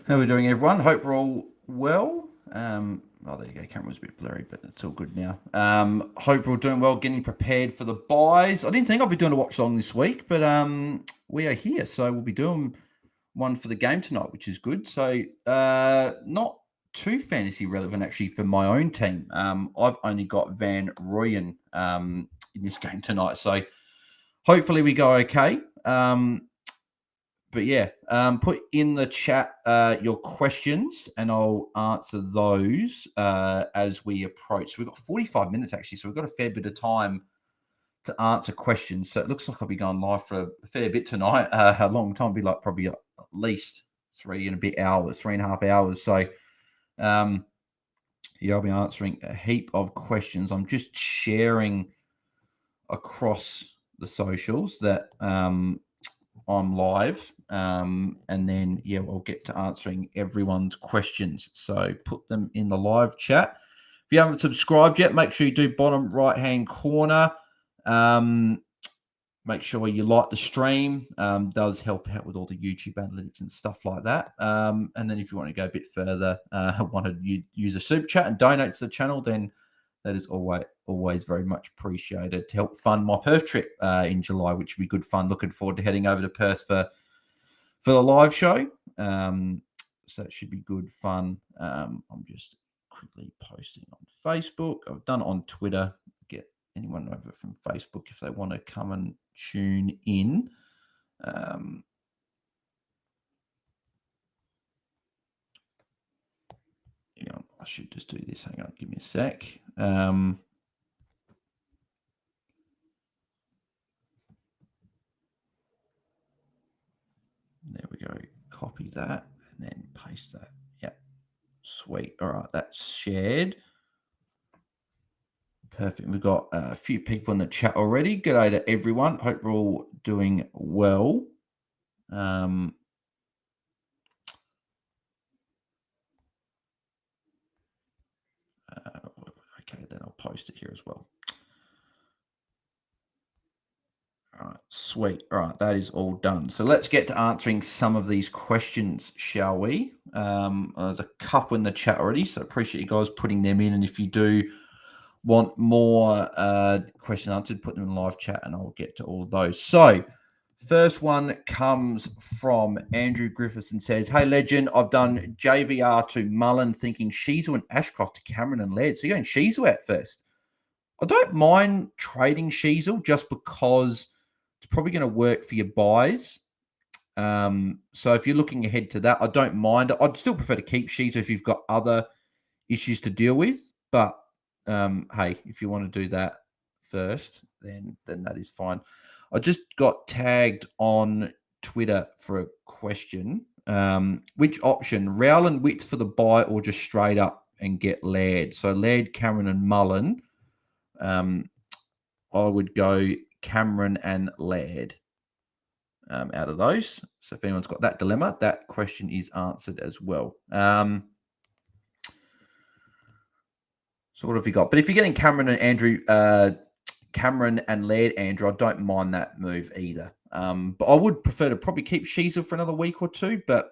How are we doing, everyone? Hope we're all well. There you go. Camera was a bit blurry, but it's all good now. Hope we're all doing well, getting prepared for the buys. I didn't think I'd be doing a watch long this week, but we are here, so we'll be doing one for the game tonight, which is good. So not too fantasy relevant actually for my own team. I've only got Van Rooyen in this game tonight, so hopefully we go okay. But yeah, put in the chat your questions and I'll answer those as we approach. So we've got 45 minutes actually, so we've got a fair bit of time to answer questions. So it looks like I'll be going live for a fair bit tonight. A long time, be like probably at least 3.5 hours. So yeah, I'll be answering a heap of questions. I'm just sharing across the socials that I'm live, and then we'll get to answering everyone's questions. So put them in the live chat. If you haven't subscribed yet, make sure you do bottom right hand corner. Make sure you like the stream. Does help out with all the YouTube analytics and stuff like that. And then if you want to go a bit further, want to use a super chat and donate to the channel, then that is always very much appreciated to help fund my Perth trip in July, which will be good fun. Looking forward to heading over to Perth for the live show. So it should be good fun. I'm just quickly posting on Facebook. I've done it on Twitter. Get anyone over from Facebook if they want to come and tune in. I should just do this. Hang on, give me a sec. There we go. Copy that and then paste that. Yep. Sweet. All right, that's shared. Perfect. We've got a few people in the chat already. Good day to everyone. Hope we're all doing well. Okay, then I'll post it here as well. All right, sweet. All right, that is all done. So let's get to answering some of these questions, shall we? There's a couple in the chat already, so appreciate you guys putting them in. And if you do want more questions answered, put them in the live chat and I'll get to all of those. So first one comes from Andrew Griffiths and says, "Hey, legend, I've done JVR to Mullen, thinking Sheasel and Ashcroft to Cameron and Laird." So you're going Sheasel out first. I don't mind trading Sheasel just because it's probably going to work for your buys. So if you're looking ahead to that, I don't mind. I'd still prefer to keep Sheasel if you've got other issues to deal with. But hey, if you want to do that first, then that is fine. I just got tagged on Twitter for a question. Which option, Rowland Witts for the buy or just straight up and get Laird? So Laird, Cameron and Mullen. I would go Cameron and Laird out of those. So if anyone's got that dilemma, that question is answered as well. So what have you got? But if you're getting Cameron and Andrew, Cameron and Laird, Andrew, I don't mind that move either. But I would prefer to probably keep Sheasel for another week or two. But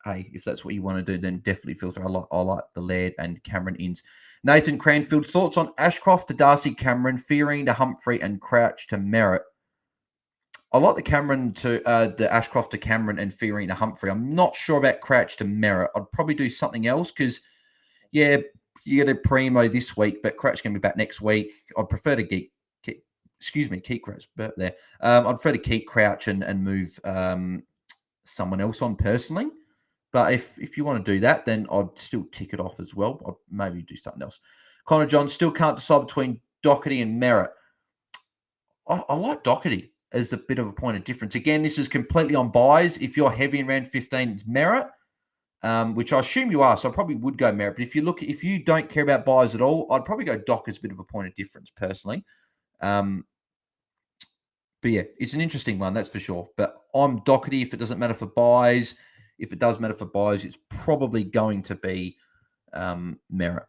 hey, if that's what you want to do, then definitely filter. I like the Laird and Cameron ins. Nathan Cranfield, thoughts on Ashcroft to Darcy Cameron, Fearing to Humphrey, and Crouch to Merritt. I like the Cameron to the Ashcroft to Cameron and Fearing to Humphrey. I'm not sure about Crouch to Merritt. I'd probably do something else because, yeah, you get a primo this week, but Crouch can be back next week. I'd prefer to keep Crouch there. I'd prefer to keep Crouch and move someone else on personally. But if you want to do that, then I'd still tick it off as well. I'd maybe do something else. Connor John still can't decide between Doherty and Merritt. I like Doherty as a bit of a point of difference. Again, this is completely on buys. If you're heavy in round 15, it's Merritt, which I assume you are. So I probably would go Merritt. But if you don't care about buys at all, I'd probably go Doc as a bit of a point of difference personally. But yeah, it's an interesting one, that's for sure. But I'm Doherty if it doesn't matter for buys. If it does matter for buys, it's probably going to be Merritt.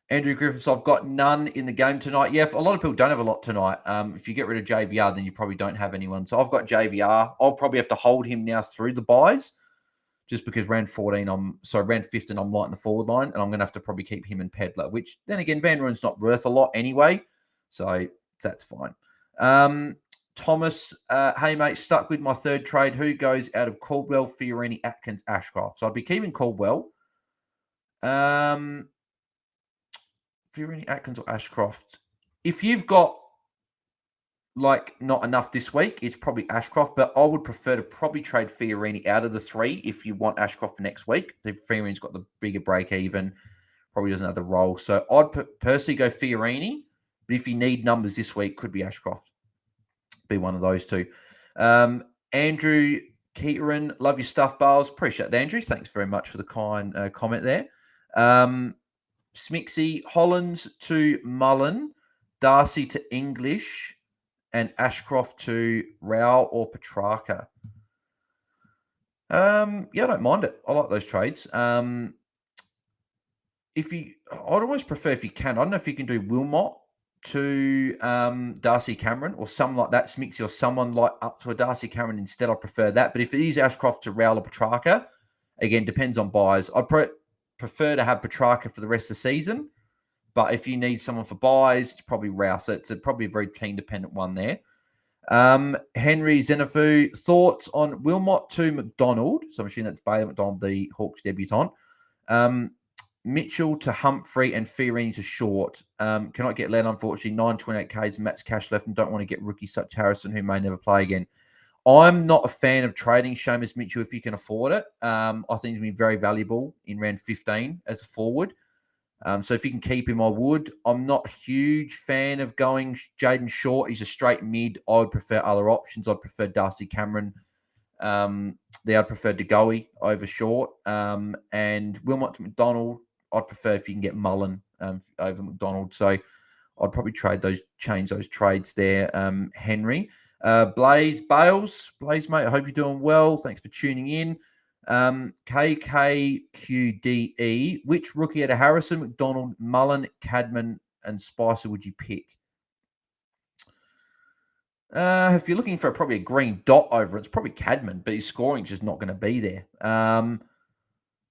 Andrew Griffiths, I've got none in the game tonight. Yeah, a lot of people don't have a lot tonight. If you get rid of JVR, then you probably don't have anyone. So I've got JVR. I'll probably have to hold him now through the buys just because round 15, I'm light in the forward line, and I'm going to have to probably keep him and Pedler, which then again, Van Rooyen's not worth a lot anyway, so that's fine. Thomas, hey mate, stuck with my third trade. Who goes out of Caldwell, Fiorini, Atkins, Ashcroft? So I'd be keeping Caldwell. Fiorini, Atkins, or Ashcroft. If you've got like not enough this week, it's probably Ashcroft, but I would prefer to probably trade Fiorini out of the three if you want Ashcroft for next week. The Fiorini's got the bigger break even, probably doesn't have the role. So I'd personally go Fiorini, but if you need numbers this week, could be Ashcroft. Be one of those two. Andrew Keaton, love your stuff, Bales. Appreciate that, Andrew. Thanks very much for the kind comment there. Smixy, Hollands to Mullen, Darcy to English, and Ashcroft to Rao or Petrarca. Yeah, I don't mind it. I like those trades. I'd almost prefer if you can. I don't know if you can do Wilmot to Darcy Cameron or something like that, Smixy, or someone like up to a Darcy Cameron instead. I prefer that. But if it is Ashcroft to Rao or Petrarca, again, depends on buys. I'd prefer to have Petrarca for the rest of the season. But if you need someone for buys, it's probably Rao. So it's probably a very team-dependent one there. Henry Xenofu, thoughts on Wilmot to McDonald. So I'm assuming that's Bailey McDonald, the Hawks debutant. Mitchell to Humphrey and Fiorini to Short. Cannot get led, unfortunately. 9.28Ks and Matt's cash left and don't want to get rookies such Harrison who may never play again. I'm not a fan of trading Seamus Mitchell if you can afford it. I think he's going to be very valuable in round 15 as a forward. So if you can keep him, I would. I'm not a huge fan of going Jaden Short. He's a straight mid. I would prefer other options. I'd prefer Darcy Cameron. I'd prefer DeGoey over Short. And Wilmot to McDonald, I'd prefer if you can get Mullen over McDonald. So I'd probably change those trades there, Henry. Blaze Bales, mate, I hope you're doing well. Thanks for tuning in. KKQDE, which rookie out of Harrison, McDonald, Mullen, Cadman, and Spicer would you pick? If you're looking for probably a green dot over it, it's probably Cadman, but his scoring's just not going to be there.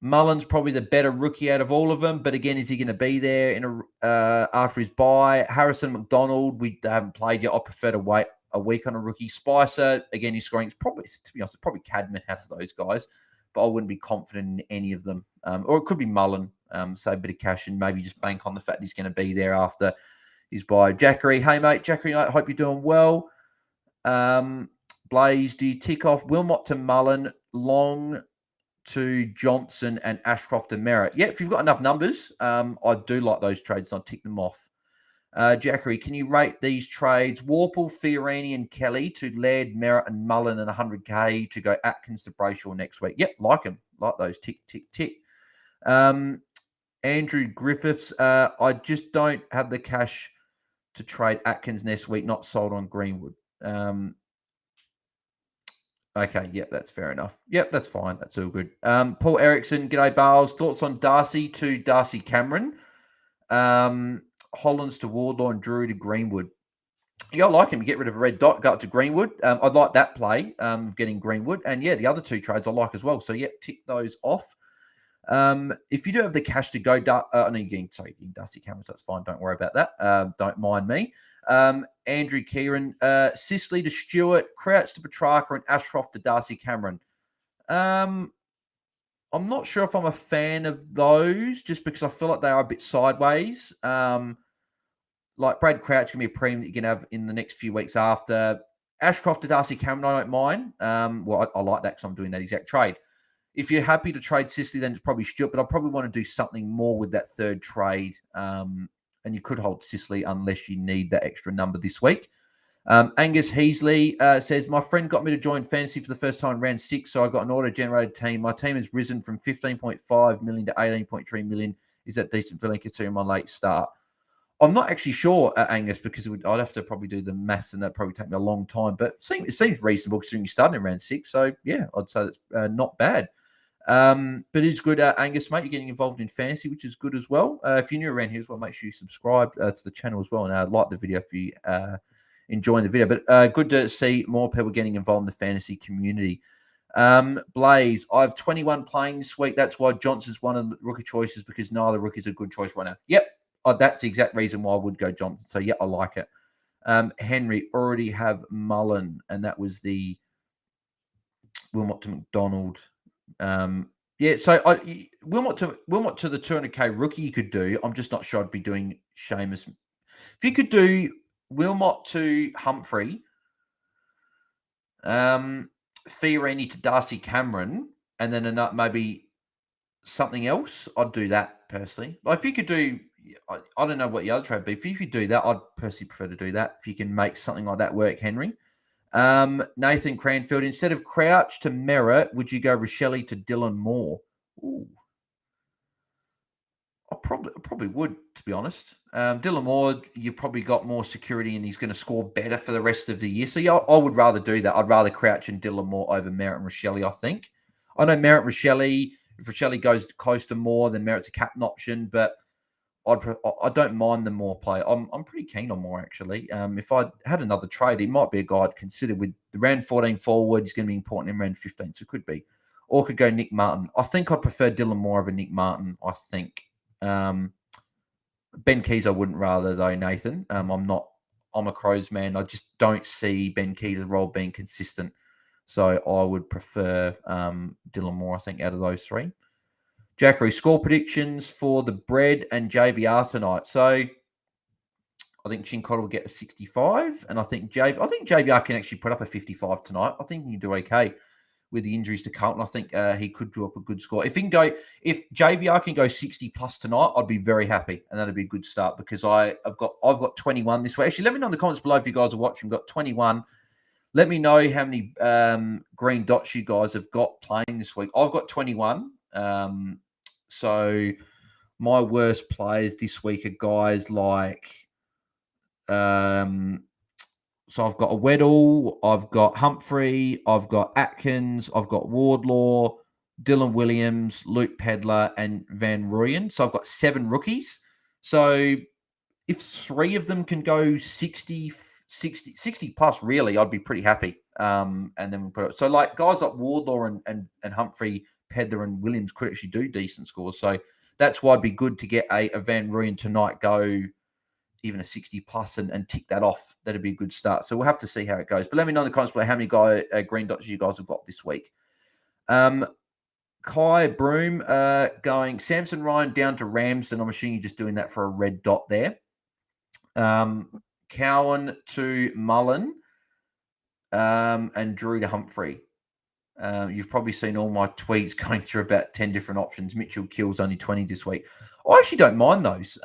Mullen's probably the better rookie out of all of them, but again, is he going to be there after his bye? Harrison, McDonald, we haven't played yet. I prefer to wait a week on a rookie. Spicer, again, his scoring's probably, to be honest, it's probably Cadman out of those guys, but I wouldn't be confident in any of them. Or it could be Mullen, save a bit of cash and maybe just bank on the fact he's going to be there after his bye. Jackery, hey mate, Jackery, I hope you're doing well. Blaze, do you tick off Wilmot to Mullen, Long to Johnson, and Ashcroft to Merritt? Yeah, if you've got enough numbers, I do like those trades, and I'll tick them off. Jackery, can you rate these trades? Warple, Fiorini, and Kelly to Laird, Merritt, and Mullen, and 100K to go Atkins to Brayshaw next week. Yep, like them. Like those. Tick, tick, tick. Andrew Griffiths, I just don't have the cash to trade Atkins next week. Not sold on Greenwood. Okay, yep, that's fair enough. Yep, that's fine. That's all good. Paul Erickson, g'day, Bales. Thoughts on Darcy to Darcy Cameron? Hollands to Wardlaw and Drury to Greenwood. Yeah, I like him. Get rid of a red dot, go up to Greenwood. I'd like that play, getting Greenwood. And yeah, the other two trades I like as well. So, yep, tick those off. If you do have the cash to go, you're getting Darcy Cameron, so that's fine. Don't worry about that. Don't mind me. Andrew Kieran, Sisley to Stewart, Crouch to Petrarca, and Ashcroft to Darcy Cameron. I'm not sure if I'm a fan of those, just because I feel like they are a bit sideways. Like Brad Crouch can be a premium that you can have in the next few weeks after. Ashcroft to Darcy Cameron, I don't mind. Well, I like that because I'm doing that exact trade. If you're happy to trade Sisley, then it's probably Stewart, but I probably want to do something more with that third trade. And you could hold Sisley unless you need that extra number this week. Angus Heasley says, my friend got me to join fantasy for the first time in round 6, so I got an auto-generated team. My team has risen from 15.5 million to 18.3 million. Is that decent for considering my late start? I'm not actually sure, Angus, because I'd have to probably do the maths, and that'd probably take me a long time. But it seems reasonable considering you started in round 6. So, yeah, I'd say that's not bad. But it's good, Angus, mate. You're getting involved in fantasy, which is good as well. If you're new around here as well, make sure you subscribe to the channel as well. And like the video if you enjoying the video. But good to see more people getting involved in the fantasy community. Blaze, I have 21 playing this week. That's why Johnson's one of the rookie choices because neither rookie's a good choice right now. Yep. That's the exact reason why I would go Johnson. So, yeah, I like it. Henry, already have Mullen, and that was the Wilmot to McDonald. Yeah, so Wilmot to the 200k rookie you could do. I'm just not sure I'd be doing Seamus. If you could do Wilmot to Humphrey, Fiorini to Darcy Cameron, and then maybe something else, I'd do that personally. Like if you could do, I don't know what the other trade would be. If you could do that, I'd personally prefer to do that. If you can make something like that work, Henry. Nathan Cranfield, instead of Crouch to Merritt, would you go Rochelle to Dylan Moore? Ooh. I probably would, to be honest. Dylan Moore, you probably got more security and he's going to score better for the rest of the year. So, yeah, I would rather do that. I'd rather Crouch and Dylan Moore over Merritt and Rochelle, I think. I know Merritt and Rochelle, if Rochelle goes close to Moore, then Merritt's a captain option, but I don't mind the Moore play. I'm pretty keen on Moore, actually. If I had another trade, he might be a guy I'd consider with the round 14 forward. He's going to be important in round 15, so it could be. Or could go Nick Martin. I think I'd prefer Dylan Moore over Nick Martin, I think. Ben Keys, I wouldn't rather though, Nathan. I'm a Crows man. I just don't see Ben Keys' role being consistent. So I would prefer Dylan Moore, I think, out of those three. Jackery, score predictions for the Bread and JVR tonight. So I think Chincotta will get a 65, and I think JVR can actually put up a 55 tonight. I think he can do okay with the injuries to Carlton. I think he could do up a good score. If JVR can go 60 plus tonight, I'd be very happy, and that'd be a good start because I've got 21 this way. Actually, let me know in the comments below if you guys are watching. I've got 21. Let me know how many green dots you guys have got playing this week. I've got 21. So my worst players this week are guys like so I've got a Weddle, I've got Humphrey, I've got Atkins, I've got Wardlaw, Dylan Williams, Luke Pedler, and Van Rooyen. So I've got 7 rookies. So if 3 of them can go 60 plus, really, I'd be pretty happy. And then we'll put it. So like guys like Wardlaw and Humphrey, Pedler, and Williams could actually do decent scores. So that's why it'd be good to get a Van Rooyen tonight go even a 60 plus and tick that off. That'd be a good start. So we'll have to see how it goes. But let me know in the comments below how many green dots you guys have got this week. Kai Broom going Samson Ryan down to Ramsden. I'm assuming you're just doing that for a red dot there. Cowan to Mullen and Drew to Humphrey. You've probably seen all my tweets going through about 10 different options. Mitchell Kills only 20 this week. I actually don't mind those.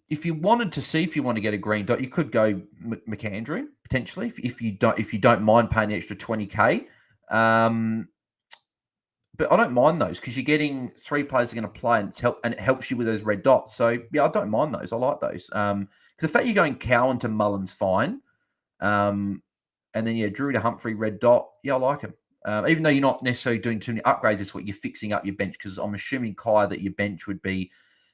If you wanted to see if you want to get a green dot, you could go McAndrew potentially if you don't mind paying the extra 20k. But I don't mind those because you're getting 3 players are going to play and it helps you with those red dots. So yeah, I don't mind those. I like those. Because the fact you're going Cowan to Mullen's fine. And then yeah, Drew to Humphrey red dot. Yeah, I like him. Even though you're not necessarily doing too many upgrades this week, you're fixing up your bench because I'm assuming Kai that your bench would be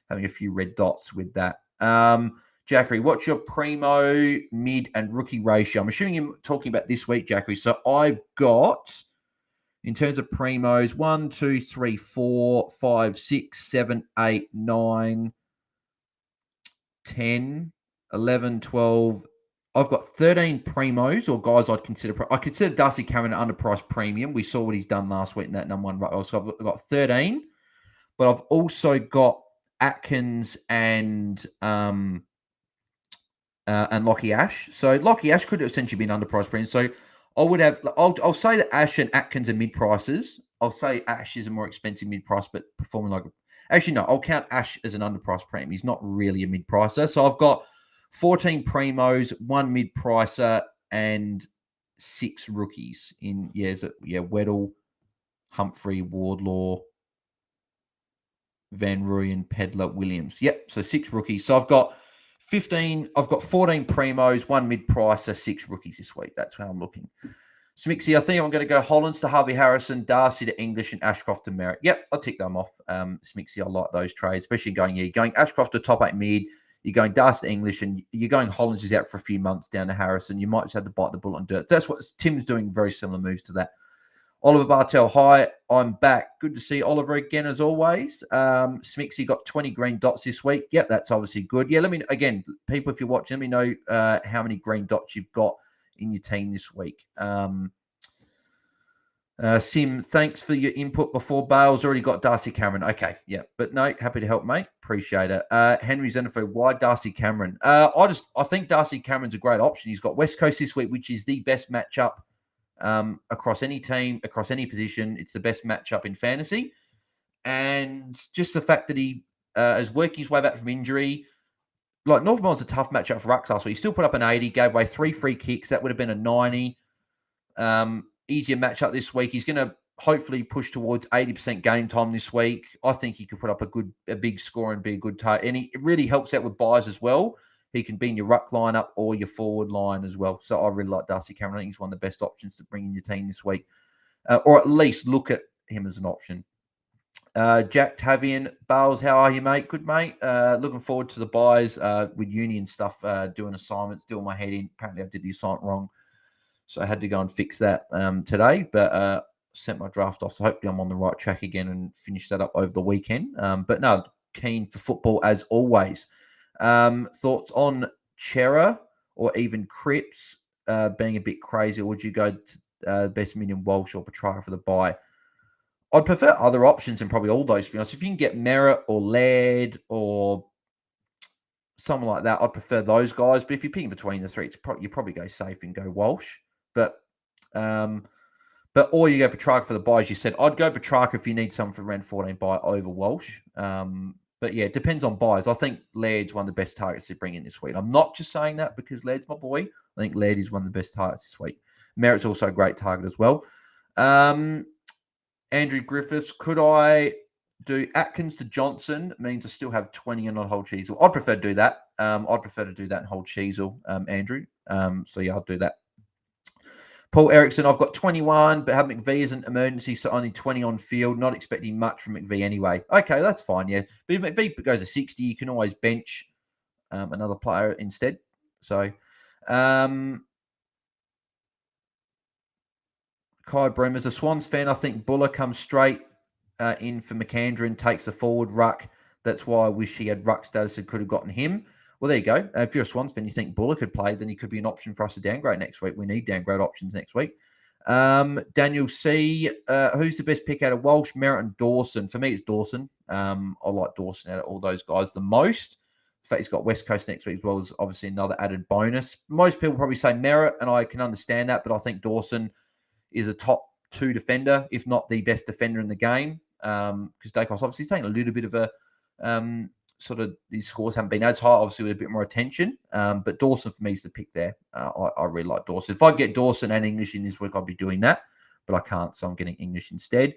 having a few red dots with that. Jackery, what's your primo, mid, and rookie ratio? I'm assuming you're talking about this week, Jackery. So I've got, in terms of primos, 1, 2, 3, 4, 5, 6, 7, 8, 9, 10, 11, 12. I've got 13 primos or guys I'd consider. I consider Darcy Cameron an underpriced premium. We saw what he's done last week in that number 1 role. So I've got 13, but I've also got Atkins and Lockie Ash. So Lockie Ash could essentially be an underpriced premium. So I would have. I'll say that Ash and Atkins are mid prices. I'll say Ash is a more expensive mid price, but performing like. Actually, no. I'll count Ash as an underpriced premium. He's not really a mid pricer. So I've got 14 primos, 1 mid pricer, and 6 rookies in. Weddle, Humphrey, Wardlaw, Van Rooyen, Pedler, Williams. Yep, so 6 rookies. So I've got 14 primos, 1 mid-pricer, 6 rookies this week. That's how I'm looking. Smixy, I think I'm going to go Hollands to Harvey Harrison, Darcy to English, and Ashcroft to Merritt. Yep, I'll tick them off. Smixy, I like those trades, especially going Ashcroft to top 8 mid. you're going Darcy English, and you're going Hollins is out for a few months down to Harrison. You might just have to bite the bullet and do it. That's what Tim's doing, very similar moves to that. Oliver Bartel, hi, I'm back. Good to see Oliver again, as always. Smixy got 20 green dots this week. Yep, that's obviously good. Yeah, let me, again, people, if you're watching, let me know how many green dots you've got in your team this week. Sim, thanks for your input before. Bale's already got Darcy Cameron. Okay, yeah. But no, happy to help, mate. Appreciate it. Henry Zenefo, why Darcy Cameron? I think Darcy Cameron's a great option. He's got West Coast this week, which is the best matchup across any team, across any position. It's the best matchup in fantasy. And just the fact that he is working his way back from injury. Like, Northmore's a tough matchup for Rucks last week. He still put up an 80, gave away 3 free kicks. That would have been a 90. Easier matchup this week. He's going to hopefully push towards 80% game time this week. I think he could put up a big score and be a good target. And it really helps out with buys as well. He can be in your ruck lineup or your forward line as well. So I really like Darcy Cameron. I think he's one of the best options to bring in your team this week. Or at least look at him as an option. Jack Tavian, Bales, how are you, mate? Good, mate. Looking forward to the buys with uni and stuff, doing assignments, doing my head in. Apparently I did the assignment wrong. So I had to go and fix that today, but sent my draft off. So hopefully I'm on the right track again and finish that up over the weekend. But no, keen for football as always. Thoughts on Chera or even Cripps being a bit crazy? Or would you go to best medium Walsh or Petrarca for the buy? I'd prefer other options than probably all those, to be honest. If you can get Merritt or Laird or someone like that, I'd prefer those guys. But if you're picking between the three, you probably go safe and go Walsh. But or you go Petrarca for the buy, as you said. I'd go Petrarca if you need someone for round 14 buy over Walsh. But yeah, it depends on buys. I think Laird's one of the best targets to bring in this week. I'm not just saying that because Laird's my boy. I think Laird is one of the best targets this week. Merritt's also a great target as well. Andrew Griffiths, could I do Atkins to Johnson? It means I still have 20 and not hold Cheezel. I'd prefer to do that. I'd prefer to do that and hold Cheezel, Andrew. So yeah, I'll do that. Paul Erickson, I've got 21, but have McVee as an emergency, so only 20 on field. Not expecting much from McVee anyway. Okay, that's fine, yeah. But if McVee goes to 60, you can always bench another player instead. So, Kai Broom, as a Swans fan, I think Buller comes straight in for McAndrew and takes the forward ruck. That's why I wish he had ruck status and could have gotten him. Well, there you go. If you're a Swans fan, you think Buller could play, then he could be an option for us to downgrade next week. We need downgrade options next week. Daniel C. Who's the best pick out of Walsh, Merritt, and Dawson? For me, it's Dawson. I like Dawson out of all those guys the most. In fact, he's got West Coast next week as well as obviously another added bonus. Most people probably say Merritt, and I can understand that, but I think Dawson is a top 2 defender, if not the best defender in the game. Because Dacos obviously taking a little bit of a sort of, these scores haven't been as high, obviously with a bit more attention. But Dawson for me is the pick there. I really like Dawson. If I get Dawson and English in this week, I'll be doing that, but I can't, so I'm getting English instead.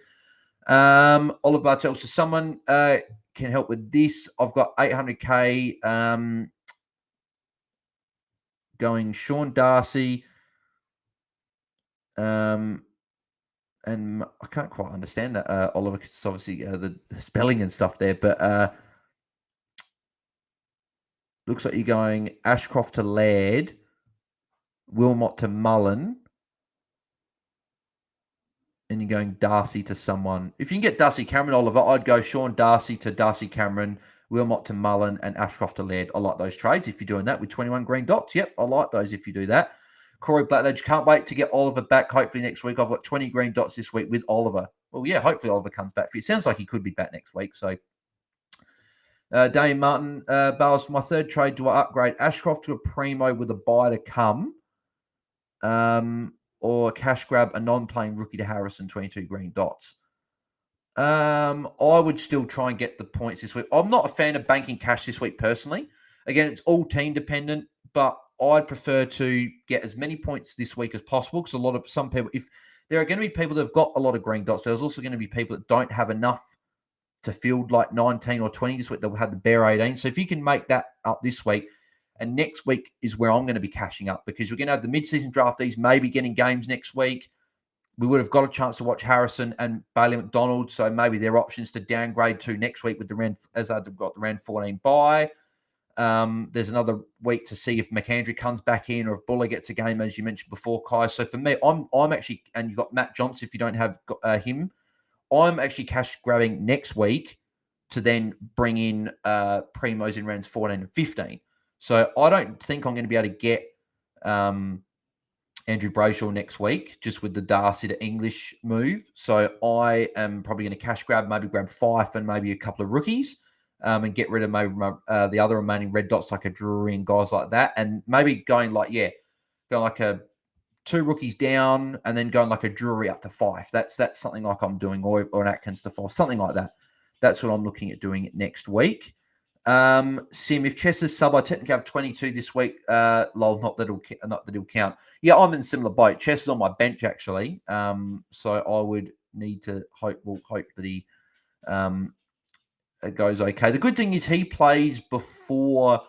Oliver Bartel, so someone can help with this. I've got 800k going Sean Darcy. And I can't quite understand that, Oliver, because it's obviously the spelling and stuff there, but looks like you're going Ashcroft to Laird, Wilmot to Mullen, and you're going Darcy to someone. If you can get Darcy Cameron, Oliver, I'd go Sean Darcy to Darcy Cameron, Wilmot to Mullen, and Ashcroft to Laird. I like those trades if you're doing that with 21 green dots. Yep, I like those if you do that. Corey Blackledge, can't wait to get Oliver back hopefully next week. I've got 20 green dots this week with Oliver. Well, yeah, hopefully Oliver comes back for you. It sounds like he could be back next week. So, Dane Martin, Bales, for my third trade, do I upgrade Ashcroft to a primo with a buy to come? Or cash grab a non-playing rookie to Harrison, 22 green dots? I would still try and get the points this week. I'm not a fan of banking cash this week personally. Again, it's all team dependent, but I'd prefer to get as many points this week as possible because some people, if there are going to be people that have got a lot of green dots, there's also going to be people that don't have enough to field like 19 or 20 this week that will have the bare 18. So if you can make that up this week, and next week is where I'm going to be cashing up because we're going to have the mid-season draftees maybe getting games next week. We would have got a chance to watch Harrison and Bailey McDonald, so maybe their options to downgrade to next week with the round, as they've got the round 14 bye. There's another week to see if McAndrew comes back in or if Buller gets a game, as you mentioned before, Kai. So for me, I'm actually, and you've got Matt Johnson if you don't have him, I'm actually cash grabbing next week to then bring in Primos in rounds 14 and 15. So I don't think I'm going to be able to get Andrew Brayshaw next week, just with the Darcy to English move. So I am probably going to cash grab, maybe grab Fife and maybe a couple of rookies, and get rid of maybe the other remaining red dots like a Drury and guys like that. And maybe going like a 2 rookies down and then going like a Drury up to 5. That's something like I'm doing, or an Atkins to 5, something like that. That's what I'm looking at doing next week. Sim, if Chess' sub, I technically have 22 this week. Lol, not that it'll count. Yeah, I'm in similar boat. Chess is on my bench actually. So I would need to hope that he it goes okay. The good thing is he plays before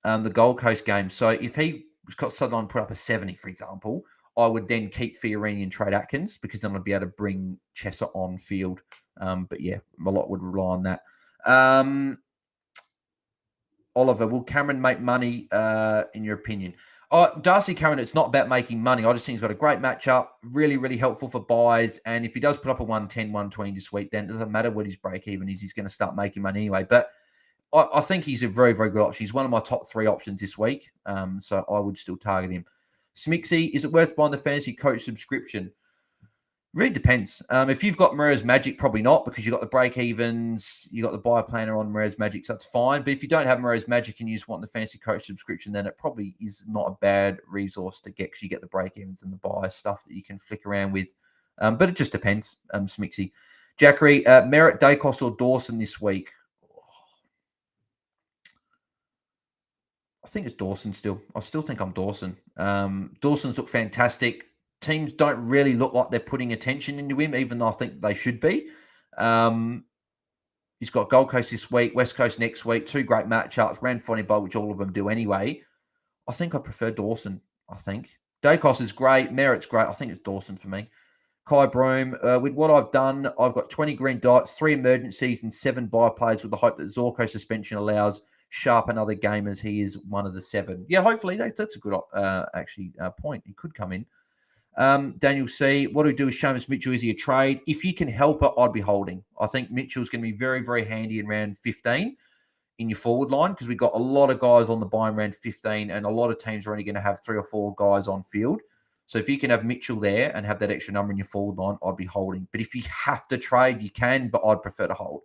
the Gold Coast game. So if he got Sutherland put up a 70, for example, I would then keep Fiorini and trade Atkins because then I'd be able to bring Chesser on field. But yeah, a lot would rely on that. Oliver, will Cameron make money, in your opinion? Darcy Cameron, it's not about making money. I just think he's got a great matchup, really, really helpful for buys. And if he does put up a 110, 120 this week, then it doesn't matter what his break even is. He's going to start making money anyway. But I think he's a very, very good option. He's one of my top 3 options this week. So I would still target him. Smixy, is it worth buying the fantasy coach subscription? Really depends. If you've got Mirror's Magic, probably not, because you've got the break evens, you've got the buy planner on Mirror's Magic, so that's fine. But if you don't have Mirror's Magic and you just want the fantasy coach subscription, then it probably is not a bad resource to get, because you get the break evens and the buy stuff that you can flick around with. But it just depends, Smixy. Jackery, Merritt, Dacos, or Dawson this week? I think it's Dawson still. I still think I'm Dawson. Dawson's looked fantastic. Teams don't really look like they're putting attention into him, even though I think they should be. He's got Gold Coast this week, West Coast next week, 2 great matchups, Grand Final Bowl, which all of them do anyway. I think I prefer Dawson, I think. Dacos is great. Merritt's great. I think it's Dawson for me. Kai Broom, with what I've done, I've got 20 green dots, 3 emergencies, and 7 buy plays with the hope that Zorko suspension allows Sharp another game as he is one of the 7. Yeah, hopefully that's a good point. He could come in. Daniel C. What do we do with Seamus Mitchell? Is he a trade? If you can help it, I'd be holding. I think Mitchell's going to be very, very handy in round 15 in your forward line, because we've got a lot of guys on the buy in round 15 and a lot of teams are only going to have 3 or 4 guys on field. So if you can have Mitchell there and have that extra number in your forward line, I'd be holding. But if you have to trade, you can, but I'd prefer to hold.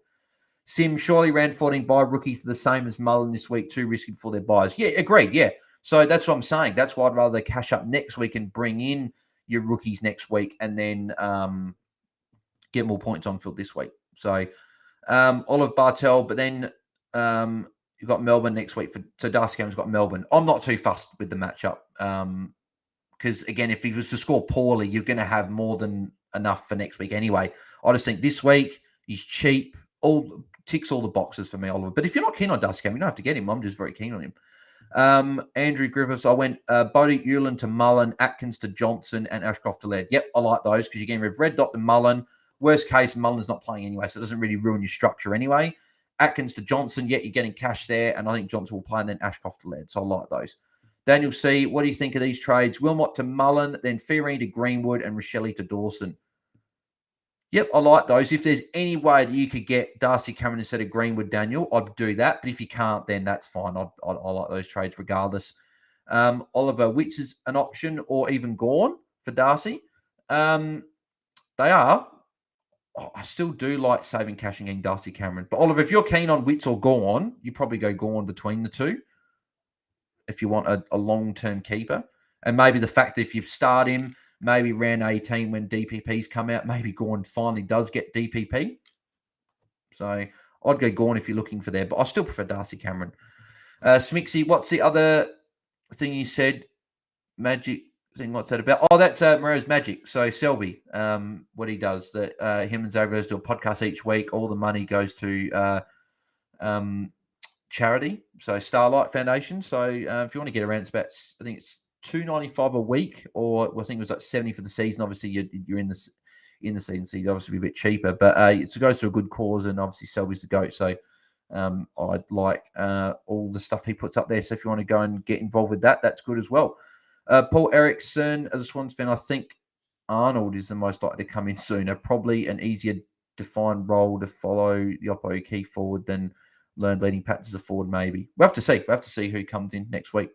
Sim, surely round 14 buy rookies are the same as Mullen this week, too risky before their buys. Yeah, agreed. Yeah. So that's what I'm saying. That's why I'd rather cash up next week and bring in your rookies next week and then get more points on field this week. So Olive Bartel, but then you've got Melbourne next week. So Darcy Cameron's got Melbourne. I'm not too fussed with the matchup because, again, if he was to score poorly, you're going to have more than enough for next week anyway. I just think this week he's cheap. Ticks all the boxes for me, Oliver. But if you're not keen on Darcy Cameron, you don't have to get him. I'm just very keen on him. Andrew Griffiths, I went Bodie Ulan to Mullen, Atkins to Johnson, and Ashcroft to Laird. Yep, I like those because you're getting rid of Red Dot to Mullen. Worst case, Mullen's not playing anyway, so it doesn't really ruin your structure anyway. Atkins to Johnson, yet you're getting cash there, and I think Johnson will play, and then Ashcroft to Laird. So I like those. Daniel C, what do you think of these trades? Wilmot to Mullen, then Fiorini to Greenwood, and Rochelle to Dawson. Yep, I like those. If there's any way that you could get Darcy Cameron instead of Greenwood, Daniel, I'd do that. But if you can't, then that's fine. I like those trades regardless. Oliver, Witts is an option, or even Gawn for Darcy. They are. I still do like saving cash and getting Darcy Cameron. But Oliver, if you're keen on Witts or Gawn, you probably go Gawn between the two if you want a long-term keeper. And maybe the fact that if you start him, maybe round 18 when DPPs come out, maybe Gawn finally does get DPP. So I'd go Gawn if you're looking for there, but I still prefer Darcy Cameron. Smixy, what's the other thing you said? Magic thing, what's that about? Oh, that's Moreau's Magic. So Selby, what he does, that him and Zavers do a podcast each week. All the money goes to charity, so Starlight Foundation. So if you want to get around, it's about, I think it's $2.95 a week, or I think it was like 70 for the season. Obviously, you're in the season, so you'd obviously be a bit cheaper. But it goes to a good cause, and obviously Selby's the GOAT. So I'd like all the stuff he puts up there. So if you want to go and get involved with that, that's good as well. Paul Erickson, as a Swans fan, I think Arnold is the most likely to come in sooner. Probably an easier defined role to follow the Oppo key forward than learn leading patterns as a forward, maybe. We'll have to see. We'll have to see who comes in next week.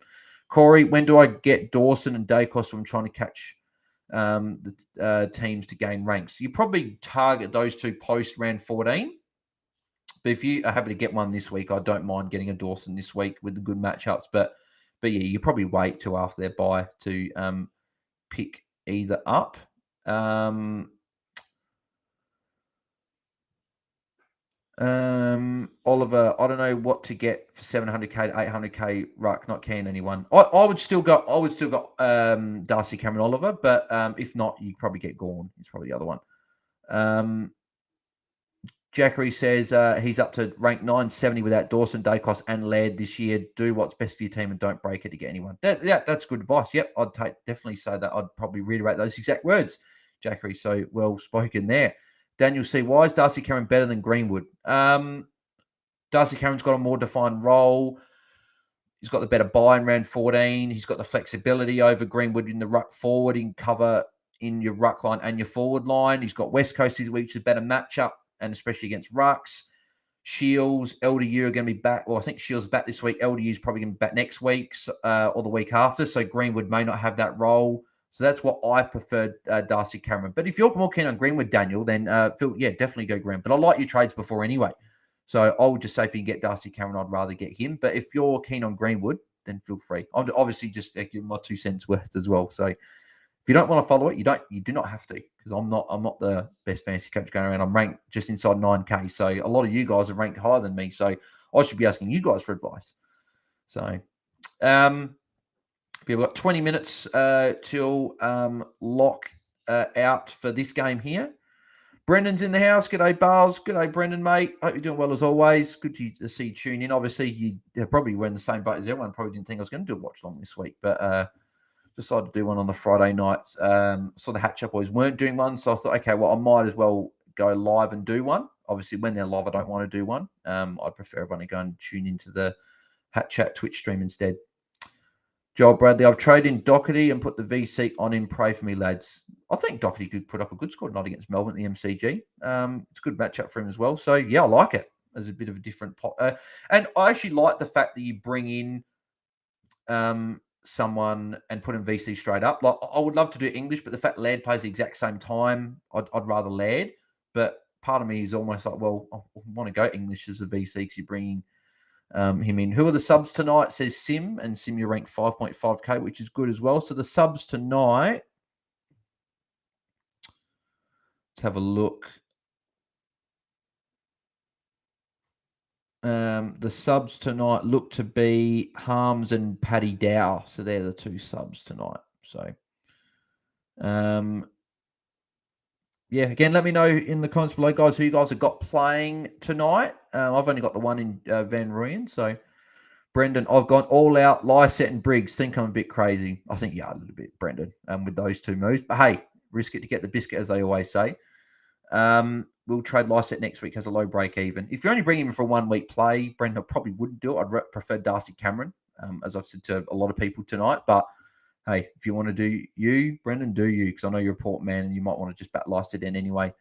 Corey, when do I get Dawson and Dacos from trying to catch the teams to gain ranks? You probably target those two post round 14. But if you are happy to get one this week, I don't mind getting a Dawson this week with the good matchups. But yeah, you probably wait till after their bye to pick either up. Oliver, I don't know what to get for 700k to 800k ruck. Not keen anyone. I would still go. Darcy Cameron Oliver, but if not, you probably get Gorn. He's probably the other one. Jackery says he's up to rank 970 without Dawson, Dacos, and Laird this year. Do what's best for your team and don't break it to get anyone. That's good advice. Yep, I'd definitely say that. I'd probably reiterate those exact words, Jackery. So well spoken there. Daniel C. Why is Darcy Cameron better than Greenwood? Darcy Cameron's got a more defined role. He's got the better buy in round 14. He's got the flexibility over Greenwood in the ruck forward. He can cover in your ruck line and your forward line. He's got West Coast this week, which is a better matchup, and especially against rucks. Shields, LDU are going to be back. Well, I think Shields is back this week. LDU is probably going to be back next week or the week after. So Greenwood may not have that role. So that's what I preferred Darcy Cameron. But if you're more keen on Greenwood, Daniel, then Phil, definitely go Green. But I like your trades before anyway. So I would just say if you can get Darcy Cameron, I'd rather get him. But if you're keen on Greenwood, then feel free. I'm obviously just give my 2 cents worth as well. So if you don't want to follow it, you do not have to, because I'm not the best fantasy coach going around. I'm ranked just inside 9K. So a lot of you guys are ranked higher than me. So I should be asking you guys for advice. So we've got 20 minutes till lock out for this game here. Brendan's in the house. G'day, Bales. G'day, Brendan, mate. Hope you're doing well as always. Good to see you tune in. Obviously, you probably were in the same boat as everyone. Probably didn't think I was going to do a watch long this week, but decided to do one on the Friday nights. Saw the Hatch Up Boys weren't doing one, so I thought, okay, well, I might as well go live and do one. Obviously, when they're live, I don't want to do one. I'd prefer everyone to go and tune into the Hatch Chat Twitch stream instead. Joel Bradley, I've traded in Doherty and put the VC on him. Pray for me, lads. I think Doherty could put up a good score tonight against Melbourne at the MCG. It's a good matchup for him as well. So, yeah, I like it as a bit of a different pot. And I actually like the fact that you bring in someone and put him VC straight up. Like, I would love to do English, but the fact Laird plays the exact same time, I'd rather Laird. But part of me is almost like, well, I want to go English as a VC because you're bringing him in. Who are the subs tonight? Says Sim, and Sim you rank 5.5k, which is good as well. So the subs tonight, let's have a look. The subs tonight look to be Harms and Paddy Dow. So they're the 2 subs tonight. So yeah, again, let me know in the comments below, guys, who you guys have got playing tonight. I've only got the one in Van Rooyen. So Brendan, I've gone all out. Lysette and Briggs. Think I'm a bit crazy. I think, a little bit, Brendan, with those 2 moves. But hey, risk it to get the biscuit, as they always say. We'll trade Lysette next week as a low break even. If you're only bringing him for a 1 week play, Brendan, I probably wouldn't do it. I'd prefer Darcy Cameron, as I've said to a lot of people tonight. But hey, if you want to do you, Brendan, do you, because I know you're a port man and you might want to just bat Lysette in anyway.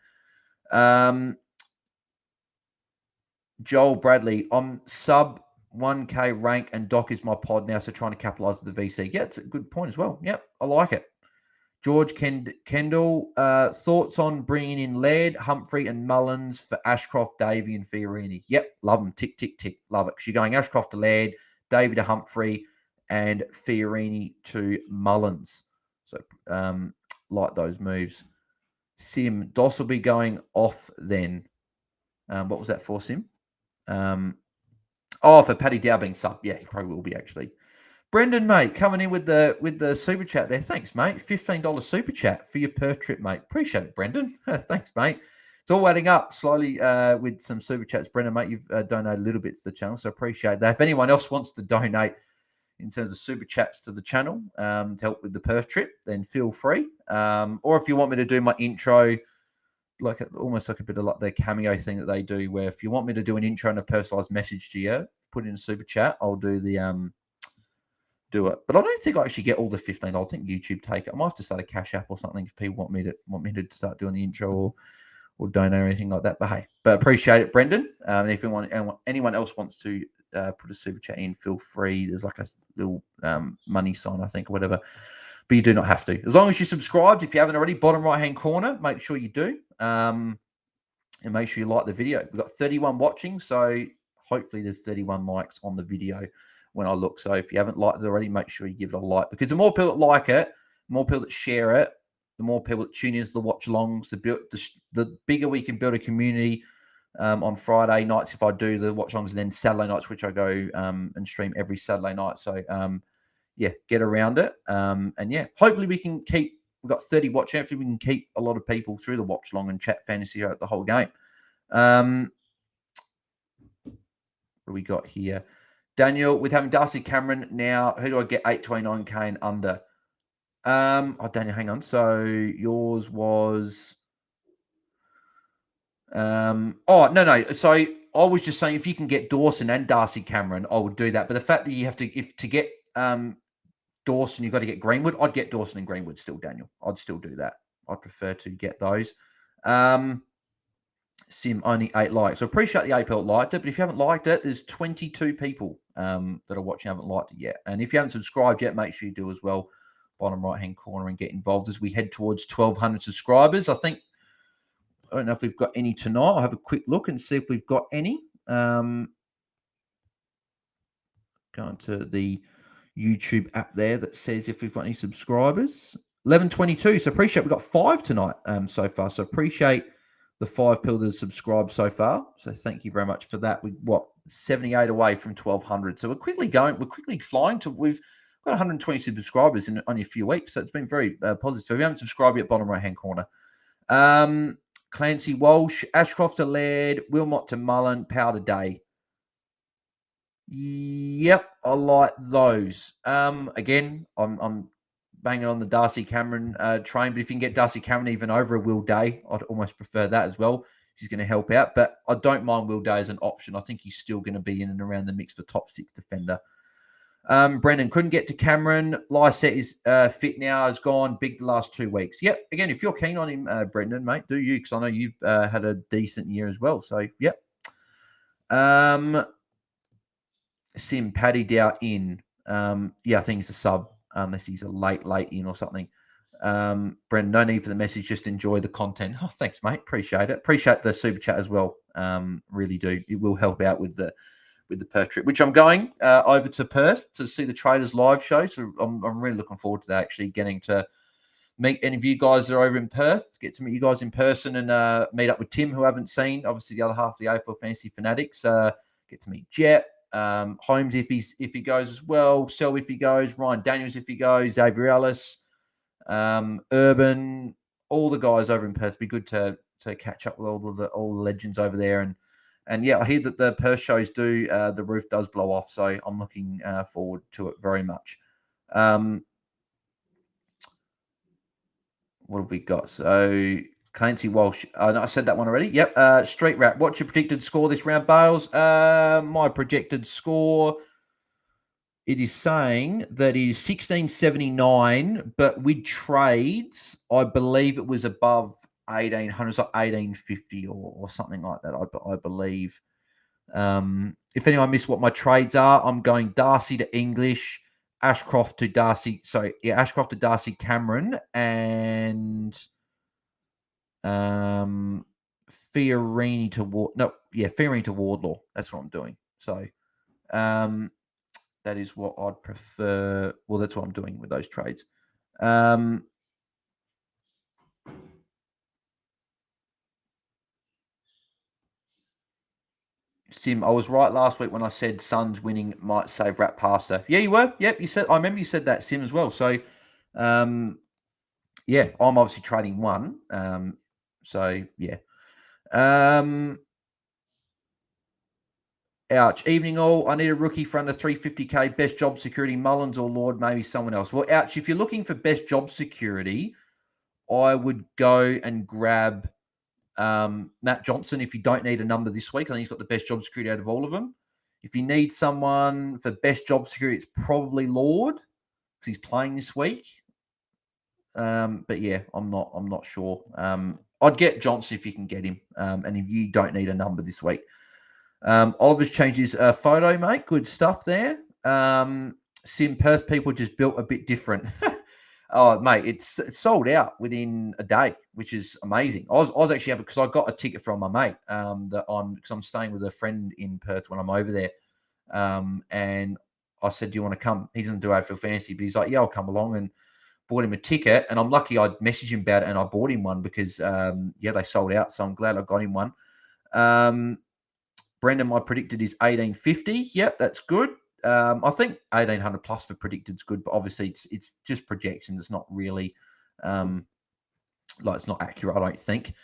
Joel Bradley, I'm sub 1K rank and Doc is my pod now, so trying to capitalize the VC. Yeah, it's a good point as well. Yep, I like it. George Kendall, thoughts on bringing in Laird, Humphrey, and Mullins for Ashcroft, Davey, and Fiorini? Yep, love them. Tick, tick, tick. Love it. Because you're going Ashcroft to Laird, Davey to Humphrey, and Fiorini to Mullins. So, like those moves. Sim, Doss will be going off then. What was that for, Sim? For Paddy Dow being sub. Yeah, he probably will be, actually. Brendan, mate, coming in with the super chat there. Thanks, mate. $15 super chat for your Perth trip, mate. Appreciate it, Brendan. Thanks, mate. It's all adding up slowly with some super chats. Brendan, mate, you've donated a little bit to the channel, so appreciate that. If anyone else wants to donate in terms of super chats to the channel to help with the Perth trip, then feel free. Or if you want me to do my intro almost like a bit of like their cameo thing that they do, where if you want me to do an intro and a personalized message to you, put in a super chat, I'll do the do it. But I don't think I actually get all the $15. I think YouTube take it. I might have to start a Cash App or something if people want me to start doing the intro or donate or anything like that. But hey, appreciate it, Brendan. If anyone else wants to put a super chat in, feel free. There's like a little money sign, I think, or whatever. But you do not have to. As long as you're subscribed, if you haven't already, bottom right-hand corner, make sure you do. And make sure you like the video. We've got 31 watching, so hopefully there's 31 likes on the video when I look. So if you haven't liked it already, make sure you give it a like, because the more people that like it, the more people that share it, the more people that tune in to the watch-alongs, the bigger we can build a community. On Friday nights, if I do the watch-alongs, and then Saturday nights, which I go and stream every Saturday night. So yeah, get around it. And yeah, hopefully we can keep. We've got 30 watching. Hopefully we can keep a lot of people through the watch-along and chat fantasy throughout the whole game. What do we got here? Daniel, with having Darcy Cameron now, who do I get 829K and under? Daniel, hang on. So yours was no. So I was just saying, if you can get Dawson and Darcy Cameron, I would do that. But the fact that you have to get Dawson, you've got to get Greenwood. I'd get Dawson and Greenwood still, Daniel. I'd still do that. I'd prefer to get those. Sim, only 8 likes. So appreciate the 8 people liked it, but if you haven't liked it, there's 22 people that are watching haven't liked it yet. And if you haven't subscribed yet, make sure you do as well. Bottom right-hand corner, and get involved as we head towards 1,200 subscribers. I don't know if we've got any tonight. I'll have a quick look and see if we've got any. Going to the YouTube app there that says if we've got any subscribers. 1122. So appreciate we've got 5 tonight so far. So appreciate the 5 people that have subscribed so far. So thank you very much for that. We 78 away from 1,200. So we're quickly flying to. We've got 120 subscribers in only a few weeks. So it's been very positive. So if you haven't subscribed yet, bottom right hand corner. Clancy Walsh, Ashcroft to Laird, Wilmot to Mullen, Power to Day. Yep, I like those. Again, I'm banging on the Darcy Cameron train, but if you can get Darcy Cameron even over a Will Day, I'd almost prefer that as well. He's going to help out, but I don't mind Will Day as an option. I think he's still going to be in and around the mix for top 6 defender. Brendan couldn't get to Cameron. Lysette is fit now, has gone big the last 2 weeks. Yep, again, if you're keen on him, Brendan, mate, do you, because I know you've had a decent year as well. So, yep. Sim, Paddy Dow in. Yeah, I think he's a sub, unless he's a late in or something. Brendan, no need for the message. Just enjoy the content. Oh, thanks, mate. Appreciate it. Appreciate the super chat as well. Really do. It will help out with the Perth trip, which I'm going over to Perth to see the Traders live show. So I'm really looking forward to that, actually getting to meet any of you guys that are over in Perth, get to meet you guys in person and meet up with Tim, who I haven't seen, obviously the other half of the AFL Fantasy Fanatics. Get to meet Jet, Holmes if he goes as well, Sel if he goes, Ryan Daniels if he goes, Xavier Ellis, Urban, all the guys over in Perth. It'd be good to catch up with all the legends over there. And yeah, I hear that the Perth shows the roof does blow off, so I'm looking forward to it very much. What have we got? So Clancy Walsh. I said that one already. Yep. Street Rat. What's your predicted score this round, Bales? My projected score, it is saying that it is 1679, but with trades, I believe it was above 1800, like 1850 or something like that, I believe. If anyone missed what my trades are, I'm going Darcy to English, Ashcroft to Darcy Cameron, and Fiorini to Wardlaw. That's what I'm doing. So that is what I'd prefer. Well, that's what I'm doing with those trades. Sim, I was right last week when I said Suns winning might save Rat Pasta. Yeah, you were. Yep, you said. I remember you said that, Sim, as well. So, yeah, I'm obviously trading one. So yeah. Ouch. Evening all. I need a rookie for under 350k. Best job security, Mullins or Lord, maybe someone else. Well, ouch. If you're looking for best job security, I would go and grab Matt Johnson, if you don't need a number this week, I think he's got the best job security out of all of them. If you need someone for best job security, it's probably Lord because he's playing this week. But yeah, I'm not sure. I'd get Johnson if you can get him, and if you don't need a number this week. Oliver's changed his photo, mate. Good stuff there. Sim Perth people just built a bit different. Oh, mate, it's sold out within a day, which is amazing. I was actually happy because I got a ticket from my mate because I'm staying with a friend in Perth when I'm over there. And I said, "Do you want to come?" He doesn't do AFL Fantasy, but he's like, "Yeah, I'll come along." And bought him a ticket, and I'm lucky I messaged him about it and I bought him one because they sold out. So I'm glad I got him one. Brendan, I predicted is 1850. Yep, that's good. I think 1800 plus for predicted is good, but obviously it's just projections. It's not really it's not accurate, I don't think.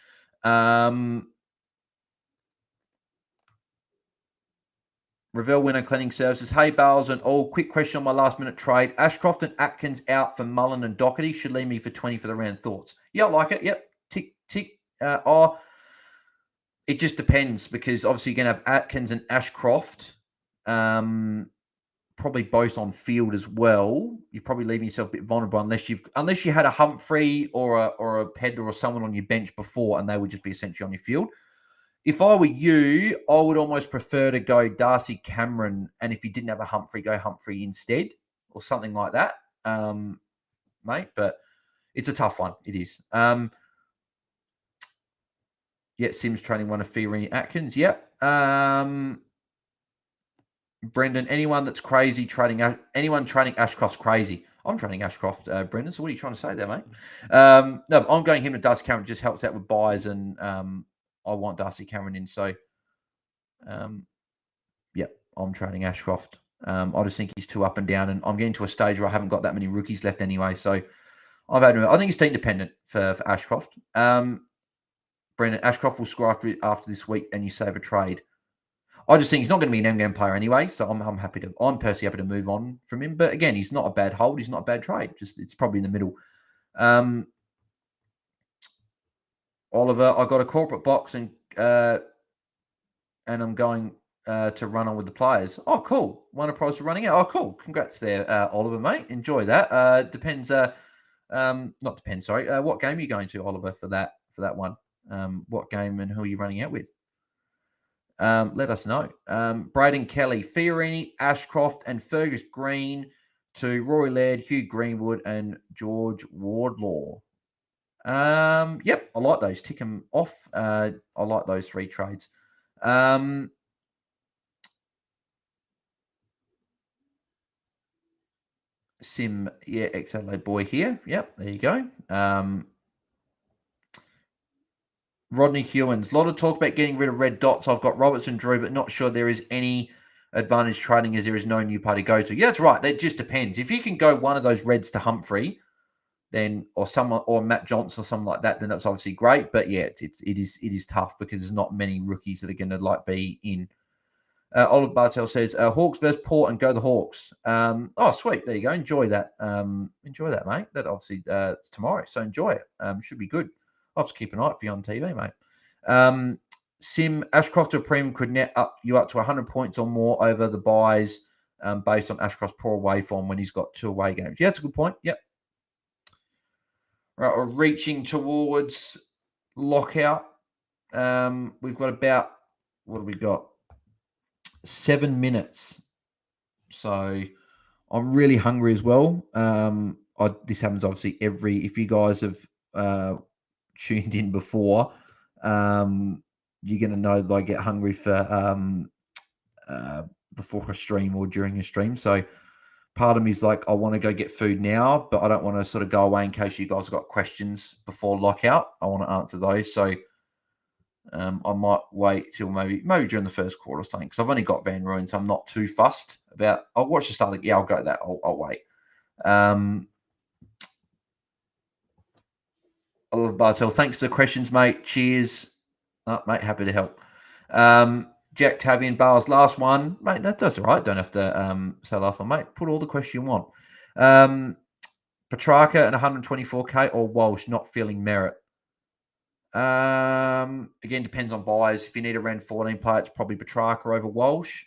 Ravel winner cleaning services. Hey, Bales and all. Quick question on my last minute trade. Ashcroft and Atkins out for Mullen and Doherty. Should leave me for 20 for the round. Thoughts? Yeah, I like it. Yep. Tick, tick. It just depends because obviously you're going to have Atkins and Ashcroft probably both on field as well. You're probably leaving yourself a bit vulnerable unless you had a Humphrey or a Pedder or someone on your bench before and they would just be essentially on your field. If I were you, I would almost prefer to go Darcy Cameron, and if you didn't have a Humphrey, go Humphrey instead, or something like that, mate. But it's a tough one. It is. Sims training one of Fiori Atkins. Yep. Brendan, anyone that's crazy trading Ashcroft's crazy. I'm trading Ashcroft, Brendan. So what are you trying to say there, mate? No, I'm going him to Darcy Cameron. Just helps out with buys and. I want Darcy Cameron in. So, I'm trading Ashcroft. I just think he's too up and down, and I'm getting to a stage where I haven't got that many rookies left anyway. So, I think it's team dependent for Ashcroft. Brendan, Ashcroft will score after this week, and you save a trade. I just think he's not going to be an M-game player anyway, so I'm personally happy to move on from him. But again, he's not a bad hold. He's not a bad trade. Just it's probably in the middle. Oliver, I got a corporate box and I'm going to run on with the players. Oh, cool. Won a prize for running out. Oh, cool. Congrats there, Oliver, mate. Enjoy that. Depends. Not depends. Sorry. What game are you going to, Oliver, for that one? What game and who are you running out with? Let us know. Braden Kelly, Fiorini, Ashcroft, and Fergus Green to Rory Laird, Hugh Greenwood, and George Wardlaw. Yep, I like those. Tick them off. I like those three trades. Sim, yeah, ex-Adelaide boy here. Yep, there you go. Rodney Hewins. A lot of talk about getting rid of red dots. I've got Robertson, Drew, but not sure there is any advantage trading as there is no new party to go to. Yeah, that's right. That just depends. If you can go one of those reds to Humphrey, then or Matt Johnson or something like that, then that's obviously great. But yeah, it is tough because there's not many rookies that are going to be in. Oliver Bartel says Hawks versus Port and go the Hawks. Oh, sweet. There you go. Enjoy that. Enjoy that, mate. That obviously it's tomorrow, so enjoy it. Should be good. I'll have to keep an eye out for you on TV, mate. Sim Ashcroft to a premium could net you up to 100 points or more over the buys based on Ashcroft's poor away form when he's got 2 away games. Yeah, that's a good point. Yep. Right, we're reaching towards lockout. We've got about, what have we got? 7 minutes. So I'm really hungry as well. This happens obviously if you guys have tuned in before, you're going to know that I get hungry for before a stream or during a stream. So part of me is like, I want to go get food now, but I don't want to sort of go away in case you guys have got questions before lockout. I want to answer those. So I might wait till maybe during the first quarter or something because I've only got Van Rooyen, so I'm not too fussed about. I'll watch the start. Yeah, I'll go that. I'll wait. Oliver Bartel, thanks for the questions, mate. Cheers, mate. Happy to help. Jack Tavian Bars, last one, mate. That's all right. Don't have to say last one, mate. Put all the question you want. Petrarca and 124k or Walsh not feeling merit. Again, depends on buys. If you need a round 14 player, it's probably Petrarca over Walsh.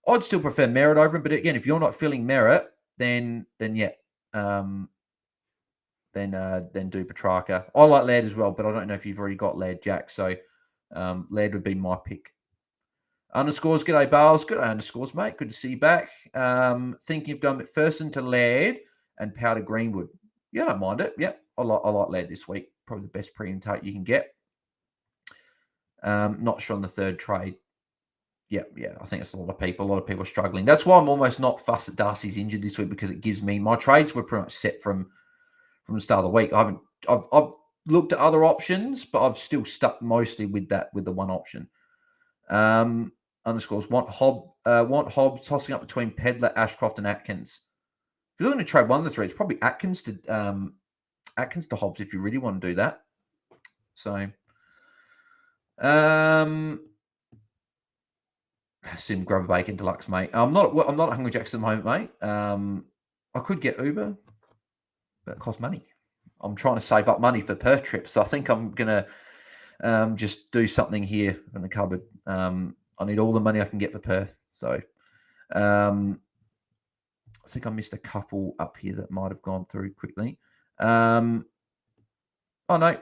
I'd still prefer Merritt over him, but again, if you're not feeling Merritt, then yeah, then do Petrarca. I like Laird as well, but I don't know if you've already got Laird, Jack. So Laird would be my pick. Underscores, g'day Bales. Good underscores, mate. Good to see you back. Thinking of going McPherson to Laird and Powder Greenwood. Yeah, I don't mind it. Yep, I like Laird this week. Probably the best premium take you can get. Not sure on the third trade. Yeah, I think it's a lot of people. A lot of people are struggling. That's why I'm almost not fussed that Darcy's injured this week, because it gives me, my trades were pretty much set from the start of the week. I've looked at other options, but I've still stuck mostly with the one option. Underscores want Hobbs tossing up between Pedler, Ashcroft, and Atkins. If you're looking to trade one of the three, it's probably Atkins to Hobbs if you really want to do that. So, Sim grab a bacon deluxe, mate. I'm not Hungry Jacks at the moment, mate. I could get Uber, but it costs money. I'm trying to save up money for Perth trips, so I think I'm gonna just do something here in the cupboard. I need all the money I can get for Perth, so I think I missed a couple up here that might have gone through quickly. Oh no,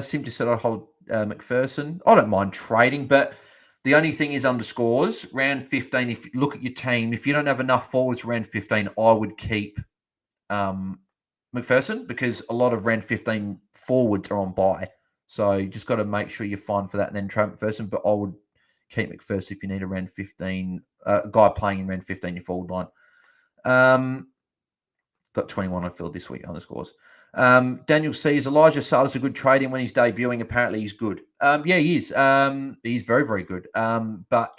Sim just said I'd hold McPherson. I don't mind trading, but the only thing is underscores. Round 15, if you look at your team, if you don't have enough forwards round 15, I would keep McPherson, because a lot of round 15 forwards are on bye. So you just got to make sure you're fine for that and then trade McPherson. But I would keep McPherson if you need a round 15, guy playing in round 15, your forward line. Got 21 on field this week, underscores. Daniel sees Elijah Sarda's a good trade in when he's debuting. Apparently he's good. Yeah, he is. He's very, very good. But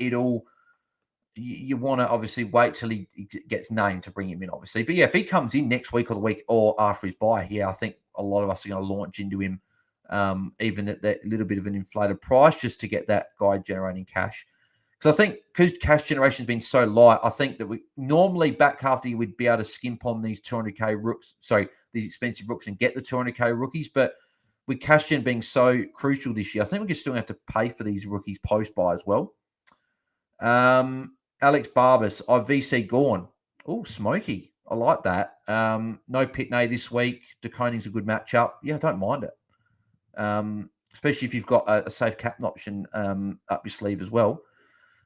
you want to obviously wait till he gets named to bring him in, obviously. But yeah, if he comes in next week or the week or after his bye, yeah, I think a lot of us are going to launch into him, even at that little bit of an inflated price, just to get that guy generating cash. So I think because cash generation has been so light, I think that we normally back half the year we'd be able to skimp on these 200k rooks, these expensive rooks, and get the 200k rookies. But with cash gen being so crucial this year, I think we're still going to have to pay for these rookies post buy as well. Alex Barbas, VC Gorn. Oh, smoky. I like that. No Pitney this week. DeConing's a good matchup. Yeah, I don't mind it. Especially if you've got a safe captain option up your sleeve as well.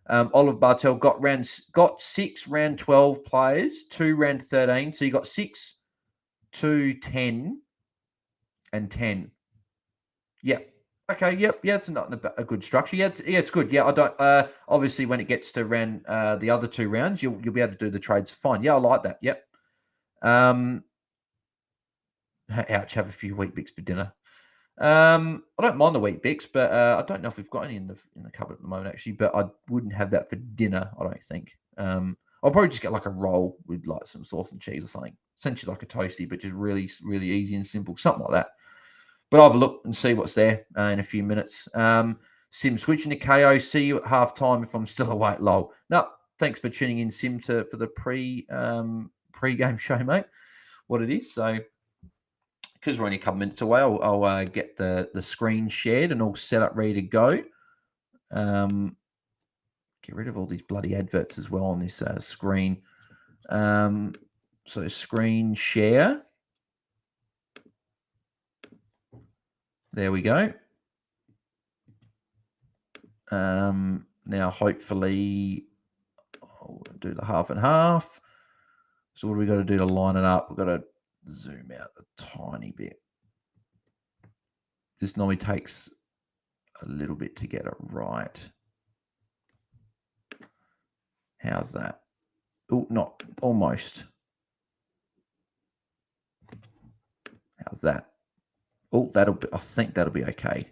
Olive Bartel got 6 round 12 players, 2 round 13. So you got 6, 2, 10, and 10. Yep. Okay. Yep. Yeah, it's not a good structure. Yeah, it's good. Yeah, I don't. Obviously, when it gets to round the other 2 rounds, you'll be able to do the trades fine. Yeah, I like that. Yep. Ouch. Have a few wheat bix for dinner. I don't mind the wheat bix, but I don't know if we've got any in the cupboard at the moment, actually. But I wouldn't have that for dinner, I don't think. I'll probably just get like a roll with like some sauce and cheese or something, essentially like a toasty, but just really, really easy and simple, something like that. But I'll have a look and see what's there in a few minutes. Sim, switching to KO. See you at halftime if I'm still awake. Lol. No, thanks for tuning in, Sim, for the pre-game show, mate. What it is. So, because we're only a couple minutes away, I'll get the screen shared and all set up, ready to go. Get rid of all these bloody adverts as well on this screen. So screen share. There we go. Now, hopefully, I'll do the half and half. So what do we got to do to line it up? We've got to zoom out a tiny bit. This normally takes a little bit to get it right. How's that? Oh, not almost. How's that? Oh, I think that'll be okay.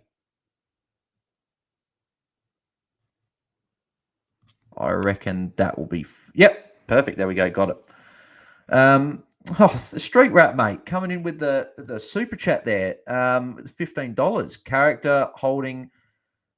I reckon that will be. Yep, perfect. There we go. Got it. Street Rat, mate, coming in with the super chat there. $15. Character holding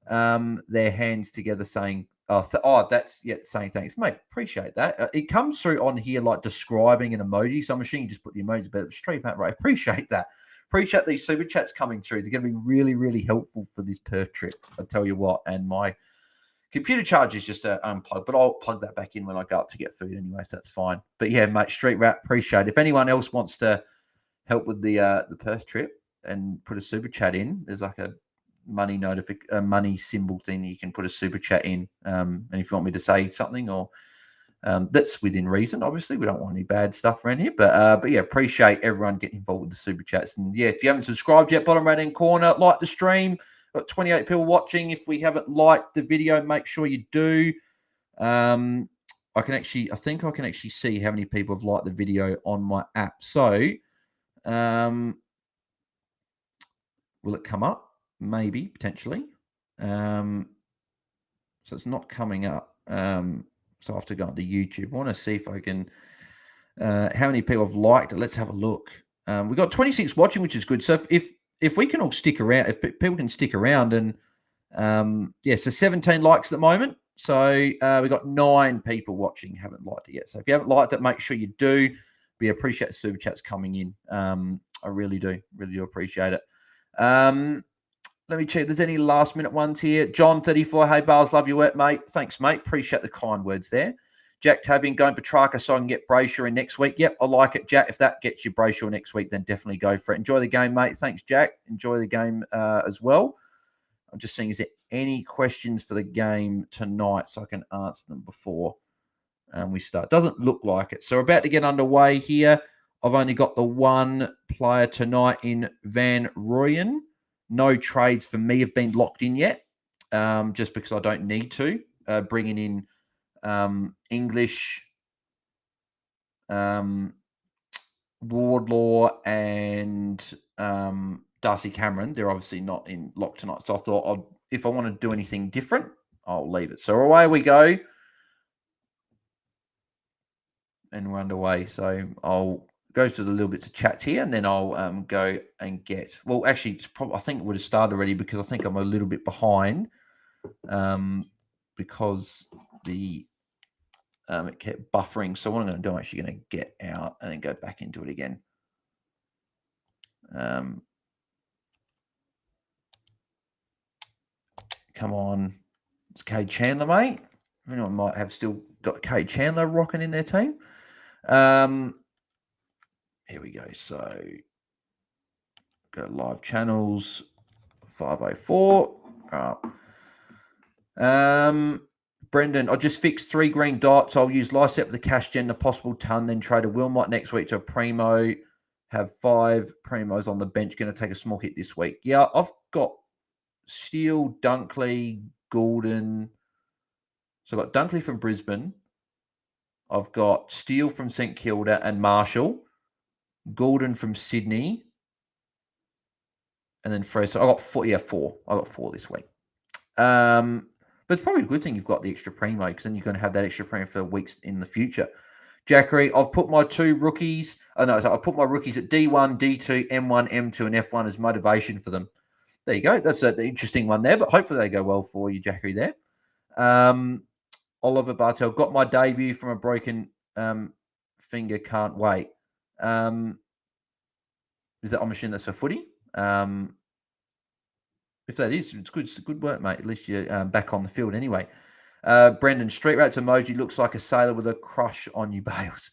their hands together, saying, saying thanks, mate. Appreciate that. It comes through on here like describing an emoji. So I'm assuming you just put the emoji, but Street Rat, right? Appreciate that. appreciate these super chats coming through. They're going to be really, really helpful for this Perth trip. I tell you what. And my computer charge is just unplugged, but I'll plug that back in when I go up to get food anyway, so that's fine. But yeah, mate, Street Rat, appreciate it. If anyone else wants to help with the Perth trip and put a super chat in, there's like a money symbol thing that you can put a super chat in. And if you want me to say something or that's within reason, obviously. We don't want any bad stuff around here. But yeah, appreciate everyone getting involved with the super chats. And yeah, if you haven't subscribed yet, bottom right hand corner, like the stream. Got 28 people watching. If we haven't liked the video, make sure you do. I think I can actually see how many people have liked the video on my app. So will it come up? Maybe, potentially. So it's not coming up. So I have to go onto YouTube. I want to see if I can, how many people have liked it. Let's have a look. We've got 26 watching, which is good. So if we can all stick around, if people can stick around and, so 17 likes at the moment. So we've got 9 people watching, haven't liked it yet. So if you haven't liked it, make sure you do. We appreciate super chats coming in. I really do appreciate it. Let me check if there's any last minute ones here. John 34, hey Bars, love your work, mate. Thanks, mate. Appreciate the kind words there. Jack Tavian going Petrarca so I can get Brayshaw in next week. Yep, I like it, Jack. If that gets you Brayshaw next week, then definitely go for it. Enjoy the game, mate. Thanks, Jack. Enjoy the game as well. I'm just seeing, is there any questions for the game tonight so I can answer them before we start? Doesn't look like it. So we're about to get underway here. I've only got the one player tonight in Van Rooyen. No trades for me have been locked in yet, just because I don't need to. Bringing in English, Wardlaw, and Darcy Cameron. They're obviously not in lock tonight. So I thought if I want to do anything different, I'll leave it. So away we go. And we're underway. So I'll go through the little bits of chats here, and then I'll go and get. Well, actually, I think it would have started already because I think I'm a little bit behind, because the it kept buffering. So what I'm going to do, I'm actually going to get out and then go back into it again. Come on, it's Cade Chandler, mate. Anyone might have still got Cade Chandler rocking in their team. Here we go. So go live channels 504. Brendan, I just fixed 3 green dots. I'll use Lysep for the cash gen, the possible ton, then trade a Wilmot next week to a Primo. Have 5 Primos on the bench. Going to take a small hit this week. Yeah, I've got Steele, Dunkley, Goulden. So I've got Dunkley from Brisbane. I've got Steele from St Kilda and Marshall. Goulden from Sydney. And then Fraser. I got 4. Yeah, 4. I got 4 this week. But it's probably a good thing you've got the extra Primo, because then you're going to have that extra Primo for weeks in the future. Jackery, I've put my 2 rookies. So I put my rookies at D1, D2, M1, M2, and F1 as motivation for them. There you go. That's an interesting one there, but hopefully they go well for you, Jackery, there. Oliver Bartel, got my debut from a broken finger, can't wait. Is that, I'm assuming that's for footy? If that is, it's good. It's good work, mate. At least you're back on the field anyway. Brendan, Street Rats emoji looks like a sailor with a crush on you, Bales.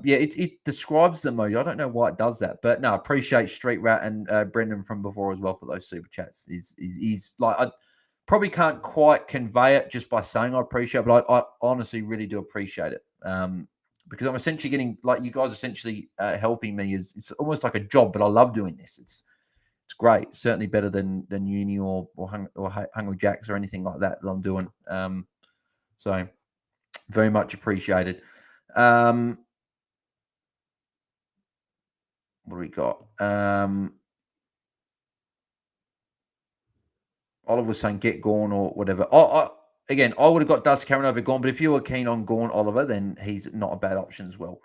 It describes the emoji. I don't know why it does that, but no, appreciate Street Rat and Brendan from before as well for those super chats. He's like, I probably can't quite convey it just by saying I appreciate it, but I honestly really do appreciate it. Because I'm essentially getting, like, you guys essentially helping me. It's almost like a job, but I love doing this. It's great. Certainly better than uni or Hungry Jacks or anything like that I'm doing. So very much appreciated. What do we got? Oliver was saying get Gawn or whatever. Again, I would have got Dusty Cameron over Gawn, but if you were keen on Gawn, Oliver, then he's not a bad option as well.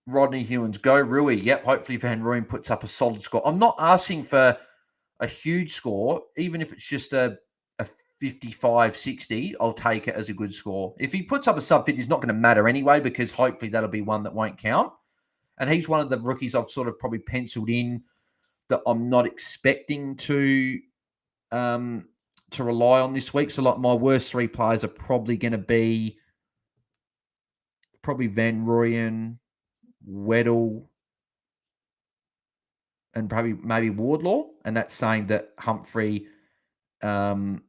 Rodney Hewins, go Rui. Yep, hopefully Van Rooyen puts up a solid score. I'm not asking for a huge score, even if it's just a 55, 60, I'll take it as a good score. If he puts up a sub 50, it's not going to matter anyway, because hopefully that'll be one that won't count. And he's one of the rookies I've sort of probably penciled in that I'm not expecting to rely on this week. So like my worst 3 players are probably going to be Van Rooyen, Weddle, and probably maybe Wardlaw. And that's saying that Humphrey and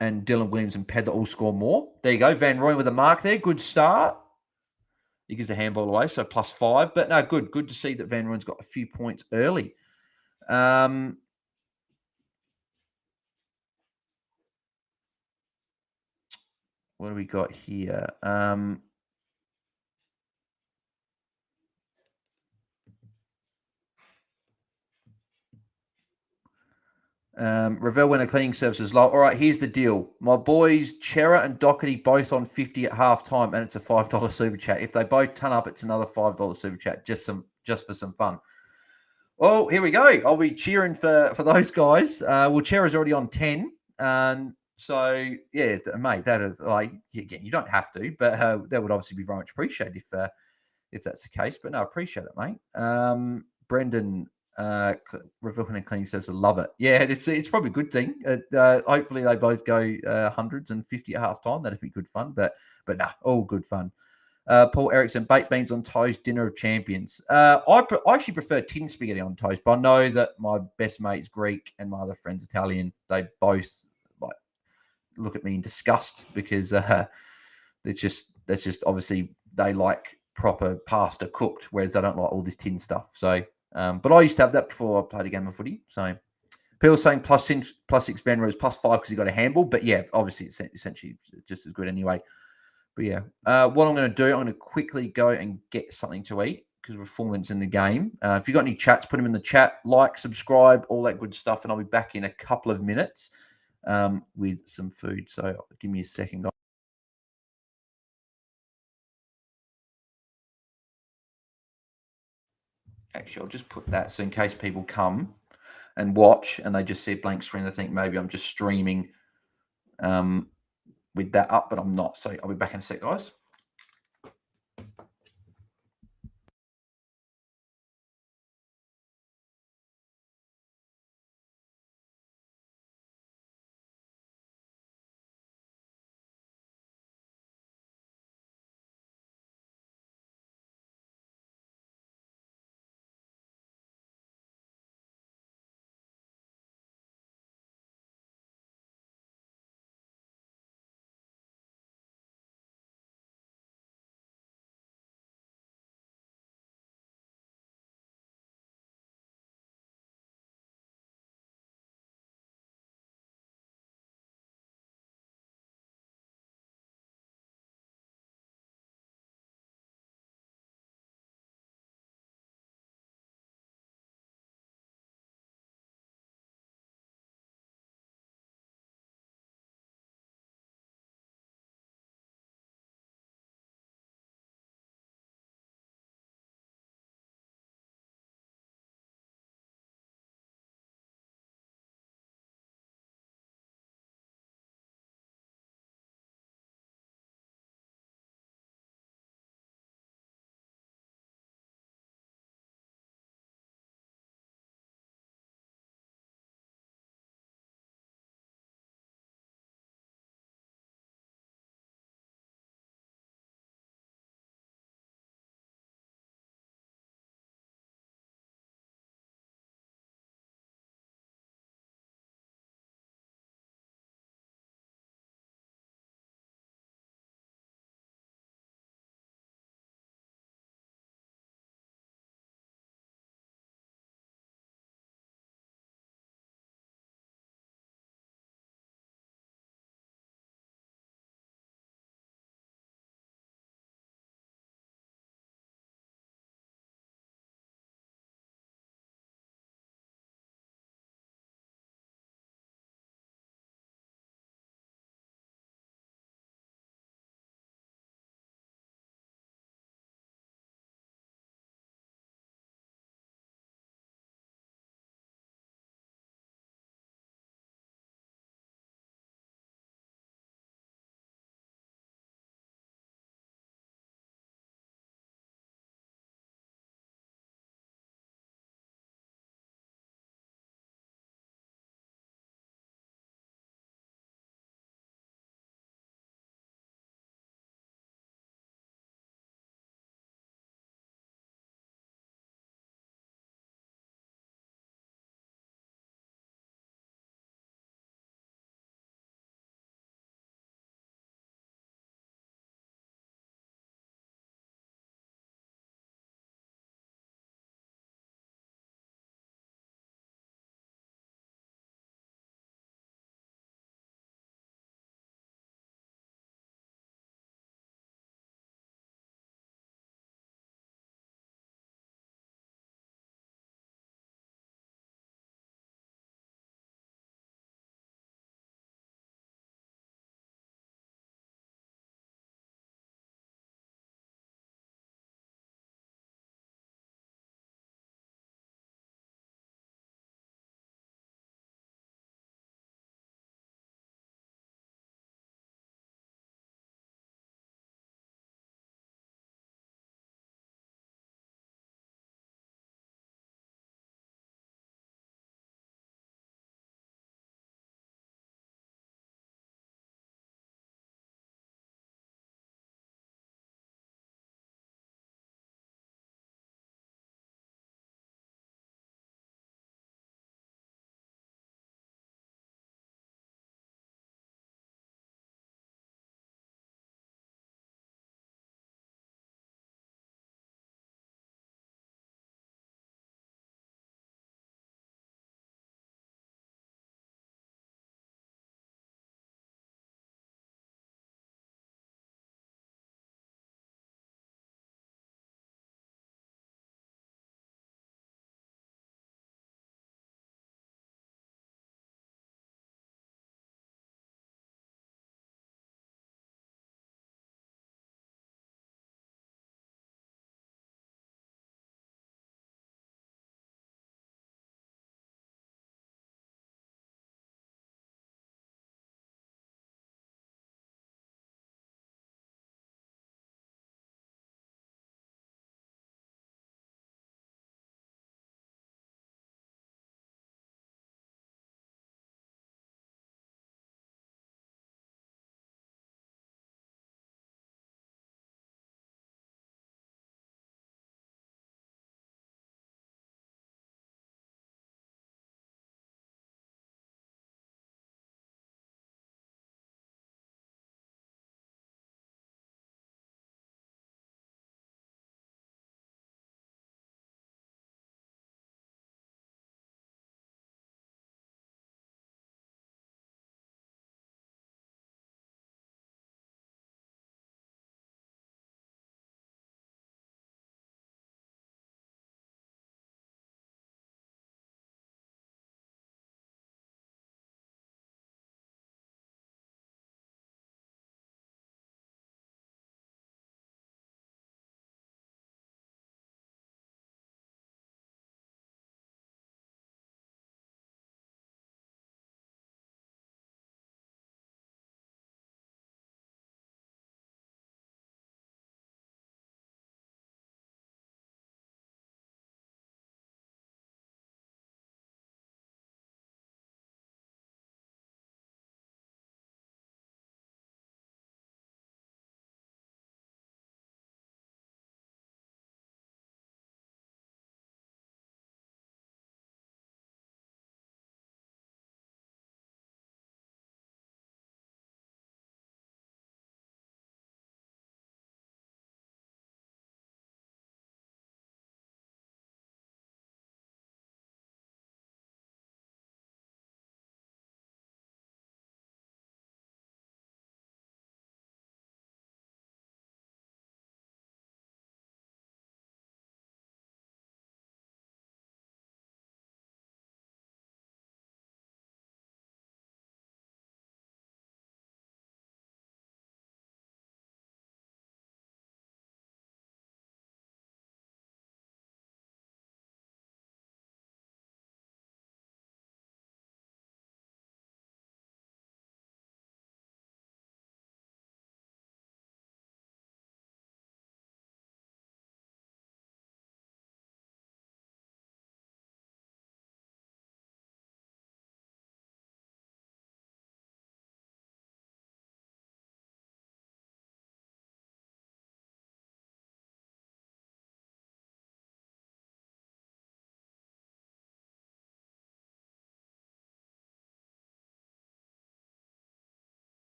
Dylan Williams and Pedler all score more. There you go. Van Rooyen with a mark there. Good start. He gives the handball away, so +5. But no, good. Good to see that Van Rooyen's got a few points early. What do we got here? Ravel winner cleaning services. All right, here's the deal. My boys, Chera and Doherty, both on 50 at halftime, and it's a $5 super chat. If they both turn up, it's another $5 super chat, just for some fun. Well, here we go. I'll be cheering for those guys. Well, Chera's already on 10. So yeah, mate, that is like again, you don't have to, but that would obviously be very much appreciated if that's the case. But no, I appreciate it, mate. Brendan Revilkin and Cleaning says, I love it. Yeah, it's probably a good thing. Hopefully they both go hundreds and 50 at half time. That'd be good fun. But nah, all good fun. Paul Erickson, baked beans on toast, dinner of champions. I actually prefer tin spaghetti on toast, but I know that my best mate's Greek and my other friend's Italian. They both like look at me in disgust because that's just obviously they like proper pasta cooked, whereas they don't like all this tin stuff. So, but I used to have that before I played a game of footy. So, people saying +6 Van Roos, +5 because he got a handball. But yeah, obviously it's essentially just as good anyway. But yeah, what I'm going to do, I'm going to quickly go and get something to eat because we're 4 minutes in the game. If you've got any chats, put them in the chat, like, subscribe, all that good stuff. And I'll be back in a couple of minutes with some food. So give me a second, guys. Actually, I'll just put that so in case people come and watch and they just see a blank screen, they think maybe I'm just streaming with that up, but I'm not. So I'll be back in a sec, guys.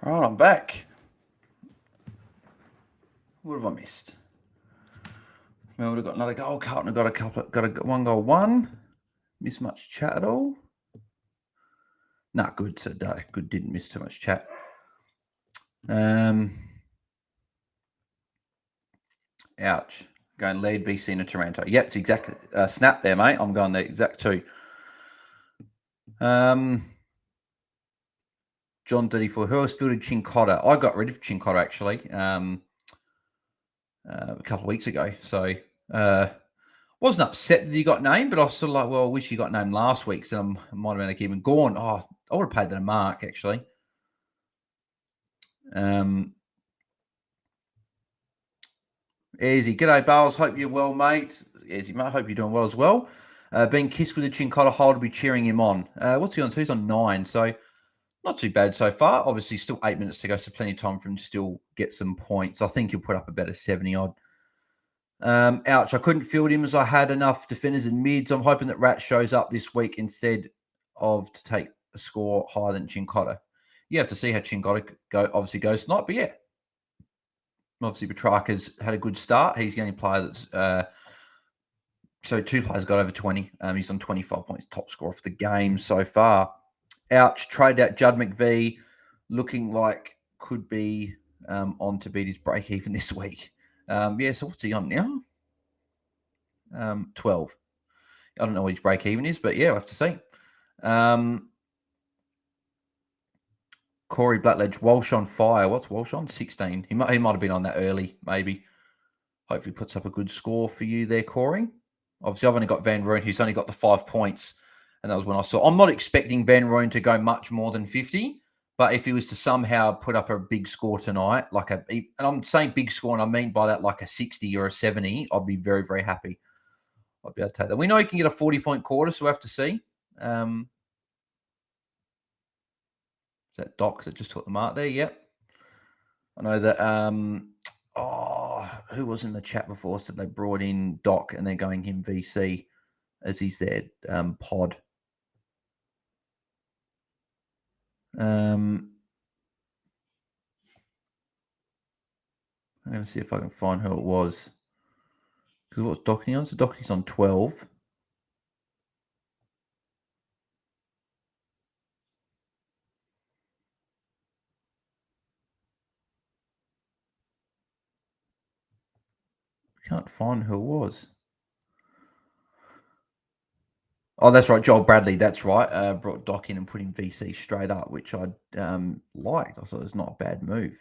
All right, I'm back. What have I missed? Melbourne have got another goal. Carlton have got a 1-1. Missed much chat at all? Nah, good. So good. Didn't miss too much chat. Ouch. Going lead VC into Toronto. Yeah, it's exactly snap there, mate. I'm going the exact two. John 34. Who else fielded Chincotta? I got rid of Chincotta actually a couple of weeks ago. So wasn't upset that he got named, but I was sort of like, well, I wish he got named last week. So I might have even gone. Oh, I would have paid that a mark actually. Easy. G'day, Bales. Hope you're well, mate. Easy, mate. Hope you're doing well as well. Being kissed with a Chincotta hole to be cheering him on. What's he on? So he's on 9. So not too bad so far. Obviously, still 8 minutes to go, so plenty of time for him to still get some points. I think he'll put up about a 70 odd. Ouch. I couldn't field him as I had enough defenders and mids. I'm hoping that Rat shows up this week instead of to take a score higher than Chincotta. You have to see how Chincotta obviously goes tonight, but yeah. Obviously, Petrarca's had a good start. He's the only player that's so 2 players got over 20. He's on 25 points, top scorer for the game so far. Ouch, trade out Judd McVee, looking like could be on to beat his break even this week. Yeah, so what's he on now? 12. I don't know what his break even is, but yeah, we'll have to see. Corey Blackledge, Walsh on fire. What's Walsh on? 16. He might have been on that early, maybe. Hopefully puts up a good score for you there, Corey. Obviously, I've only got Van Rooyen, who's only got the 5 points. And that was when I saw. I'm not expecting Van Rooyen to go much more than 50. But if he was to somehow put up a big score tonight, and I'm saying big score, and I mean by that like a 60 or a 70, I'd be very, very happy. I'd be able to take that. We know he can get a 40-point quarter, so we'll have to see. Is that Doc that just took the mark there? Yep. I know that, who was in the chat before said they brought in Doc and they're going him VC as he's their pod. I'm going to see if I can find who it was. Because what's Doherty on? So Doherty's on 12. Can't find who it was. Oh, that's right. Joel Bradley. That's right. Brought Doc in and put him VC straight up, which I liked. I thought it was not a bad move.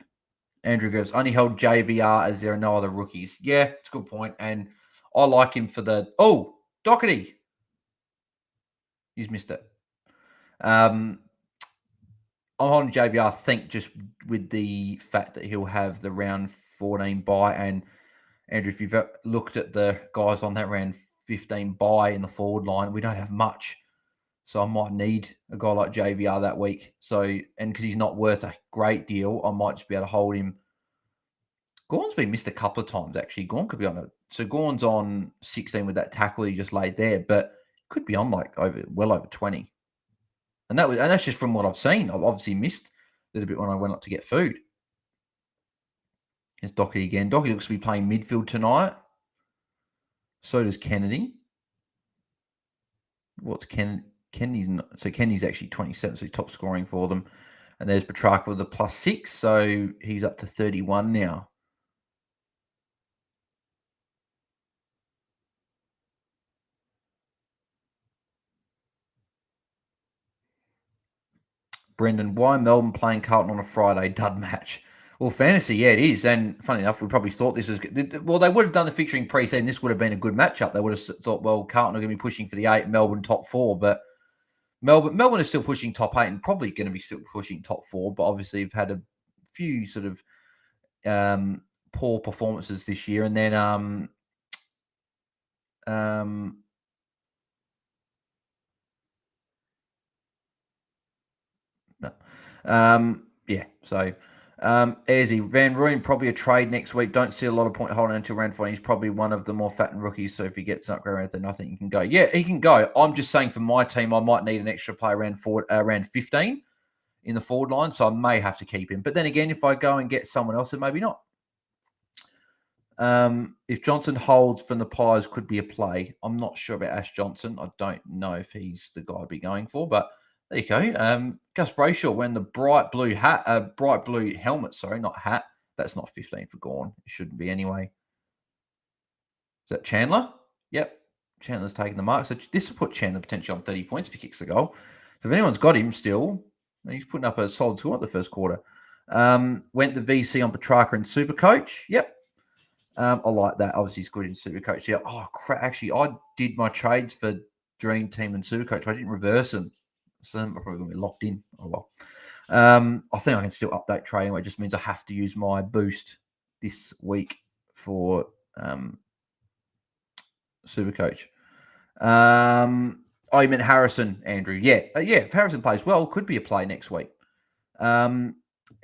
Andrew goes, only held JVR as there are no other rookies. Yeah, it's a good point. And I like him for the... Oh, Doherty. He's missed it. I'm holding JVR, I think, just with the fact that he'll have the round 14 bye. And Andrew, if you've looked at the guys on that round 15 bye in the forward line, we don't have much. So I might need a guy like JVR that week. So, and because he's not worth a great deal, I might just be able to hold him. Gawn's been missed a couple of times, actually. Gawn could be on it. So Gawn's on 16 with that tackle he just laid there, but could be on like well over 20. And that's just from what I've seen. I've obviously missed a little bit when I went up to get food. Here's Doherty again. Doherty looks to be playing midfield tonight. So does Kennedy. What's Kennedy's not, so Kennedy's actually 27, so he's top scoring for them. And there's Petrarca with a +6, so he's up to 31 now. Brendan, why Melbourne playing Carlton on a Friday dud match? Well, fantasy, yeah, it is. And funny enough, we probably thought this was good. Well, they would have done the fixturing pre-season. This would have been a good matchup. They would have thought, well, Carlton are going to be pushing for the 8, Melbourne top 4. But Melbourne is still pushing top 8 and probably going to be still pushing top 4. But obviously, you've had a few sort of poor performances this year. And then yeah, so Airsy, Van Rooyen, probably a trade next week. Don't see a lot of point holding until round 14. He's probably one of the more fattened rookies. So if he gets up around then I think he can go. Yeah, he can go. I'm just saying for my team, I might need an extra player around 15 in the forward line, so I may have to keep him. But then again, if I go and get someone else, then maybe not. If Johnson holds from the Pies, could be a play. I'm not sure about Ash Johnson. I don't know if he's the guy I'd be going for, but there you go. Gus Brayshaw wearing the bright blue helmet. Sorry, not hat. That's not 15 for Gawn. It shouldn't be anyway. Is that Chandler? Yep. Chandler's taking the mark. So this will put Chandler potentially on 30 points if he kicks the goal. So if anyone's got him still, he's putting up a solid score at the first quarter. Went to VC on Petrarca and Supercoach. Yep. I like that. Obviously, he's good in Supercoach. Yeah. Oh, crap. Actually, I did my trades for Dream Team and Supercoach. I didn't reverse them. So I'm probably going to be locked in. Oh, well. I think I can still update trading. It just means I have to use my boost this week for Supercoach. Oh, you meant Harrison, Andrew. Yeah. If Harrison plays well, could be a play next week.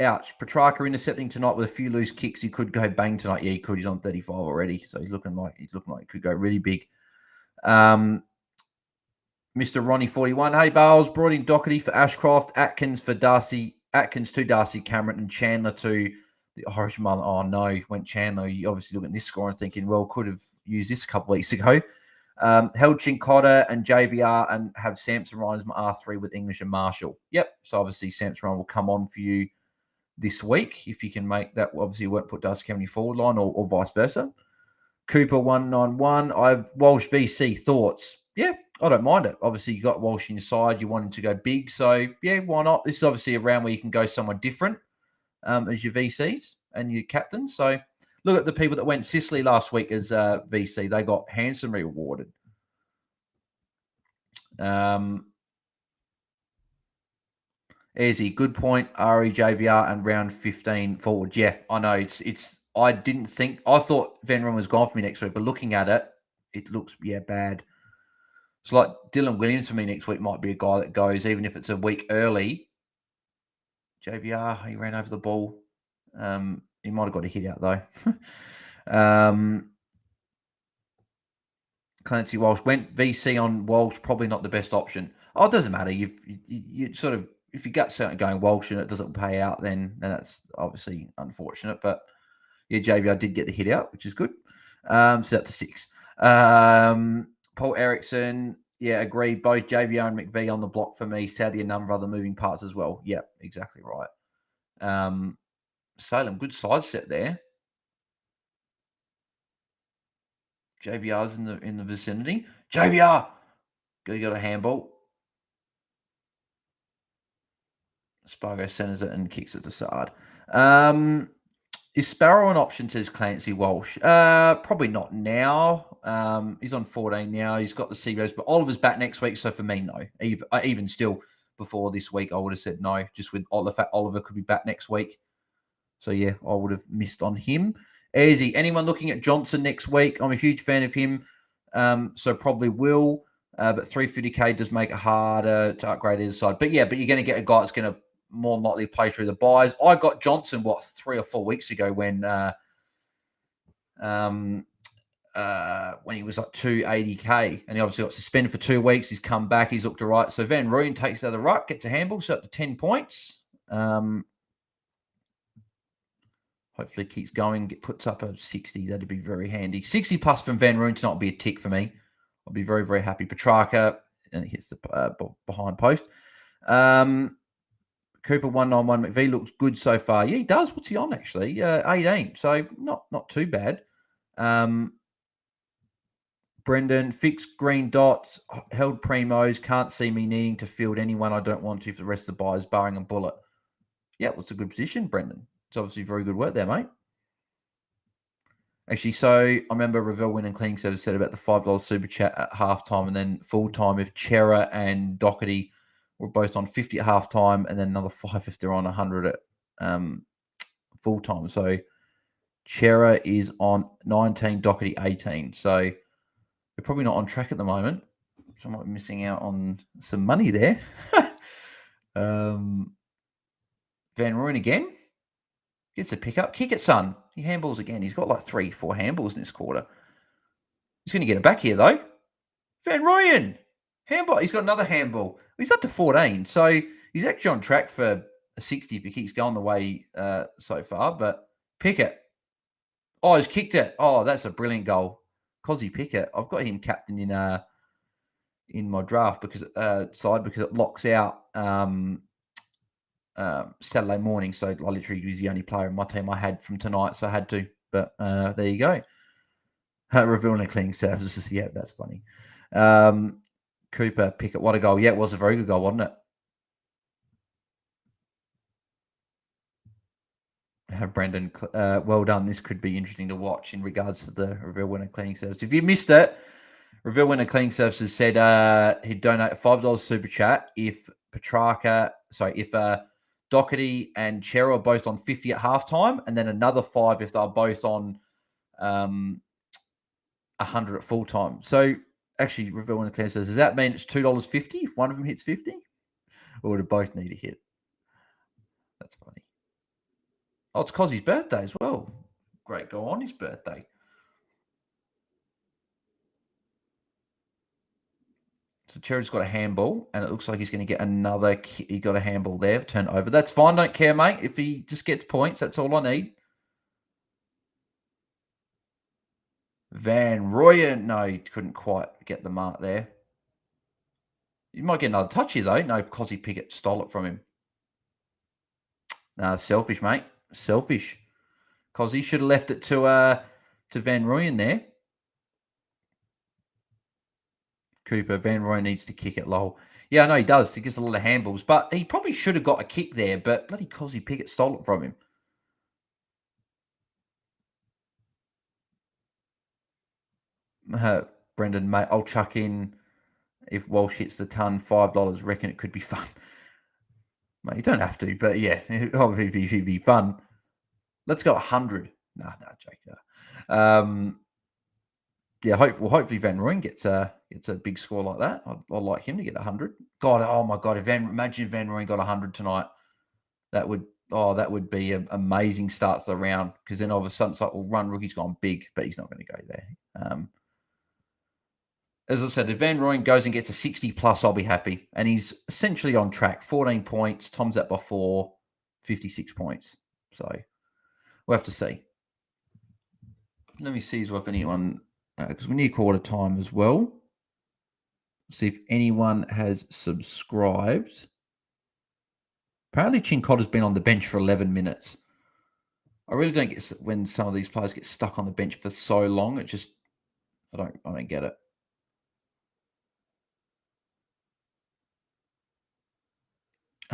Ouch. Petrarca intercepting tonight with a few loose kicks. He could go bang tonight. Yeah, he could. He's on 35 already. So he's looking like he could go really big. Mr. Ronnie 41. Hey, Bales, brought in Doherty for Ashcroft, Atkins for Darcy, Atkins to Darcy Cameron, and Chandler to the Irish Mullen. Oh, no, went Chandler. You obviously looking at this score and thinking, well, could have used this a couple of weeks ago. Held Chincotta and JVR and have Samson Ryan as my R3 with English and Marshall. Yep. So obviously Samson Ryan will come on for you this week if you can make that. Obviously, you won't put Darcy Cameron in your forward line or vice versa. Cooper 191. I've Walsh VC thoughts. Yeah, I don't mind it. Obviously, you got Walsh inside. You want him to go big. So, yeah, why not? This is obviously a round where you can go somewhere different as your VCs and your captains. So, look at the people that went Sicily last week as VC. They got handsomely rewarded. Easy, good point. REJVR and round 15 forward. Yeah, I know. It's. I thought Van Ryn was gone for me next week, but looking at it, it looks bad. It's like Dylan Williams for me next week might be a guy that goes, even if it's a week early. JVR, he ran over the ball. He might have got a hit out though. Clancy Walsh went VC on Walsh, probably not the best option. Oh, it doesn't matter. You sort of, if you got something going Walsh and it doesn't pay out, then that's obviously unfortunate. But yeah, JVR did get the hit out, which is good. So up to 6. Paul Erickson, yeah, agree. Both JVR and McVee on the block for me. Sadly, a number of other moving parts as well. Yep, exactly right. Salem, good side set there. JVR's in the vicinity. JVR, you got a handball. Spargo centers it and kicks it to Sard. Is Sparrow an option, says Clancy Walsh? Probably not now. He's on 14 now. He's got the CBOs, but Oliver's back next week. So for me, no. Even still, before this week, I would have said no, just with the fact Oliver could be back next week. So yeah, I would have missed on him. Easy. Anyone looking at Johnson next week? I'm a huge fan of him, so probably will. But 350k does make it harder to upgrade his side. But yeah, you're going to get a guy that's going to more than likely play through the buys. I got Johnson 3 or 4 weeks ago when he was like 280k, and he obviously got suspended for 2 weeks. He's come back. He's looked all right. So Van Rooyen takes out of the ruck, gets a handball, so up to 10 points. Hopefully keeps going, puts up a 60. That'd be very handy. 60 plus from Van Rooyen tonight would be a tick for me. I'll be very, very happy. Petrarca, and he hits the behind post. Cooper 191. McVee looks good so far. Yeah, he does. What's he on, actually? 18. So not too bad. Brendan, fixed green dots, held primos, can't see me needing to field anyone I don't want to for the rest of the buyers, barring a bullet. Yeah, well, it's a good position, Brendan. It's obviously very good work there, mate. Actually, so I remember Ravel Win and Cleaning Service said about the $5 super chat at halftime, and then full time if Chera and Doherty were both on 50 at halftime, and then another 5 if they're on 100 at full time. So Chera is on 19, Doherty 18. So they're probably not on track at the moment. So I might be missing out on some money there. Van Rooyen again. Gets a pickup. Kick it, son. He handballs again. He's got like 3-4 handballs in this quarter. He's going to get it back here, though. Van Rooyen. Handball. He's got another handball. He's up to 14. So he's actually on track for a 60 if he keeps going the way so far. But Pickett, oh, he's kicked it. Oh, that's a brilliant goal. Cozzy Pickett, I've got him captain in my draft because it locks out Saturday morning. So I literally was the only player in my team I had from tonight, so I had to. But there you go. Revealing cleaning surfaces. Yeah, that's funny. Cooper Pickett, what a goal. Yeah, it was a very good goal, wasn't it? Brendan, well done. This could be interesting to watch in regards to the Reveal Winner Cleaning Service. If you missed it, Reveal Winner Cleaning Services said he'd donate $5 super chat if Doherty and Chero are both on 50 at halftime, and then another 5 if they're both on 100 at full time. So actually, Reveal Winner Cleaning Services, does that mean it's $2.50 if one of them hits 50? Or do both need a hit? That's funny. Oh, it's Cozzy's birthday as well. Great go on his birthday. So Cherry's got a handball, and it looks like he's going to get another. He got a handball there, turn over. That's fine. Don't care, mate. If he just gets points, that's all I need. Van Rooyen. No, he couldn't quite get the mark there. You might get another touch here, though. No, Cozzy Pickett stole it from him. Nah, selfish, mate. Selfish. Cozzy should have left it to Van Rooyen there. Cooper, Van Rooyen needs to kick it low. Yeah, I know he does. He gets a lot of handballs, but he probably should have got a kick there, but bloody Cozzy Pickett stole it from him. Brendan, mate, I'll chuck in, if Walsh hits the ton, $5. Reckon it could be fun. Mate, you don't have to, but yeah, it'd be fun. Let's go 100. Nah, joke. Yeah, hopefully Van Rooyen gets a big score like that. I'd like him to get 100. God, oh my God, imagine if Van Rooyen got 100 tonight. That would be an amazing start to the round, because then all of a sudden it's like, well, run rookie's gone big, but he's not going to go there. As I said, if Van Rooyen goes and gets a 60 plus, I'll be happy. And he's essentially on track. 14 points, Tom's that by 4, 56 points. So we'll have to see. Let me see if anyone, because we need quarter time as well. See if anyone has subscribed. Apparently, Chincotta's been on the bench for 11 minutes. I really don't get when some of these players get stuck on the bench for so long. It just, I don't get it.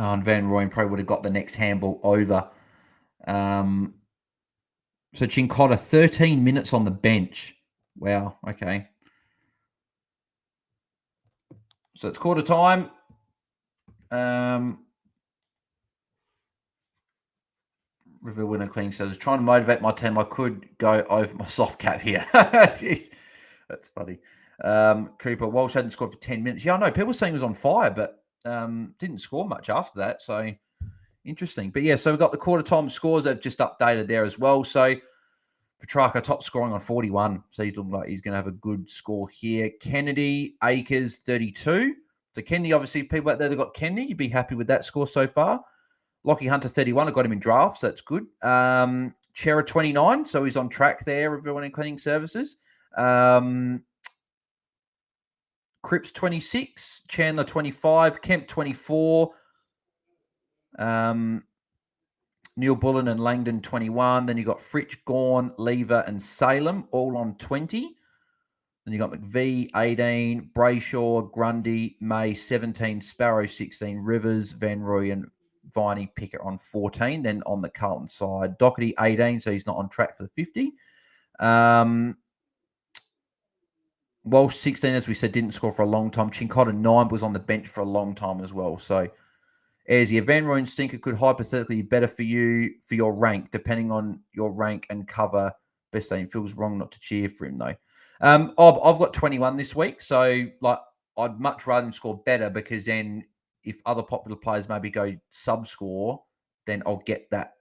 Oh, and Van Rooyen probably would have got the next handball over. So Chincotta, 13 minutes on the bench. Wow, okay. So it's quarter time. Reveal Winner Cleaning says, trying to motivate my team. I could go over my soft cap here. That's funny. Cooper, Walsh hadn't scored for 10 minutes. Yeah, I know. People were saying he was on fire, but didn't score much after that. So interesting. But yeah, so we've got the quarter time scores. They've just updated there as well. So Petrarca top scoring on 41. So he's looking like he's going to have a good score here. Kennedy, Akers, 32. So Kennedy, obviously, people out there that got Kennedy, you'd be happy with that score so far. Lockie Hunter, 31. I got him in drafts. So that's good. Chera, 29. So he's on track there, Revealing and Cleaning Services. Cripps, 26. Chandler, 25. Kemp, 24. Neil Bullen and Langdon, 21. Then you got Fritch, Gorn, Lever, and Salem, all on 20. Then you got McVee, 18. Brayshaw, Grundy, May, 17. Sparrow, 16. Rivers, Van Rooyen, Viney, Pickett on 14. Then on the Carlton side, Doherty, 18. So he's not on track for the 50. Walsh, 16, as we said, didn't score for a long time. Chincotta, 9, was on the bench for a long time as well. So as your Van Rooyen stinker could hypothetically be better for you for your rank, depending on your rank and cover. Best day, it feels wrong not to cheer for him though. I've got 21 this week, so like I'd much rather him score better, because then if other popular players maybe go sub score, then I'll get that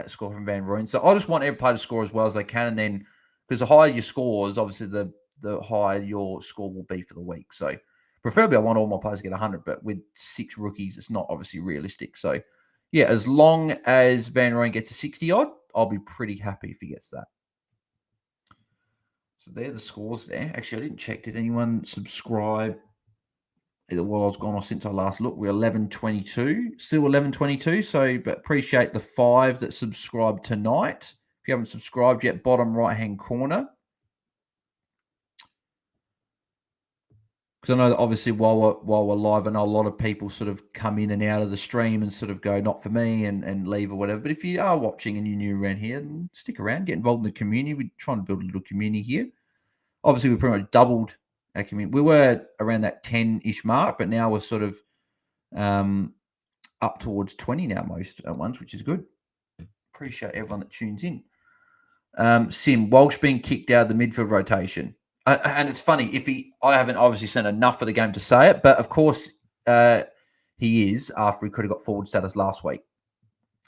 score from Van Rooyen. So I just want every player to score as well as they can, and then because the higher your scores, obviously the higher your score will be for the week. So preferably, I want all my players to get 100, but with 6 rookies, it's not obviously realistic. So Yeah, as long as Van Rooyen gets a 60 odd, I'll be pretty happy if he gets that. So they're the scores there. Actually, I didn't check. Did anyone subscribe either while I was gone or since I last looked? We're 11:22, still 11:22. So, but appreciate the 5 that subscribed tonight. If you haven't subscribed yet, bottom right-hand corner. Because I know that obviously while we're live, I know a lot of people sort of come in and out of the stream and sort of go, not for me, and leave or whatever. But if you are watching and you're new around here, then stick around, get involved in the community. We're trying to build a little community here. Obviously, we pretty much doubled our community. We were around that 10-ish mark, but now we're sort of up towards 20 now most at once, which is good. Appreciate everyone that tunes in. Sim, Walsh being kicked out of the midfield rotation. And it's funny, I haven't obviously seen enough for the game to say it, but of course he is after he could have got forward status last week.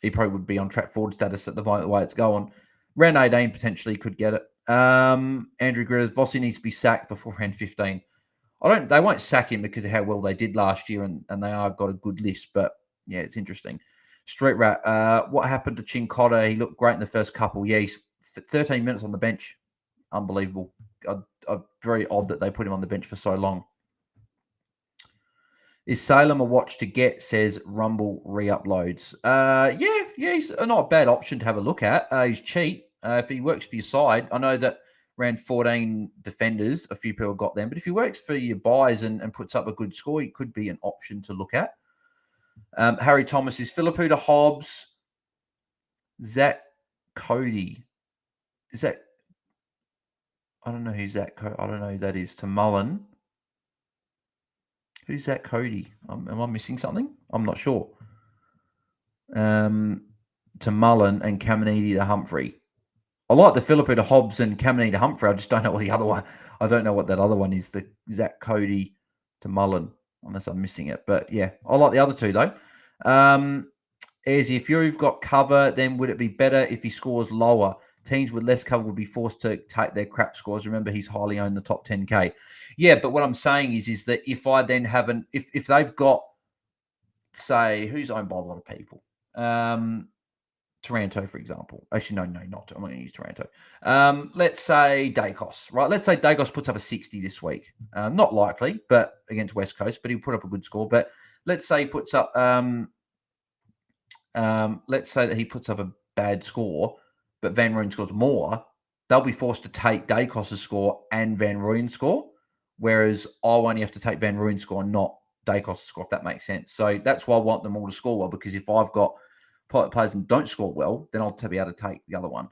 He probably would be on track forward status at the moment, the way it's going. Round 18 potentially could get it. Andrew Gritters, Vossi needs to be sacked before round 15. They won't sack him because of how well they did last year, and they have got a good list, but yeah, it's interesting. Street Rat, what happened to Chincotta? He looked great in the first couple. Yeah, he's 13 minutes on the bench. Unbelievable. Very odd that they put him on the bench for so long. Is Salem a watch to get, says Rumble re-uploads. Yeah, he's not a bad option to have a look at. He's cheap. If he works for your side, I know that around 14 defenders, a few people got them, but if he works for your buys and puts up a good score, he could be an option to look at. Harry Thomas is Philipputa Hobbs, Zach Cody. Is that... I don't know who Zach Cody... I don't know who that is. To Mullen. Who's Zach Cody? Am I missing something? I'm not sure. To Mullen and Caminiti to Humphrey. I like the Philippa to Hobbs and Caminiti to Humphrey. I just don't know what the other one... I don't know what that other one is. The Zach Cody to Mullen, unless I'm missing it. But yeah, I like the other two though. If you've got cover, then would it be better if he scores lower? Teams with less cover would be forced to take their crap scores. Remember, he's highly owned the top 10K. Yeah, but what I'm saying is that if I then haven't... If they've got, say, who's owned by a lot of people? Taranto, for example. Actually, no, not. I'm not going to use Taranto. Let's say Dacos, right? Let's say Dacos puts up a 60 this week. Not likely, but against West Coast, but he'll put up a good score. But let's say he puts up... let's say that he puts up a bad score, but Van Rooyen scores more. They'll be forced to take Dacos' score and Van Rooyen's score, whereas I'll only have to take Van Rooyen's score and not Dacos' score, if that makes sense. So that's why I want them all to score well, because if I've got players that don't score well, then I'll be able to take the other one.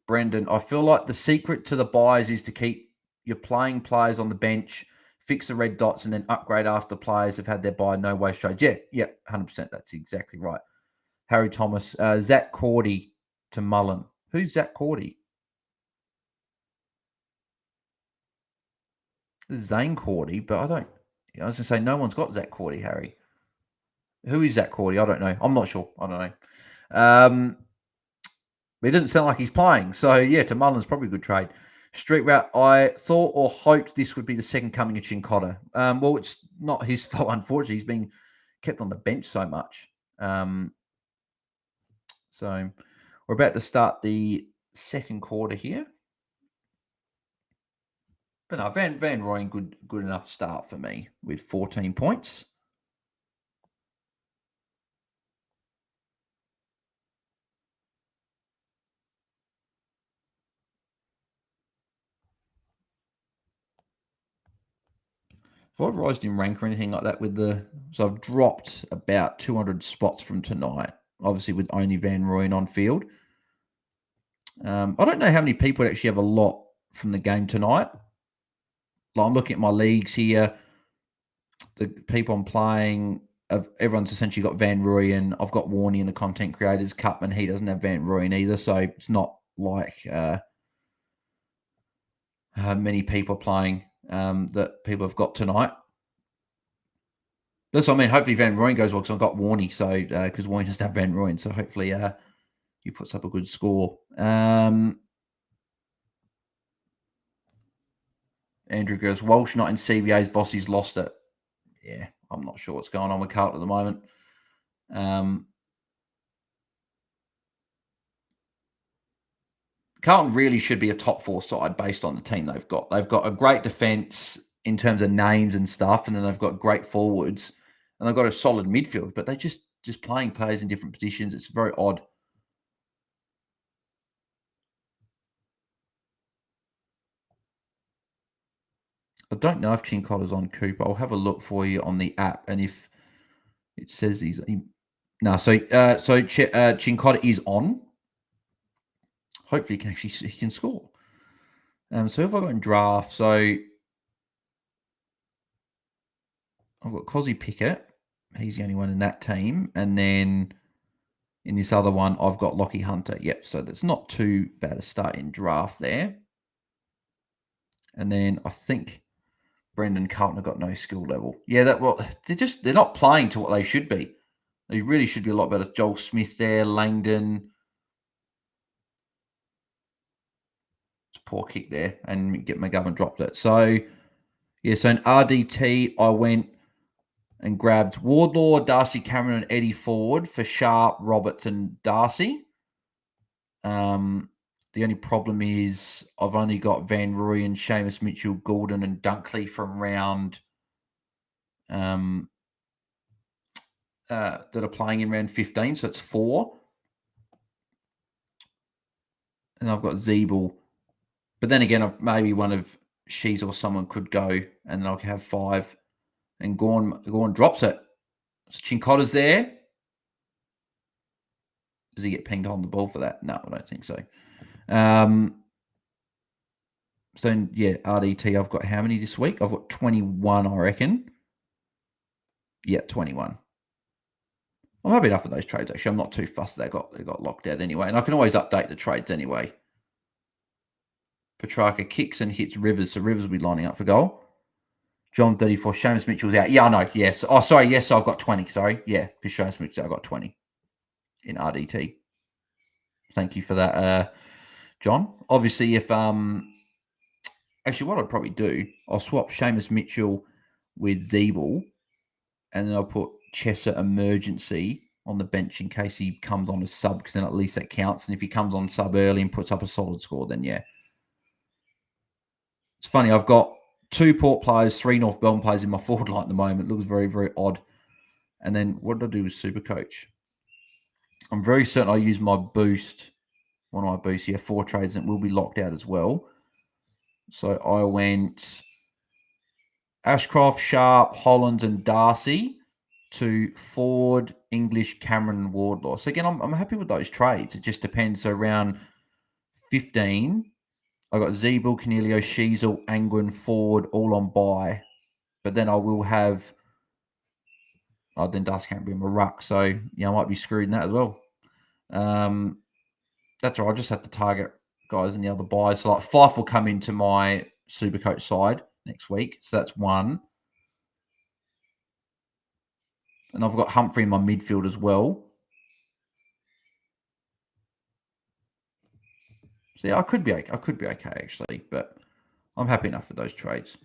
Brendan, I feel like the secret to the buys is to keep your playing players on the bench, fix the red dots, and then upgrade after players have had their buy, no waste trade. Yeah, 100%. That's exactly right. Harry Thomas, Zach Cordy to Mullen. Who's Zach Cordy? Zane Cordy, but I was going to say no one's got Zach Cordy, Harry. Who is Zach Cordy? I don't know. I'm not sure. I don't know. It didn't sound like he's playing. So, yeah, to Mullen's probably a good trade. Street Route, I thought or hoped this would be the second coming of Chincotta. Well, it's not his fault, unfortunately. He's been kept on the bench so much. So we're about to start the second quarter here. But no, Van Rooyen, good enough start for me with 14 points. If I've rised in rank or anything like that so I've dropped about 200 spots from tonight, obviously with only Van Rooyen on field. I don't know how many people actually have a lot from the game tonight. Like, I'm looking at my leagues here. The people I'm playing, everyone's essentially got Van Rooyen. I've got Warney in the Content Creators Cup, and he doesn't have Van Rooyen either. So it's not like many people playing that people have got tonight. That's what I mean. Hopefully Van Rooyen goes well because I've got Warney. So because Warney doesn't have Van Rooyen, so hopefully he puts up a good score. Andrew goes, Walsh not in CBA's, Vossi's lost it. Yeah, I'm not sure what's going on with Carlton at the moment. Carlton really should be a top 4 side based on the team they've got. They've got a great defence in terms of names and stuff, and then they've got great forwards, and they've got a solid midfield, but they just playing players in different positions. It's very odd. I don't know if Chincotter's on Cooper. I'll have a look for you on the app, and if it says Cincotta is on. Hopefully, he can score. So if I got in draft, so I've got Cozzy Pickett. He's the only one in that team, and then in this other one, I've got Lockie Hunter. Yep, so that's not too bad a start in draft there. And then I think Brendan Carlton have got no skill level. Yeah, they're not playing to what they should be. They really should be a lot better. Joel Smith there, Langdon. It's a poor kick there, and get McGovern dropped it. So yeah, so in RDT, I went and grabbed Wardlaw, Darcy Cameron, and Eddie Ford for Sharp, Roberts, and Darcy. The only problem is I've only got Van Rooyen, Seamus Mitchell, Goulden, and Dunkley from round that are playing in round 15, so it's 4. And I've got Zeeble. But then again, maybe one of Shees or someone could go, and then I'll have 5. And Gorn drops it. So Chincotta's there. Does he get pinged on the ball for that? No, I don't think so. So, yeah, RDT, I've got how many this week? I've got 21, I reckon. Yeah, 21. I'm happy enough with those trades, actually. I'm not too fussed they got locked out anyway. And I can always update the trades anyway. Petrarca kicks and hits Rivers, so Rivers will be lining up for goal. John 34, Seamus Mitchell's out. Yeah, I know, yes. Oh, sorry, yes, I've got 20, sorry. Yeah, because Seamus Mitchell's out, I've got 20 in RDT. Thank you for that, John. Obviously, if actually, what I'd probably do, I'll swap Seamus Mitchell with Zeeble, and then I'll put Chesser Emergency on the bench in case he comes on as sub, because then at least that counts. And if he comes on sub early and puts up a solid score, then yeah. It's funny, I've got 2 Port players, 3 North Melbourne players in my forward line at the moment. It looks very, very odd. And then what did I do with Supercoach? I'm very certain I use my boost, one of my boosts, 4 trades, and it will be locked out as well. So I went Ashcroft, Sharp, Hollands, and Darcy to Ford, English, Cameron, and Wardlaw. So again, I'm happy with those trades. It just depends. So around 15, I got Zeeble, Cornelio, Sheasel, Angwin, Ford, all on buy. But then I will have then Darcy can't be in my ruck. So I might be screwed in that as well. That's all right. I just have to target guys in the other buys. So like Fife will come into my Supercoach side next week. So that's 1. And I've got Humphrey in my midfield as well. So yeah, I could be okay actually, but I'm happy enough with those trades.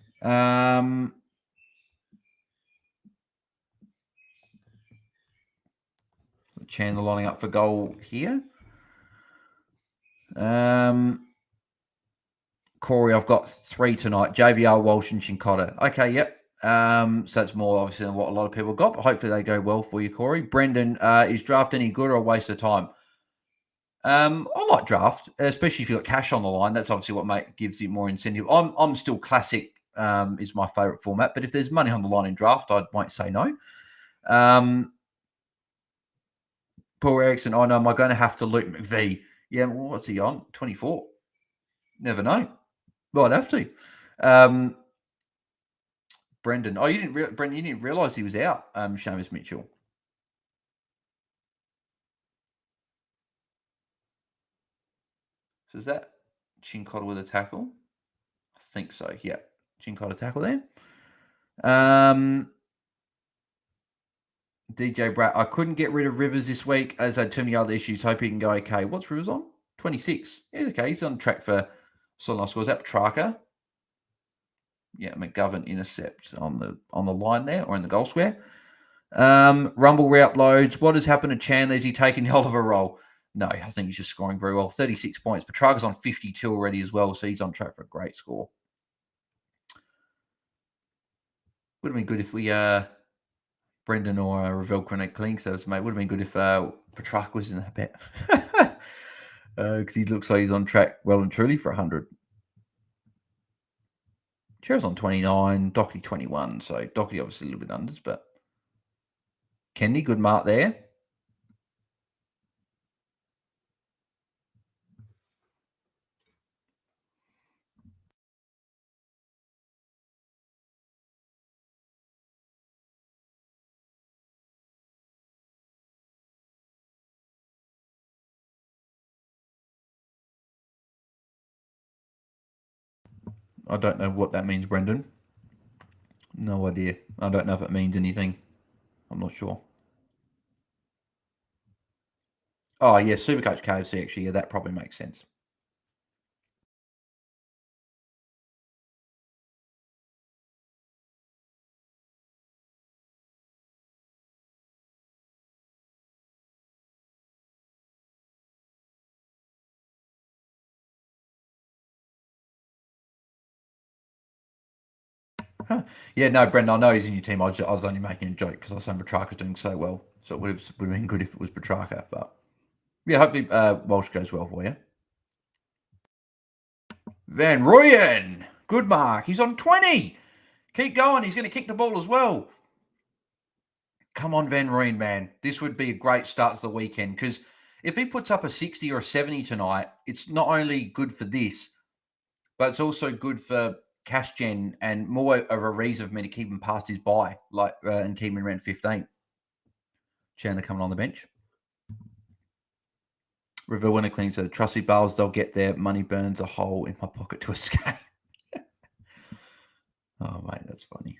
Chandler lining up for goal here. Corey, I've got 3 tonight. JVR, Walsh, and Cincotta. Okay, yep. So that's more obviously than what a lot of people got, but hopefully they go well for you, Corey. Brendan, is draft any good or a waste of time? I like draft, especially if you've got cash on the line. That's obviously what gives you more incentive. I'm still classic, is my favourite format, but if there's money on the line in draft, I won't say no. Paul Erickson, oh no, am I going to have to Luke McVie? Yeah, well, what's he on? 24. Never know. Well, I'd have to. Brendan, Brendan, you didn't realise he was out, Seamus Mitchell. So is that Cincotta with a tackle? I think so, yeah. Cincotta tackle there. DJ Bratt, I couldn't get rid of Rivers this week as I had too many other issues. Hope he can go okay. What's Rivers on? 26. Yeah, okay. He's on track for some nice scores. Is that Petrarca? Yeah, McGovern intercept on the line there, or in the goal square. Rumble route loads. What has happened to Chandler? Is he taking the Oliver role? No, I think he's just scoring very well. 36 points. Petrarca's on 52 already as well, so he's on track for a great score. Would have been good if we Brendan or Ravel Clean says, mate. Would have been good if Petrarca was in that bet. Because he looks like he's on track well and truly for 100. Cheryl's on 29, Doherty 21. So Doherty obviously a little bit unders, but Kennedy, good mark there. I don't know what that means, Brendan. No idea. I don't know if it means anything. I'm not sure. Oh, yeah, Supercoach KFC, actually. Yeah, that probably makes sense. Huh. Yeah, no, Brendan, I know he's in your team. I was only making a joke because I was saying Petrarca's doing so well. So it would have been good if it was Petrarca. But yeah, hopefully Walsh goes well for you. Van Rooyen. Good mark. He's on 20. Keep going. He's going to kick the ball as well. Come on, Van Rooyen, man. This would be a great start to the weekend because if he puts up a 60 or a 70 tonight, it's not only good for this, but it's also good for cash gen and more of a reason for me to keep him past his buy, and keep him around 15. Chandler coming on the bench. Reveal winner clean. So trusty Bales, they'll get there. Money burns a hole in my pocket to escape. Oh, mate, that's funny.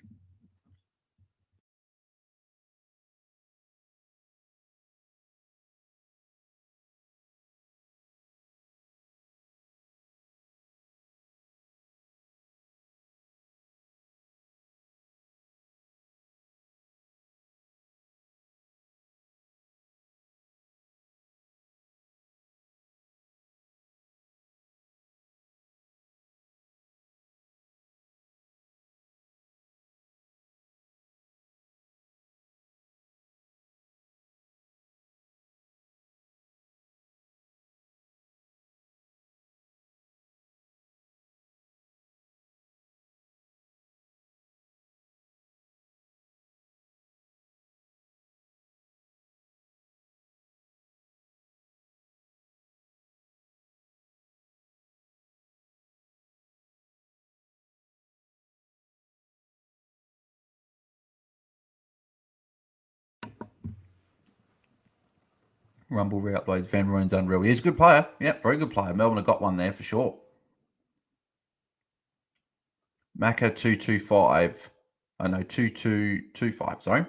Rumble re-uploads. Van Rooyen's unreal. He's a good player. Yeah, very good player. Melbourne have got one there for sure. Maka 225. I know 2225. Sorry.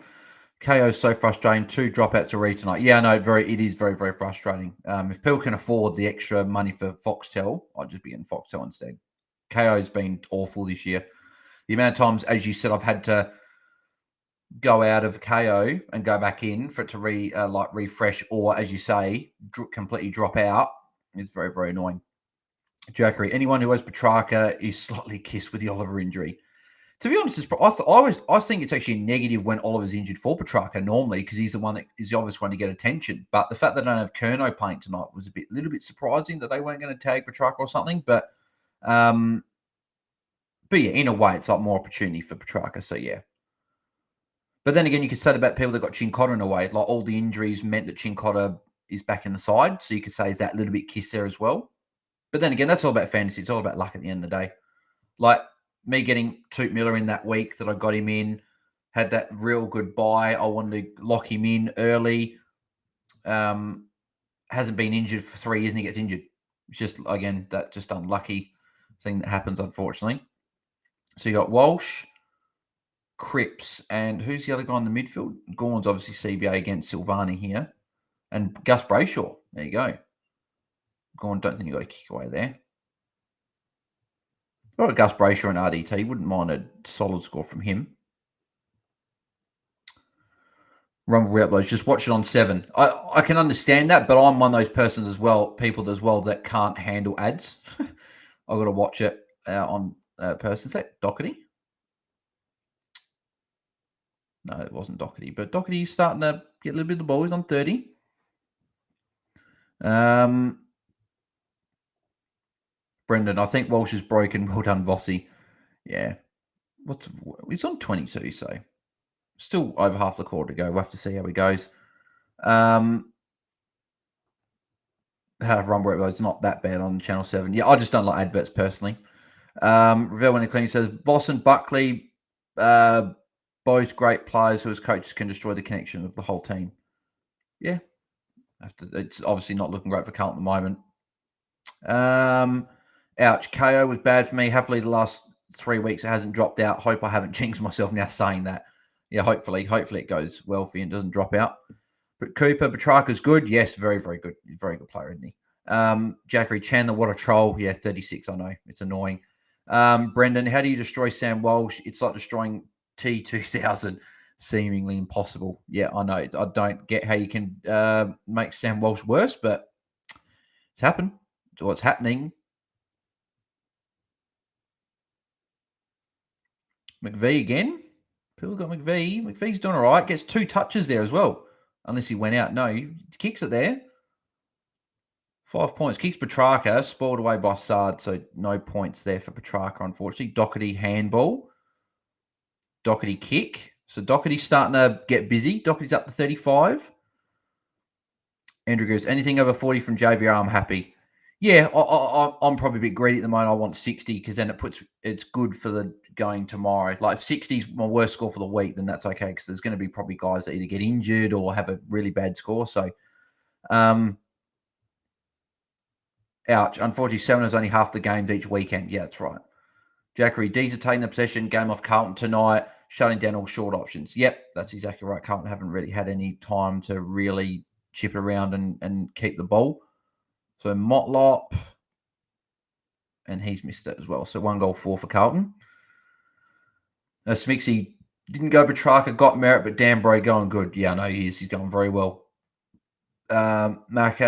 KO is so frustrating. 2 dropouts a read tonight. Yeah, I know. It is very, very frustrating. If people can afford the extra money for Foxtel, I'd just be in Foxtel instead. KO's been awful this year. The amount of times, as you said, I've had to go out of KO and go back in for it to refresh, or as you say, completely drop out. It's very, very annoying. Jackery, anyone who has Petrarca is slightly kissed with the Oliver injury. To be honest, I think it's actually a negative when Oliver's injured for Petrarca normally because he's the one that is the obvious one to get attention. But the fact that they don't have Kerno playing tonight was a little bit surprising that they weren't going to tag Petrarca or something. But yeah, in a way, it's like more opportunity for Petrarca. So yeah. But then again, you could say that about people that got Chincotta in a way. Like all the injuries meant that Chincotta is back in the side. So you could say is that a little bit kiss there as well. But then again, that's all about fantasy. It's all about luck at the end of the day. Like me getting Toot Miller in that week that I got him in, had that real good buy. I wanted to lock him in early. Hasn't been injured for 3 years and he gets injured. It's just, again, that just unlucky thing that happens, unfortunately. So you got Walsh, Cripps, and who's the other guy in the midfield? Gorn's obviously CBA against Silvani here. And Gus Brayshaw. There you go. Gorn, don't think you got a kick away there. Or a Gus Brayshaw and RDT. Wouldn't mind a solid score from him. Rumble re-uploads. Just watch it on 7. I can understand that, but I'm one of those people as well that can't handle ads. I've got to watch it on person. Is that Doherty? No, it wasn't Doherty, but Doherty's starting to get a little bit of the ball. He's on 30. Brendan, I think Walsh is broken. Well done, Vossi. Yeah. He's on 22, so still over half the quarter to go. We'll have to see how he goes. Rumble it's not that bad on Channel 7. Yeah, I just don't like adverts personally. Ravel when clean says Voss and Buckley, both great players who as coaches can destroy the connection of the whole team. Yeah. It's obviously not looking great for Carlton at the moment. Ouch. KO was bad for me. Happily, the last 3 weeks it hasn't dropped out. Hope I haven't jinxed myself now saying that. Yeah, hopefully it goes well for you and doesn't drop out. But Cooper, Petrarca's good. Yes, very, very good. Very good player, isn't he? Jackery Chandler, what a troll. Yeah, 36, I know. It's annoying. Brendan, how do you destroy Sam Walsh? It's like destroying T2000. Seemingly impossible. Yeah, I know. I don't get how you can make Sam Walsh worse, but it's happened. It's what's happening. McVee again. People got McVee. McVee's doing all right. Gets 2 touches there as well. Unless he went out. No, he kicks it there. 5 points. Kicks Petrarca. Spoiled away by Sard. So no points there for Petrarca, unfortunately. Doherty handball. Doherty kick. So Doherty's starting to get busy. Doherty's up to 35. Andrew goes, anything over 40 from JVR, I'm happy. Yeah, I'm probably a bit greedy at the moment. I want 60 because then it's good for the going tomorrow. Like if 60 is my worst score for the week, then that's okay because there's going to be probably guys that either get injured or have a really bad score. So, ouch. Unfortunately, 7 is only half the games each weekend. Yeah, that's right. Jackery, D's are taking the possession, game off Carlton tonight, shutting down all short options. Yep, that's exactly right. Carlton haven't really had any time to really chip around and keep the ball. So Motlop, and he's missed it as well. So 1 goal, 4 for Carlton. Smixy didn't go Petrarca, got merit, but Danbro going good. Yeah, I know he is. He's going very well. Mac,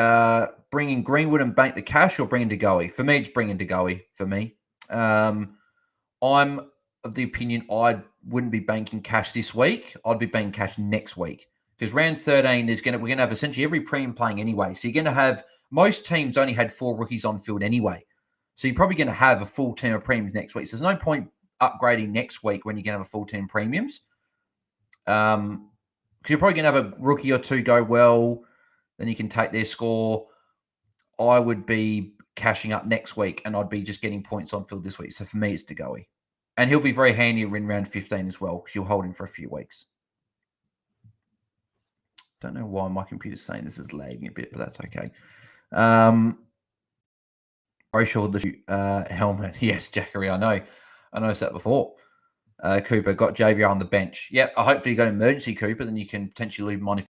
bringing Greenwood and bank the cash or bringing DeGoey? For me, it's bringing DeGoey for me. I'm of the opinion I wouldn't be banking cash this week. I'd be banking cash next week because round 13 we're going to have essentially every premium playing anyway. So you're going to have most teams only had 4 rookies on field anyway. So you're probably going to have a full team of premiums next week. So there's no point upgrading next week when you're going to have a full team premiums. Because you're probably going to have a rookie or 2 go well. Then you can take their score. I would be cashing up next week and I'd be just getting points on field this week. So for me, it's DeGoey. And he'll be very handy in round 15 as well because you'll hold him for a few weeks. Don't know why my computer's saying this is lagging a bit, but that's okay. Brayshaw, the helmet. Yes, Jackery, I know. I noticed that before. Cooper got JVR on the bench. Yep, hopefully you got emergency Cooper, then you can potentially leave him on if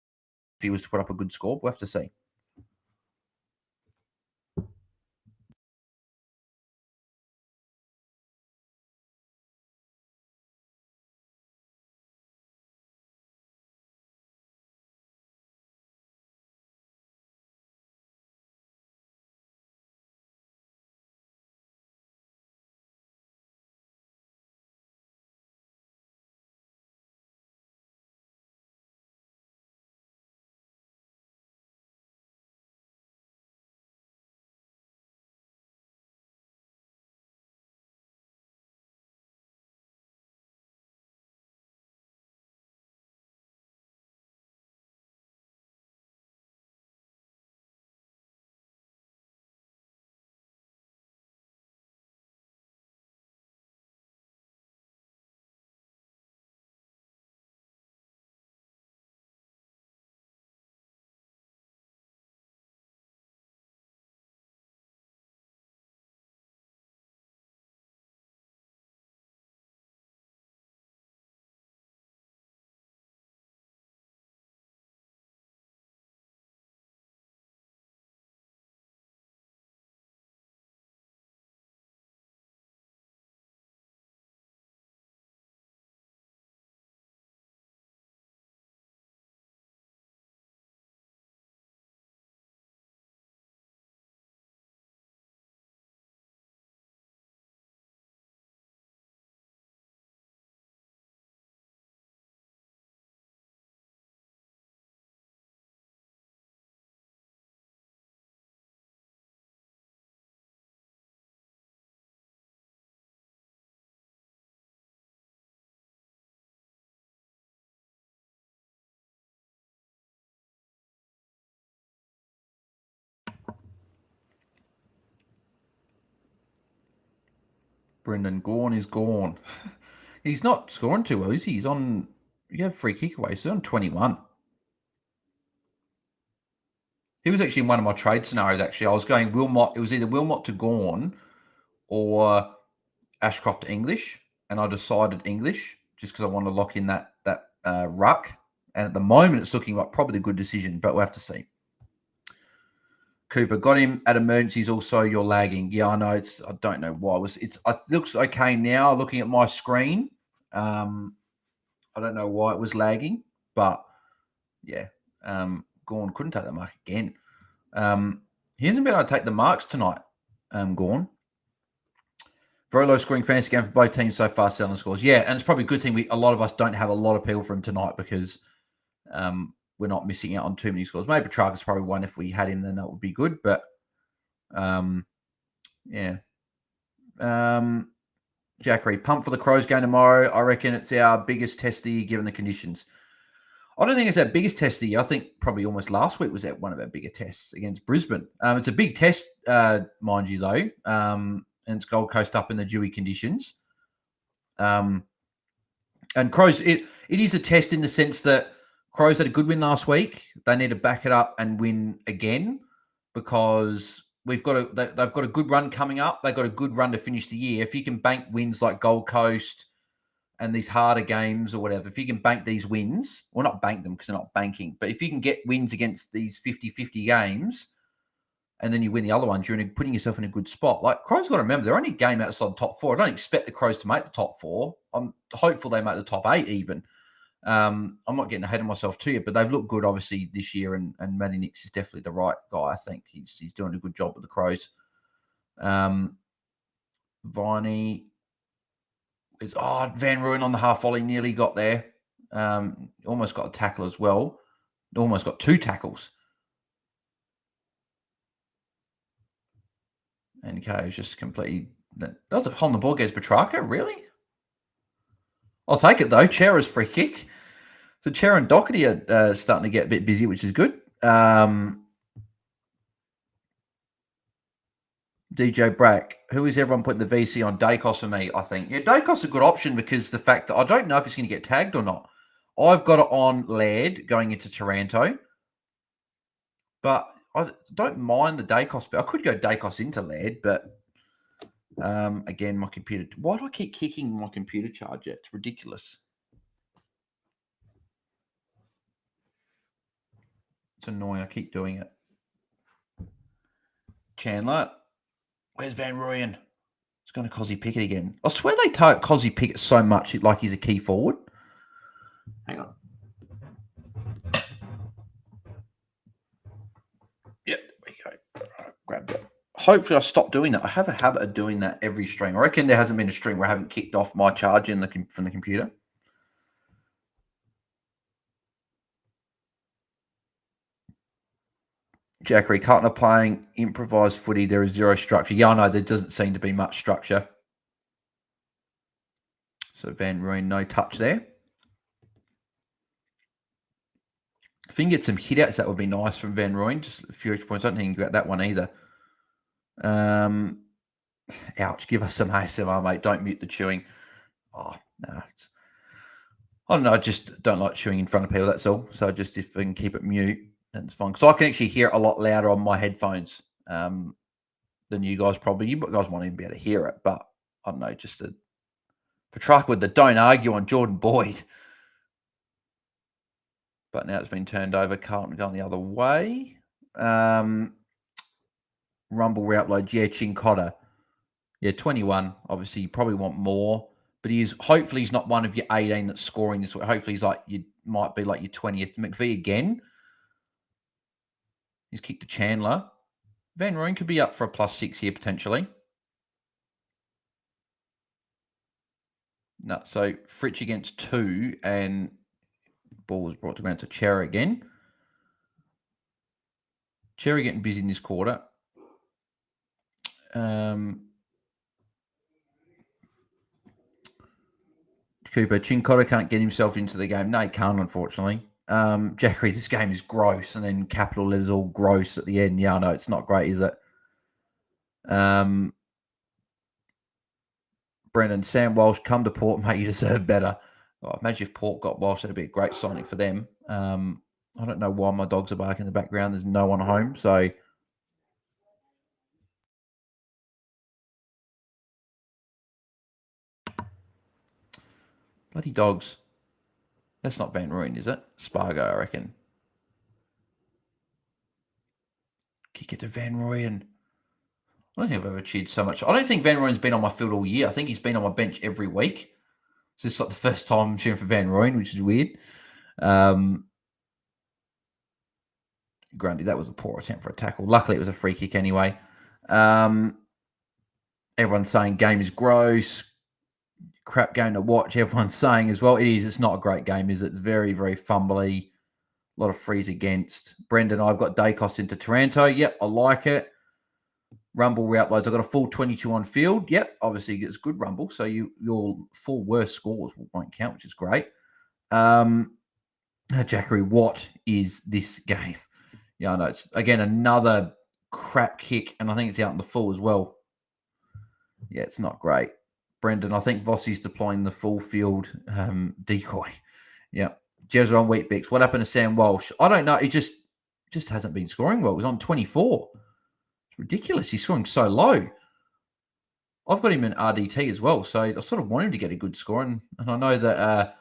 he was to put up a good score. We'll have to see. Brendan Gawn is gone. He's not scoring too well, is he? He's on. You have free kick away, so he's on 21. He was actually in one of my trade scenarios. Actually, I was going Wilmot. It was either Wilmot to Gawn or Ashcroft to English, and I decided English just because I wanted to lock in that ruck. And at the moment, it's looking like probably a good decision, but we'll have to see. Cooper got him at emergencies. Also, you're lagging. Yeah, I know. I don't know why. It looks okay now. Looking at my screen, I don't know why it was lagging, but yeah, Gawn couldn't take the mark again. He hasn't been able to take the marks tonight. Gawn. Very low scoring fantasy game for both teams so far, selling scores. Yeah, and it's probably a good thing a lot of us don't have a lot of appeal for him tonight because we're not missing out on too many scores. Maybe Petrarca's probably one. If we had him, then that would be good. But yeah. Jack Reed, pump for the Crows game tomorrow. I reckon it's our biggest testy given the conditions. I don't think it's our biggest testy. I think probably almost last week was one of our bigger tests against Brisbane. It's a big test, mind you, though. And it's Gold Coast up in the dewy conditions. And Crows, it is a test in the sense that Crows had a good win last week. They need to back it up and win again because they've got a good run coming up. They've got a good run to finish the year. If you can bank wins like Gold Coast and these harder games or whatever, if you can bank these wins, well, not bank them because they're not banking, but if you can get wins against these 50-50 games, and then you win the other ones, you're putting yourself in a good spot. Like, Crows got to remember, they're only a game outside the top four. I don't expect the Crows to make the top four. I'm hopeful they make the top 8 even. I'm not getting ahead of myself too yet, but they've looked good, obviously, this year, and Matty Nix is definitely the right guy, I think. He's doing a good job with the Crows. Viney is... Van Rooyen on the half volley nearly got there. Almost got a tackle as well. Almost got 2 tackles. And K was just completely... That was a hole in the ball against Petrarca, really? I'll take it, though. Chera's free kick. So Chera and Doherty are starting to get a bit busy, which is good. DJ Brack, who is everyone putting the VC on? Dacos for me, I think. Yeah, Dacos is a good option because the fact that I don't know if he's going to get tagged or not. I've got it on Laird going into Taranto. But I don't mind the Dacos. I could go Dacos into Laird, but again, my computer... Why do I keep kicking my computer charger? It's ridiculous. It's annoying. I keep doing it. Chandler. Where's Van Rooyen? It's going to Cozzy Pickett again. I swear they target Cozzy Pickett so much like he's a key forward. Hang on. Yep, there we go. Right, grab that. Hopefully I stop doing that. I have a habit of doing that every stream. I reckon there hasn't been a stream where I haven't kicked off my charger from the computer. Jackery, Carlton are playing improvised footy. There is zero structure. Yeah, I know. There doesn't seem to be much structure. So Van Rooyen, no touch there. If you can get some hit outs, that would be nice from Van Rooyen. Just a few extra points. I don't think you can get that one either. Ouch. Give us some ASMR, mate. Don't mute the chewing. Oh, no. I don't know. I just don't like chewing in front of people. That's all. So just if I can keep it mute, that's fine. Because I can actually hear it a lot louder on my headphones than you guys probably. You guys won't even be able to hear it. But I don't know. Just a Petrarca with the don't argue on Jordan Boyd. But now it's been turned over. Carlton going the other way. Rumble re-upload. Yeah, Chincotta. Yeah, 21. Obviously, you probably want more. But hopefully he's not one of your 18 that's scoring this way. Hopefully he's might be like your 20th. McVee again. He's kicked to Chandler. Van Rooyen could be up for a +6 here potentially. No, so Fritsch against 2 and ball was brought to ground to Chera again. Chera getting busy in this quarter. Cooper, Chincotta can't get himself into the game. No, he can't, unfortunately. Jackery, this game is gross, and then capital letters all gross at the end. Yeah, no, it's not great, is it? Brendan, Sam Walsh, come to Port, mate. You deserve better. Oh, imagine if Port got Walsh. That'd be a great signing for them. I don't know why my dogs are barking in the background. There's no one home. So bloody dogs. That's not Van Rooyen, is it? Spargo, I reckon. Kick it to Van Rooyen. I don't think I've ever cheered so much. I don't think Van Rooyen's been on my field all year. I think he's been on my bench every week. So it's like the first time I'm cheering for Van Rooyen, which is weird. Grundy, that was a poor attempt for a tackle. Luckily, it was a free kick anyway. Everyone's saying game is gross. Crap game to watch. Everyone's saying as well, it is. It's not a great game, is it? It's very, very fumbly. A lot of frees against. Brendan, I've got Dacos into Taranto. Yep, I like it. Rumble re-uploads. I've got a full 22 on field. Yep, obviously it's good Rumble. So your full worst scores won't count, which is great. Jackery, what is this game? Yeah, I know. It's, again, another crap kick, and I think it's out in the full as well. Yeah, it's not great. Brendan, I think Vossi's deploying the full field decoy. Yeah. Jezza on Wheatbix. What happened to Sam Walsh? I don't know. He just hasn't been scoring well. He was on 24. It's ridiculous. He's scoring so low. I've got him in RDT as well, so I sort of want him to get a good score. And I know that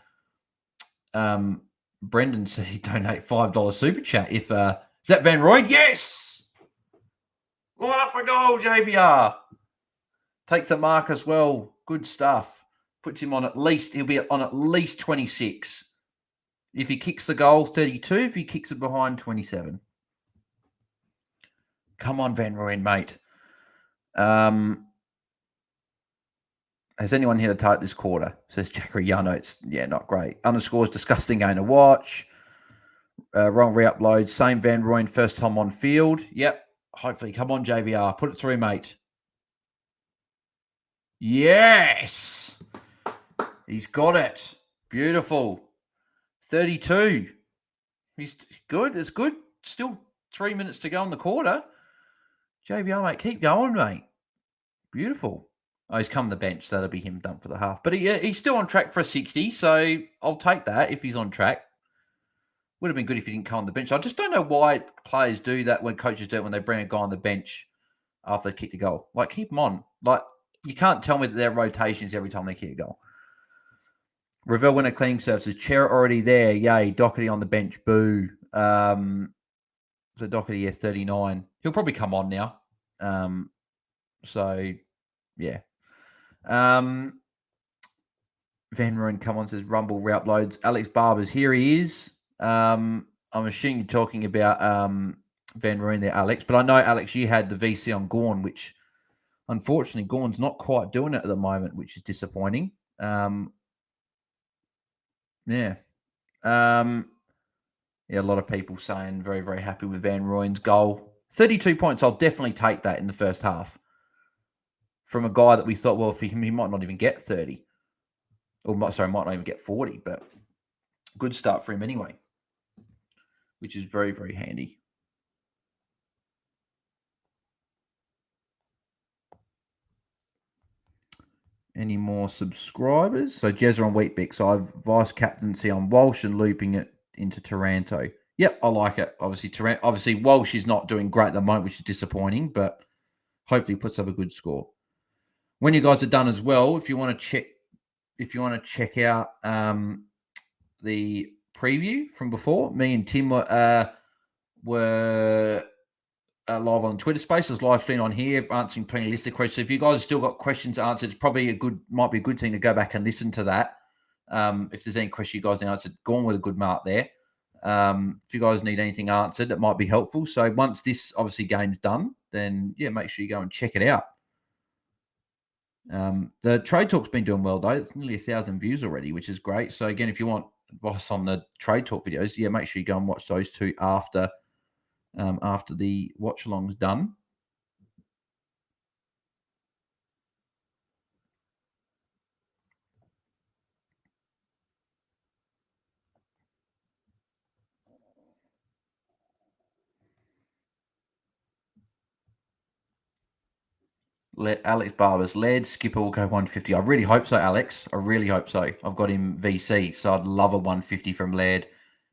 Brendan said he'd donate $5 super chat. If is that Van Rooyen? Yes! Line up for goal, JVR. Takes a mark as well. Good stuff. Puts him on at least, he'll be on at least 26. If he kicks the goal, 32. If he kicks it behind, 27. Come on, Van Rooyen, mate. Has anyone hit a target this quarter? Says Jackery. Yeah, no, it's not great. Underscores disgusting game to watch. Wrong re-upload. Same Van Rooyen, first time on field. Yep. Hopefully, come on, JVR. Put it through, mate. Yes. He's got it. Beautiful. 32. He's good. It's good. Still 3 minutes to go in the quarter. JVR, mate, keep going, mate. Beautiful. Oh, he's come to the bench, so that'll be him done for the half. But he's still on track for a 60, so I'll take that if he's on track. Would have been good if he didn't come on the bench. I just don't know why players do that when coaches do it when they bring a guy on the bench after they kick the goal. Like, keep him on. Like, you can't tell me that their rotations every time they kick a goal. Revell winner cleaning services. Chair already there. Yay. Doherty on the bench. Boo. So Doherty, 39. He'll probably come on now. So, yeah. Van Rooyen, come on, says Rumble re-uploads. Alex Barber's, here he is. I'm assuming you're talking about Van Rooyen there, Alex. But I know, Alex, you had the VC on Gawn, which unfortunately Gawn's not quite doing it at the moment, which is disappointing. Yeah. Yeah, a lot of people saying very, very happy with Van Rooyen's goal. 32 points, I'll definitely take that in the first half. From a guy that we thought, well, for him, he might not even get 30. Or, might not even get 40, but good start for him anyway, which is very, very handy. Any more subscribers? So, Jezza on Wheatbix. So, I've vice captaincy on Walsh and looping it into Taranto. Yep, I like it. Obviously, Walsh is not doing great at the moment, which is disappointing, but hopefully puts up a good score. When you guys are done as well, if you want to check out the preview from before, me and Tim were live on Twitter Spaces, live stream on here, answering plenty of list of questions. If you guys have still got questions answered, it's probably might be a good thing to go back and listen to that. If there's any question you guys answered, go on with a good mark there. If you guys need anything answered, that might be helpful. So once this obviously game's done, then make sure you go and check it out. The Trade Talk's been doing well though. It's nearly 1,000 views already, which is great. So again, if you want advice on the Trade Talk videos, make sure you go and watch those two after the watch-along's done. Alex Barbers, Laird Skipper will go 150. I really hope so, Alex. I really hope so. I've got him VC, so I'd love a 150 from Laird,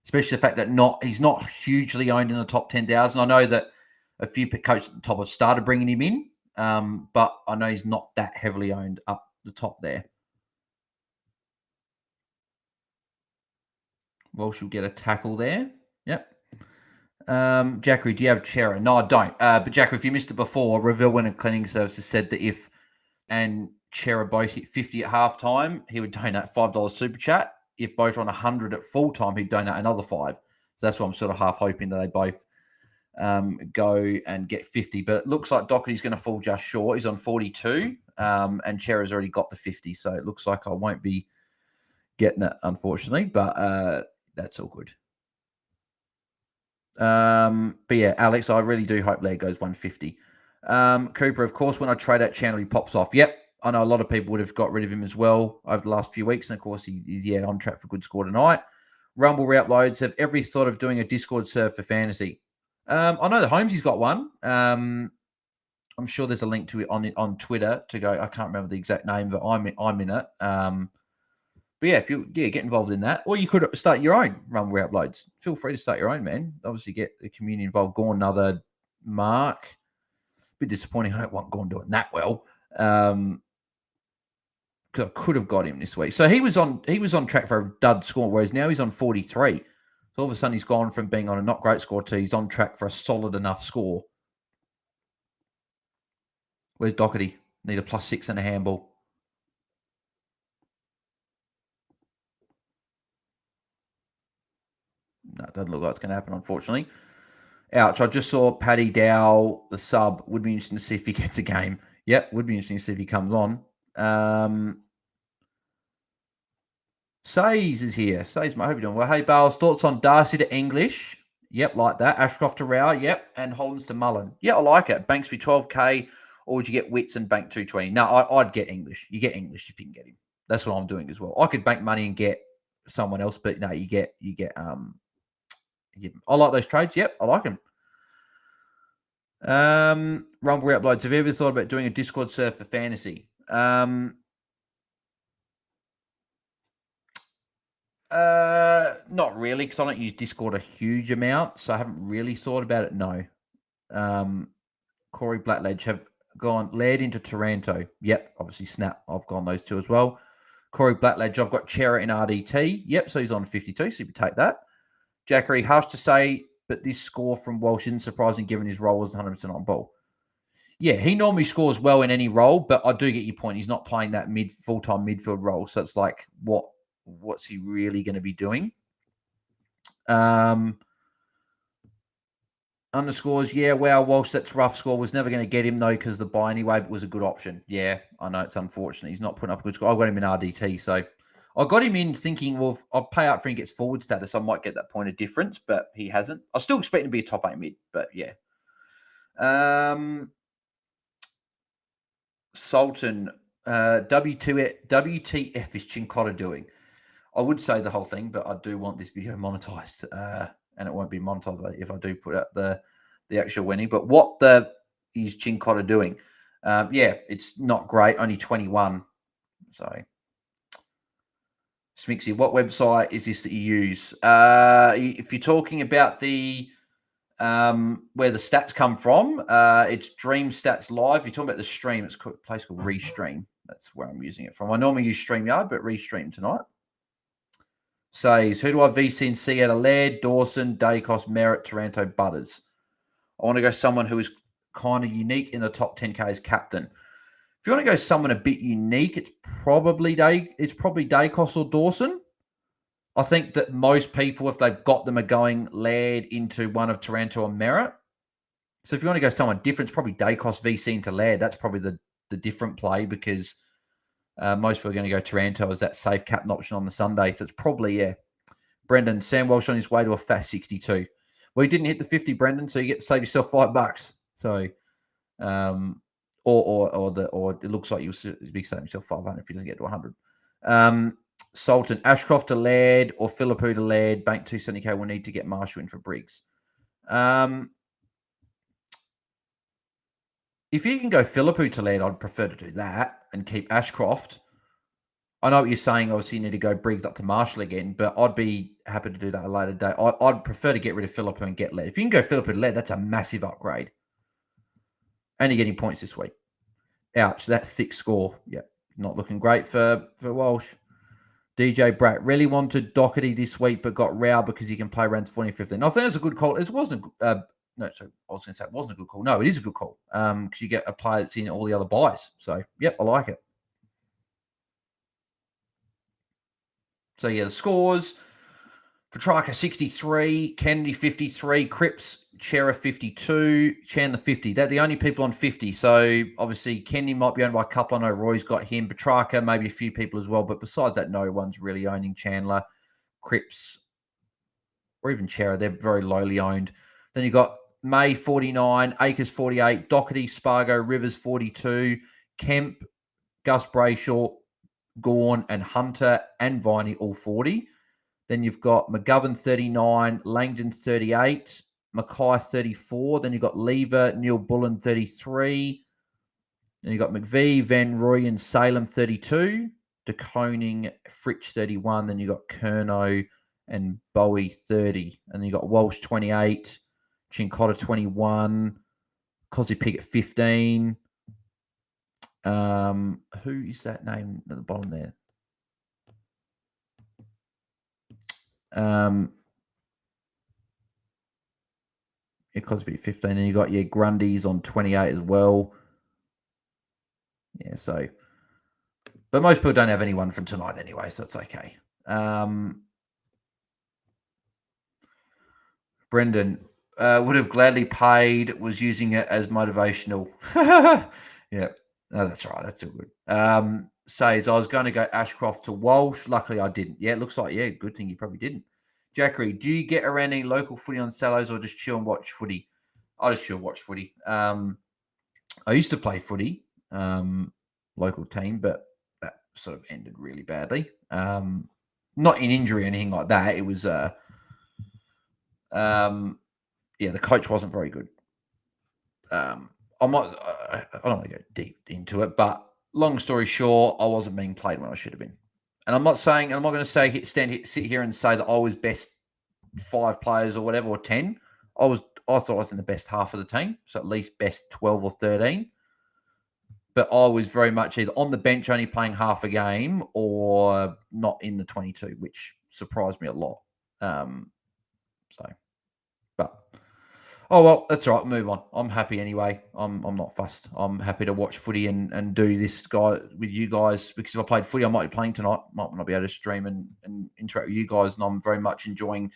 especially the fact that he's not hugely owned in the top 10,000. I know that a few coaches at the top have started bringing him in, but I know he's not that heavily owned up the top there. Walsh will get a tackle there. Yep. Jackery, do you have Chera? No, I don't. But Jackery, if you missed it before, Reveal and Cleaning Services said that if and Chera both hit 50 at halftime, he would donate $5 super chat. If both are on 100 at full time, he'd donate another $5. So that's why I'm sort of half hoping that they both go and get 50. But it looks like Doherty's going to fall just short. He's on 42, and Chera's already got the 50. So it looks like I won't be getting it, unfortunately. But that's all good. But yeah, Alex, I really do hope Laird goes 150. Cooper, of course, when I trade out Chandler, he pops off. Yep. I know a lot of people would have got rid of him as well over the last few weeks. And of course, he's on track for good score tonight. Rumble Routloads have every thought of doing a Discord serve for fantasy. I know the Holmesy's got one. I'm sure there's a link to it on Twitter to go. I can't remember the exact name, but I'm in it. But yeah, if you get involved in that, or you could start your own Rumble Uploads. Feel free to start your own, man. Obviously, get the community involved. Gorn, another Mark. Bit disappointing. I don't want Gorn doing that well. Because I could have got him this week. So he was on track for a dud score, whereas now he's on 43. So all of a sudden he's gone from being on a not great score to he's on track for a solid enough score. Where's Doherty? Need a +6 and a handball. No, it doesn't look like it's going to happen, unfortunately. Ouch. I just saw Paddy Dow, the sub. Would be interesting to see if he gets a game. Yep, would be interesting to see if he comes on. Says is here. Says, mate, I hope you're doing well. Hey, Bales, thoughts on Darcy to English? Yep, like that. Ashcroft to Rao, yep. And Hollands to Mullen. Yeah, I like it. Banks for 12K, or would you get Wits and bank 220? No, I'd get English. You get English if you can get him. That's what I'm doing as well. I could bank money and get someone else, but no, you get I like those trades. Yep, I like them. Rumble Uploads. Have you ever thought about doing a Discord serve for fantasy? Not really, because I don't use Discord a huge amount, so I haven't really thought about it. No. Corey Blackledge have gone led into Taranto. Yep, obviously Snap. I've gone those two as well. Corey Blackledge, I've got Chera in RDT. Yep, so he's on 52, so you can take that. Jackery, harsh to say, but this score from Walsh isn't surprising given his role was 100% on ball. Yeah, he normally scores well in any role, but I do get your point. He's not playing that full-time midfield role, so it's like, what's he really going to be doing? Underscores, yeah, wow, Walsh, that's rough score. Was never going to get him, though, because the buy anyway, but was a good option. Yeah, I know it's unfortunate. He's not putting up a good score. I got him in RDT, so I got him in thinking, well, I'll pay out for him gets forward status. I might get that point of difference, but he hasn't. I still expect him to be a top 8 mid, but yeah. Sultan, WTF is Chincotta doing? I would say the whole thing, but I do want this video monetized, and it won't be monetized if I do put out the actual winning. But what is Chincotta doing? Yeah, it's not great. Only 21. So, Smixy, what website is this that you use? If you're talking about the where the stats come from, it's Dream Stats Live. If you're talking about the stream, it's a place called Restream. That's where I'm using it from. I normally use StreamYard, but Restream tonight. Says, who do I VC and see out of Laird, Dawson, Dacos, Merritt, Taranto, Butters? I want to go someone who is kind of unique in the top 10K as captain. If you want to go someone a bit unique, it's probably Dacos or Dawson. I think that most people, if they've got them, are going Laird into one of Taranto or Merritt. So if you want to go someone different, it's probably Dacos VC into Laird. That's probably the different play because most people are going to go Taranto as that safe captain option on the Sunday. So it's probably, Brendan, Sam Walsh on his way to a fast 62. Well, he didn't hit the 50, Brendan, so you get to save yourself $5. So, or it looks like you'll be saving yourself 500 if he doesn't get to 100. Sultan, Ashcroft to Laird or Philippou to Laird, bank 270K. We'll need to get Marshall in for Briggs. If you can go Philippou to lead, I'd prefer to do that and keep Ashcroft. I know what you're saying. Obviously, you need to go Briggs up to Marshall again, but I'd be happy to do that a later date. I'd prefer to get rid of Philippou and get lead. If you can go Philippou to lead, that's a massive upgrade. Only getting points this week. Ouch, that thick score. Yeah, not looking great for Walsh. DJ Bratt really wanted Doherty this week, but got Rao because he can play around 2015. I think that's a good call. It wasn't. No, sorry, I was going to say it wasn't a good call. No, it is a good call because you get a player that's in all the other buys. So, yep, I like it. So, yeah, the scores. Petrarca 63, Kennedy 53, Cripps, Chera 52, Chandler 50. They're the only people on 50. So obviously Kennedy might be owned by a couple. I know Roy's got him. Petrarca, maybe a few people as well. But besides that, no one's really owning Chandler, Cripps, or even Chera. They're very lowly owned. Then you got May 49, Akers 48, Doherty, Spargo, Rivers 42, Kemp, Gus Brayshaw, Gorn, and Hunter and Viney all 40. Then you've got McGovern 39, Langdon 38, Mackay 34. Then you've got Lever, Neil Bullen 33. Then you've got McVee, Van Roy, and Salem 32. De Koning, Fritsch 31. Then you've got Kerno and Bowie 30. And then you've got Walsh 28, Chincotta 21, Cosy Pickett 15. Who is that name at the bottom there? It costs a bit 15. And you got your Grundys on 28 as well. Yeah, so. But most people don't have anyone from tonight anyway, so it's okay. Brendan would have gladly paid, was using it as motivational. Yeah, no, that's right. That's all good. Says, I was going to go Ashcroft to Walsh. Luckily, I didn't. Yeah, it looks like, yeah, good thing you probably didn't. Jackery, do you get around any local footy on Saturdays or just chill and watch footy? I just chill and watch footy. I used to play footy, local team, but that sort of ended really badly. Not in injury or anything like that. It was, yeah, the coach wasn't very good. I don't want to go deep into it, but long story short, I wasn't being played when I should have been. And I'm not going to sit here and say that I was best 5 players or whatever, or 10. I thought I was in the best half of the team, so at least best 12 or 13. But I was very much either on the bench only playing half a game or not in the 22, which surprised me a lot. Oh, well, that's all right. Move on. I'm happy anyway. I'm not fussed. I'm happy to watch footy and do this guy with you guys, because if I played footy, I might be playing tonight. Might not be able to stream and interact with you guys, and I'm very much enjoying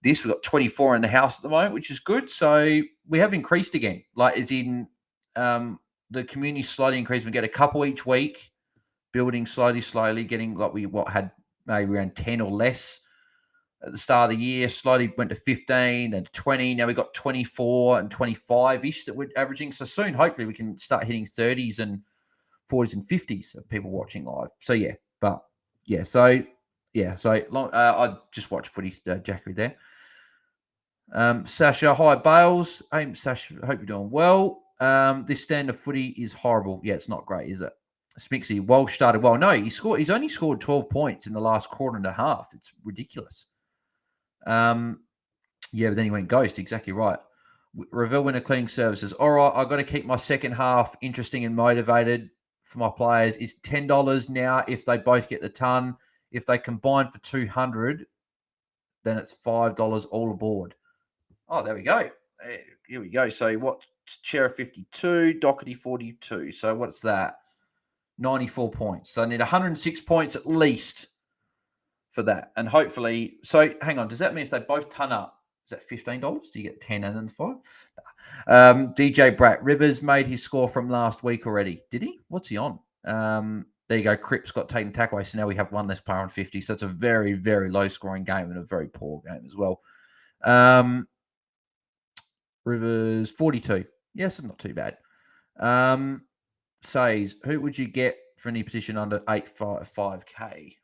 this. We've got 24 in the house at the moment, which is good. So we have increased again. Like, as in the community slowly increased. We get a couple each week, building slowly, getting like we had maybe around 10 or less at the start of the year. Slowly went to 15 and 20. Now we've got 24 and 25-ish that we're averaging. So soon, hopefully, we can start hitting 30s and 40s and 50s of people watching live. So, yeah. But, yeah. So, yeah. So, I just watched footy, Jackery there. Sasha, hi, Bales. Hey, Sasha, hope you're doing well. This standard footy is horrible. Yeah, it's not great, is it? Smixy, Walsh started well. No, he's only scored 12 points in the last quarter and a half. It's ridiculous. Yeah, but then he went ghost. Exactly right. Reveal winner cleaning services. All right, I've got to keep my second half interesting and motivated for my players. Is $10 now if they both get the ton. If they combine for 200, then it's $5 all aboard. Oh, there we go. Here we go. So what? Chera 52, Doherty 42. So what's that? 94 points. So I need 106 points at least for that. And hopefully, so hang on, does that mean if they both ton up, is that $15? Do you get 10 and then 5? DJ Bratt Rivers made his score from last week already. Did he? What's he on? There you go. Cripps got taken tackle away, so now we have one less player on 50. So it's a very, very low scoring game and a very poor game as well. Rivers 42. Yes, it's not too bad. Says, who would you get for any position under 855K?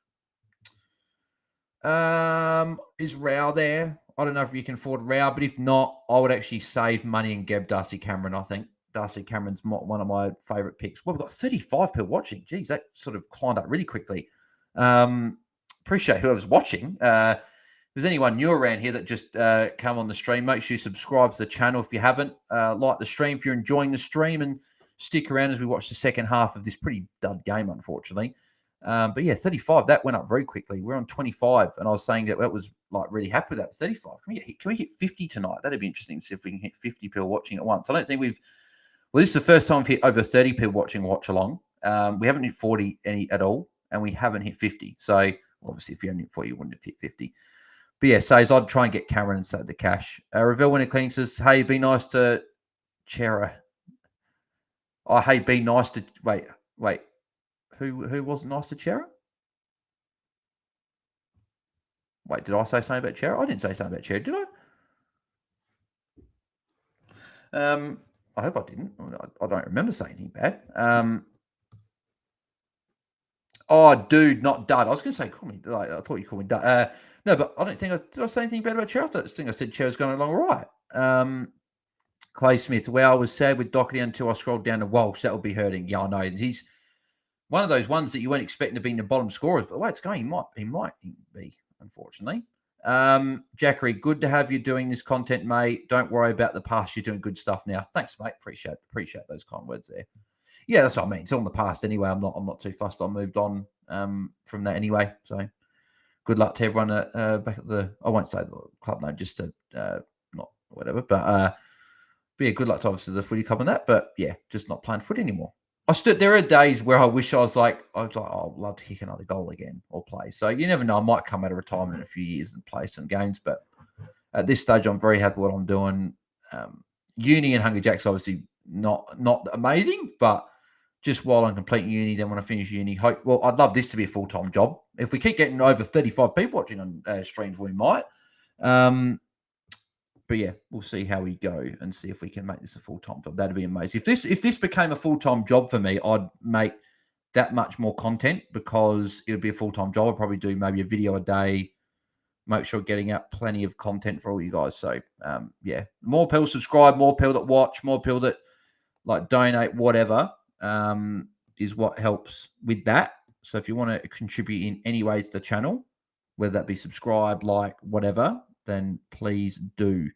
Is Rao there? I don't know if you can afford Rao, but if not, I would actually save money and get Darcy Cameron, I think. Darcy Cameron's one of my favourite picks. Well, we've got 35 people watching. Geez, that sort of climbed up really quickly. Appreciate whoever's watching. If there's anyone new around here that just come on the stream, make sure you subscribe to the channel if you haven't. Like the stream if you're enjoying the stream, and stick around as we watch the second half of this pretty dud game, unfortunately. But yeah, 35, that went up very quickly. We're on 25, and I was saying that was like really happy with that. 35. Can we hit 50 tonight? That'd be interesting to see if we can hit 50 people watching at once. I don't think we've. Well, this is the first time we've hit over 30 people watching Watchalong. We haven't hit 40 any at all, and we haven't hit 50. So obviously, if you only hit 40, you wouldn't have hit 50. But yeah, says I'd try and get Cameron and save the cash. Ravel when it cleans says, "Hey, be nice to Chera." Oh, hey, be nice to wait. Who wasn't nice to Chera? Wait, did I say something about Chera? I didn't say something about Chera, did I? I hope I didn't. I don't remember saying anything bad. Oh, dude, not dud. I was going to say, call me. I thought you called me dud. No, but I don't think did I say anything bad about Chera? I think I said Chera's going along all right. Clay Smith. Well, I was sad with Doherty until I scrolled down to Walsh. That would be hurting. Yeah, I know. He's one of those ones that you weren't expecting to be in the bottom scorers, but the way it's going, he might be, unfortunately. Jackery, good to have you doing this content, mate. Don't worry about the past. You're doing good stuff now. Thanks, mate. Appreciate those kind words there. Yeah, that's what I mean. It's all in the past anyway. I'm not too fussed. I moved on from that anyway. So good luck to everyone back at the. I won't say the club name, just to not whatever. But yeah, good luck to obviously the footy club and that. But yeah, just not playing footy anymore. There are days where I wish I was like, oh, I'd love to kick another goal again or play. So you never know. I might come out of retirement in a few years and play some games. But at this stage, I'm very happy with what I'm doing. Uni and Hungry Jack's obviously not amazing, but just while I'm completing uni, then when I finish uni, I'd love this to be a full-time job. If we keep getting over 35 people watching on streams, we might. But yeah, we'll see how we go and see if we can make this a full-time job. That'd be amazing. If this became a full-time job for me, I'd make that much more content because it would be a full-time job. I'd probably do maybe a video a day, make sure getting out plenty of content for all you guys. So yeah, more people subscribe, more people that watch, more people that like donate, whatever, is what helps with that. So if you want to contribute in any way to the channel, whether that be subscribe, like, whatever, then please do.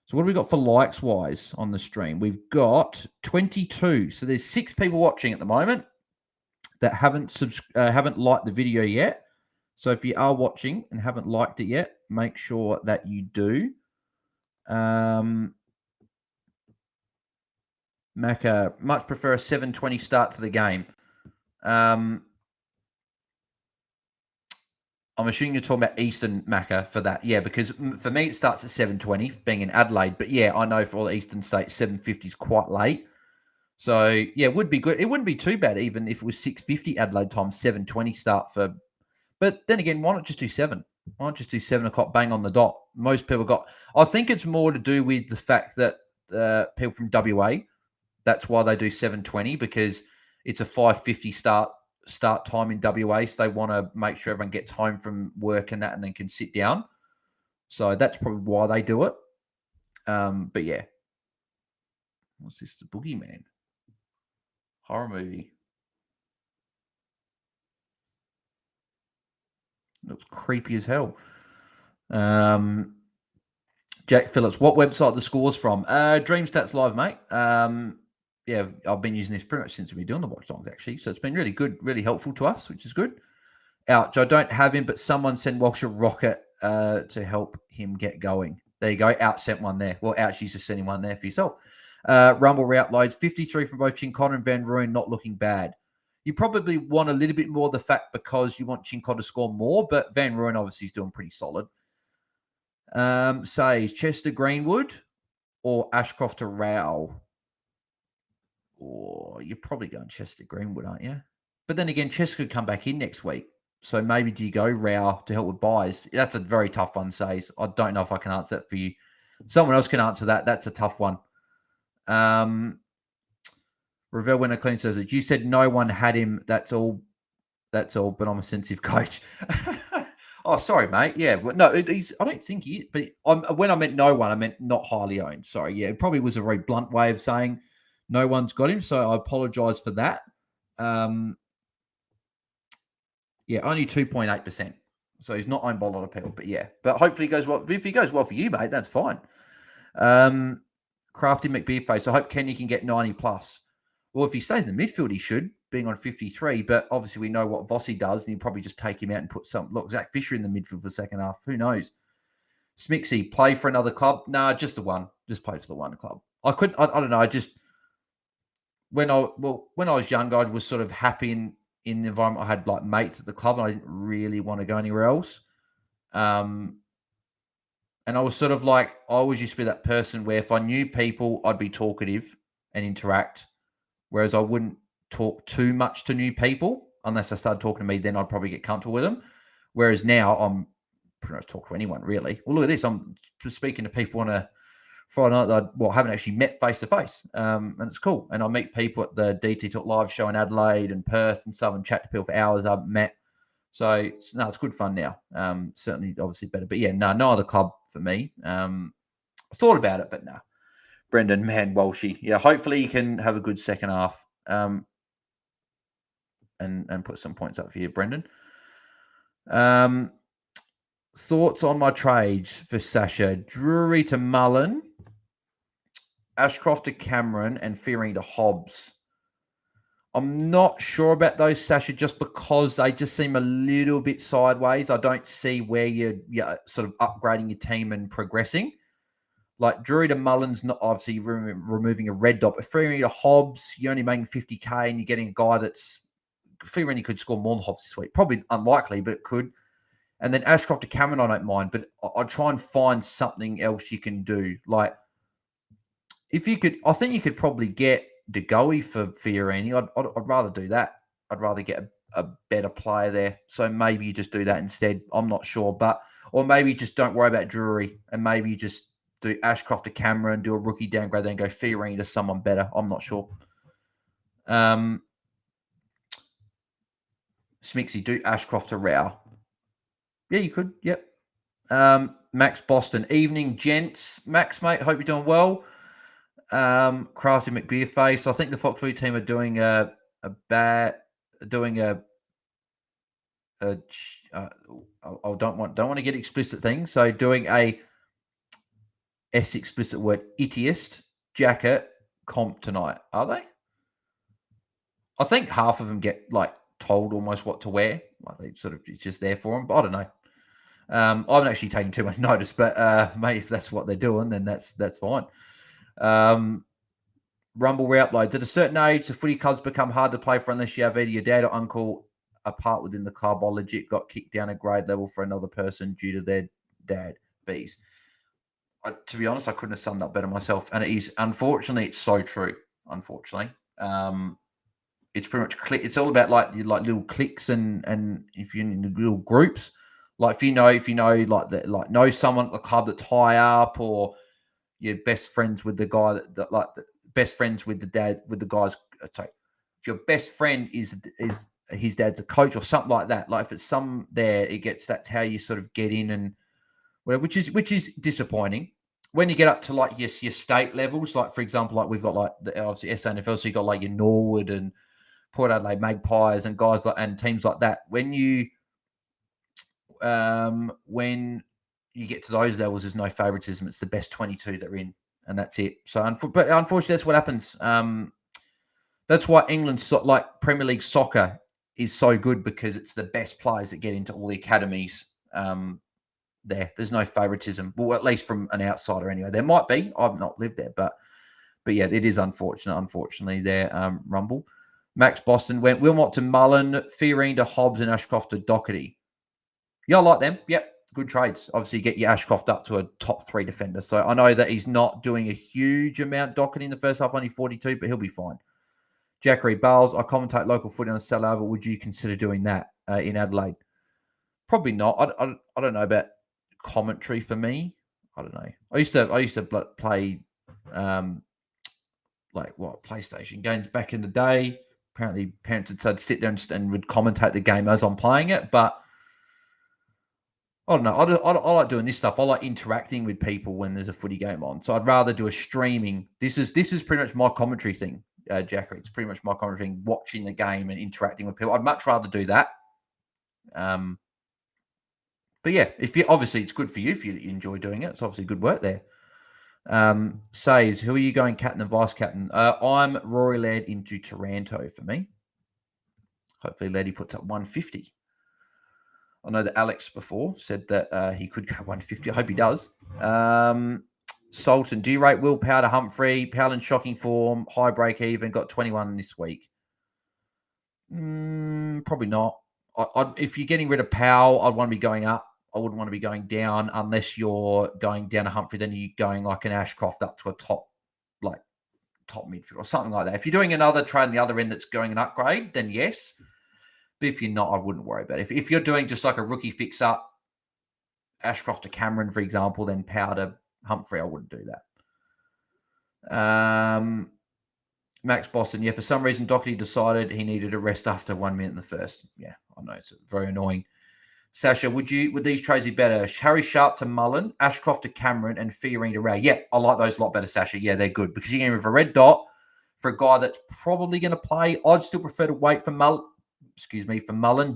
So what do we got for likes wise on the stream? We've got 22. So there's 6 people watching at the moment that haven't liked the video yet. So if you are watching and haven't liked it yet, make sure that you do. Macca, much prefer a 7:20 start to the game. I'm assuming you're talking about Eastern, Macca, for that. Yeah, because for me, it starts at 7:20, being in Adelaide. But yeah, I know for all the Eastern states, 7:50 is quite late. So yeah, it would be good. It wouldn't be too bad even if it was 6:50 Adelaide time, 7:20 start for. But then again, why not just do 7? Why not just do 7 o'clock, bang on the dot? Most people got. I think it's more to do with the fact that people from WA, that's why they do 7:20, because it's a 5:50 start time in WA, so they want to make sure everyone gets home from work and that, and then can sit down. So that's probably why they do it. But yeah, what's this? The Boogeyman horror movie. Looks creepy as hell. Jack Phillips, what website the scores from? Dream Stats Live, mate. Yeah, I've been using this pretty much since we've been doing the watch songs, actually. So it's been really good, really helpful to us, which is good. Ouch, I don't have him, but someone send Walsh a rocket to help him get going. There you go. Out sent one there. Well, Ouch, you just sending one there for yourself. Rumble route loads, 53 from both Chincon and Van Rooyen, not looking bad. You probably want a little bit more of the fact because you want Chincon to score more, but Van Rooyen obviously is doing pretty solid. Says Chester Greenwood or Ashcroft to Rao. Or you're probably going Chester Greenwood, aren't you? But then again, Chester could come back in next week. So maybe do you go Rao to help with buys? That's a very tough one, Says. I don't know if I can answer that for you. Someone else can answer that. That's a tough one. Ravel Winner Clean says that you said no one had him. That's all. But I'm a sensitive coach. Oh, sorry, mate. Yeah, well, no, I don't think he. But when I meant no one, I meant not highly owned. Sorry, yeah, it probably was a very blunt way of saying No one's got him, so I apologise for that. Yeah, only 2.8%. So he's not owned by a lot of people, but yeah. But hopefully he goes well. If he goes well for you, mate, that's fine. Crafty McBeerface. I hope Kenny can get 90 plus. Well, if he stays in the midfield, he should, being on 53. But obviously, we know what Vossi does, and he'll probably just take him out and put some. Look, Zach Fisher in the midfield for the second half. Who knows? Smixy, play for another club? Nah, just the one. Just play for the one club. I don't know. I just when I was younger, I was sort of happy in the environment. I had like mates at the club, and I didn't really want to go anywhere else. And I was sort of like, I always used to be that person where if I knew people, I'd be talkative and interact, whereas I wouldn't talk too much to new people unless I started talking to me. Then I'd probably get comfortable with them. Whereas now I'm pretty much talk to anyone really. Well, look at this. I'm speaking to people on a Friday night that I haven't actually met face to face, and it's cool. And I meet people at the DT Talk live show in Adelaide and Perth and stuff, and chat to people for hours I haven't met. So no, it's good fun now. Certainly, obviously better, but yeah, no other club for me. I thought about it, but no. Brendan, man, Walshy, yeah. Hopefully, he can have a good second half, and put some points up for you, Brendan. Thoughts on my trades for Sasha: Drury to Mullen, Ashcroft to Cameron, and Fearing to Hobbs. I'm not sure about those, Sasha, just because they just seem a little bit sideways. I don't see where you're sort of upgrading your team and progressing. Like Drury to Mullins, not obviously removing a red dot, but Fearing to Hobbs, you're only making 50k and you're getting a guy that's Fearing he could score more than Hobbs this week. Probably unlikely, but it could. And then Ashcroft to Cameron, I don't mind, but I'd try and find something else you can do. Like, if you could, I think you could probably get DeGoey for Fiorini. I'd rather do that. I'd rather get a better player there. So maybe you just do that instead. I'm not sure, or maybe you just don't worry about Drury and maybe you just do Ashcroft to Cameron, do a rookie downgrade, then go Fiorini to someone better. I'm not sure. Smixy, do Ashcroft to Rao. Yeah, you could. Yep. Max Boston, evening, gents. Max, mate, hope you're doing well. Crafty McBeerface. I think the Fox Food team are doing I don't want to get explicit things. So doing a S explicit word itiest jacket comp tonight. Are they? I think half of them get like told almost what to wear. Like they sort of it's just there for them. But I don't know. I haven't actually taken too much notice, but maybe if that's what they're doing, then that's fine. Rumble re-uploads. At a certain age, the footy clubs become hard to play for unless you have either your dad or uncle apart within the club. I legit got kicked down a grade level for another person due to their dad. Bees. To be honest, I couldn't have summed up better myself. And it is, unfortunately, it's so true. Unfortunately, it's pretty much it's all about like little cliques and if you're in little groups, like if you know like know someone at the club that's high up, or you're best friends with the guy that like best friends with the dad with the guys. Sorry, if your best friend is his dad's a coach or something like that. Like if it's some there, that's how you sort of get in and whatever, which is disappointing. When you get up to like your state levels, like for example, like we've got like obviously SANFL, so you got like your Norwood and Port Adelaide Magpies and guys like and teams like that. When you get to those levels, there's no favoritism. It's the best 22 that are in, and that's it. So, but unfortunately, that's what happens. That's why England's like Premier League soccer is so good, because it's the best players that get into all the academies. There's no favoritism. Well, at least from an outsider, anyway. There might be. I've not lived there, but yeah, it is unfortunate. Unfortunately, there. Rumble. Max Boston went Wilmot to Mullen, Fiorine to Hobbs, and Ashcroft to Doherty. Yeah, I like them. Yep, good trades. Obviously, get your Ashcroft up to a top 3 defender. So I know that he's not doing a huge amount Doherty in the first half, only 42, but he'll be fine. Jackery Bales, I commentate local footy on a sellover. Would you consider doing that in Adelaide? Probably not. I don't know about commentary for me. I don't know. I used to play PlayStation games back in the day. Apparently, parents would sit there and would commentate the game as I'm playing it, but I don't know. I like doing this stuff. I like interacting with people when there's a footy game on. So I'd rather do a streaming. This is pretty much my commentary thing, Jacker. It's pretty much my commentary thing, watching the game and interacting with people. I'd much rather do that. But yeah, if you obviously it's good for you if you enjoy doing it. It's obviously good work there. Says, who are you going captain and vice captain? I'm Rory Laird into Taranto for me. Hopefully, Lairdy puts up 150. I know that Alex before said that he could go 150. I hope he does. Sultan, do you rate Will Powell to Humphrey? Powell in shocking form, high break even, got 21 this week. Probably not. If you're getting rid of Powell, I'd want to be going up. I wouldn't want to be going down unless you're going down to Humphrey. Then you're going like an Ashcroft up to a top midfield or something like that. If you're doing another trade on the other end that's going an upgrade, then yes. But if you're not, I wouldn't worry about it. If you're doing just like a rookie fix-up, Ashcroft to Cameron, for example, then Powell to Humphrey, I wouldn't do that. Max Boston, yeah, for some reason, Doherty decided he needed a rest after 1 minute in the first. Yeah, I know, it's very annoying. Sasha, would these trades be better? Harry Sharp to Mullen, Ashcroft to Cameron, and Fiorina to Ray. Yeah, I like those a lot better, Sasha. Yeah, they're good because you're going with a red dot for a guy that's probably going to play. I'd still prefer to wait for Mullen,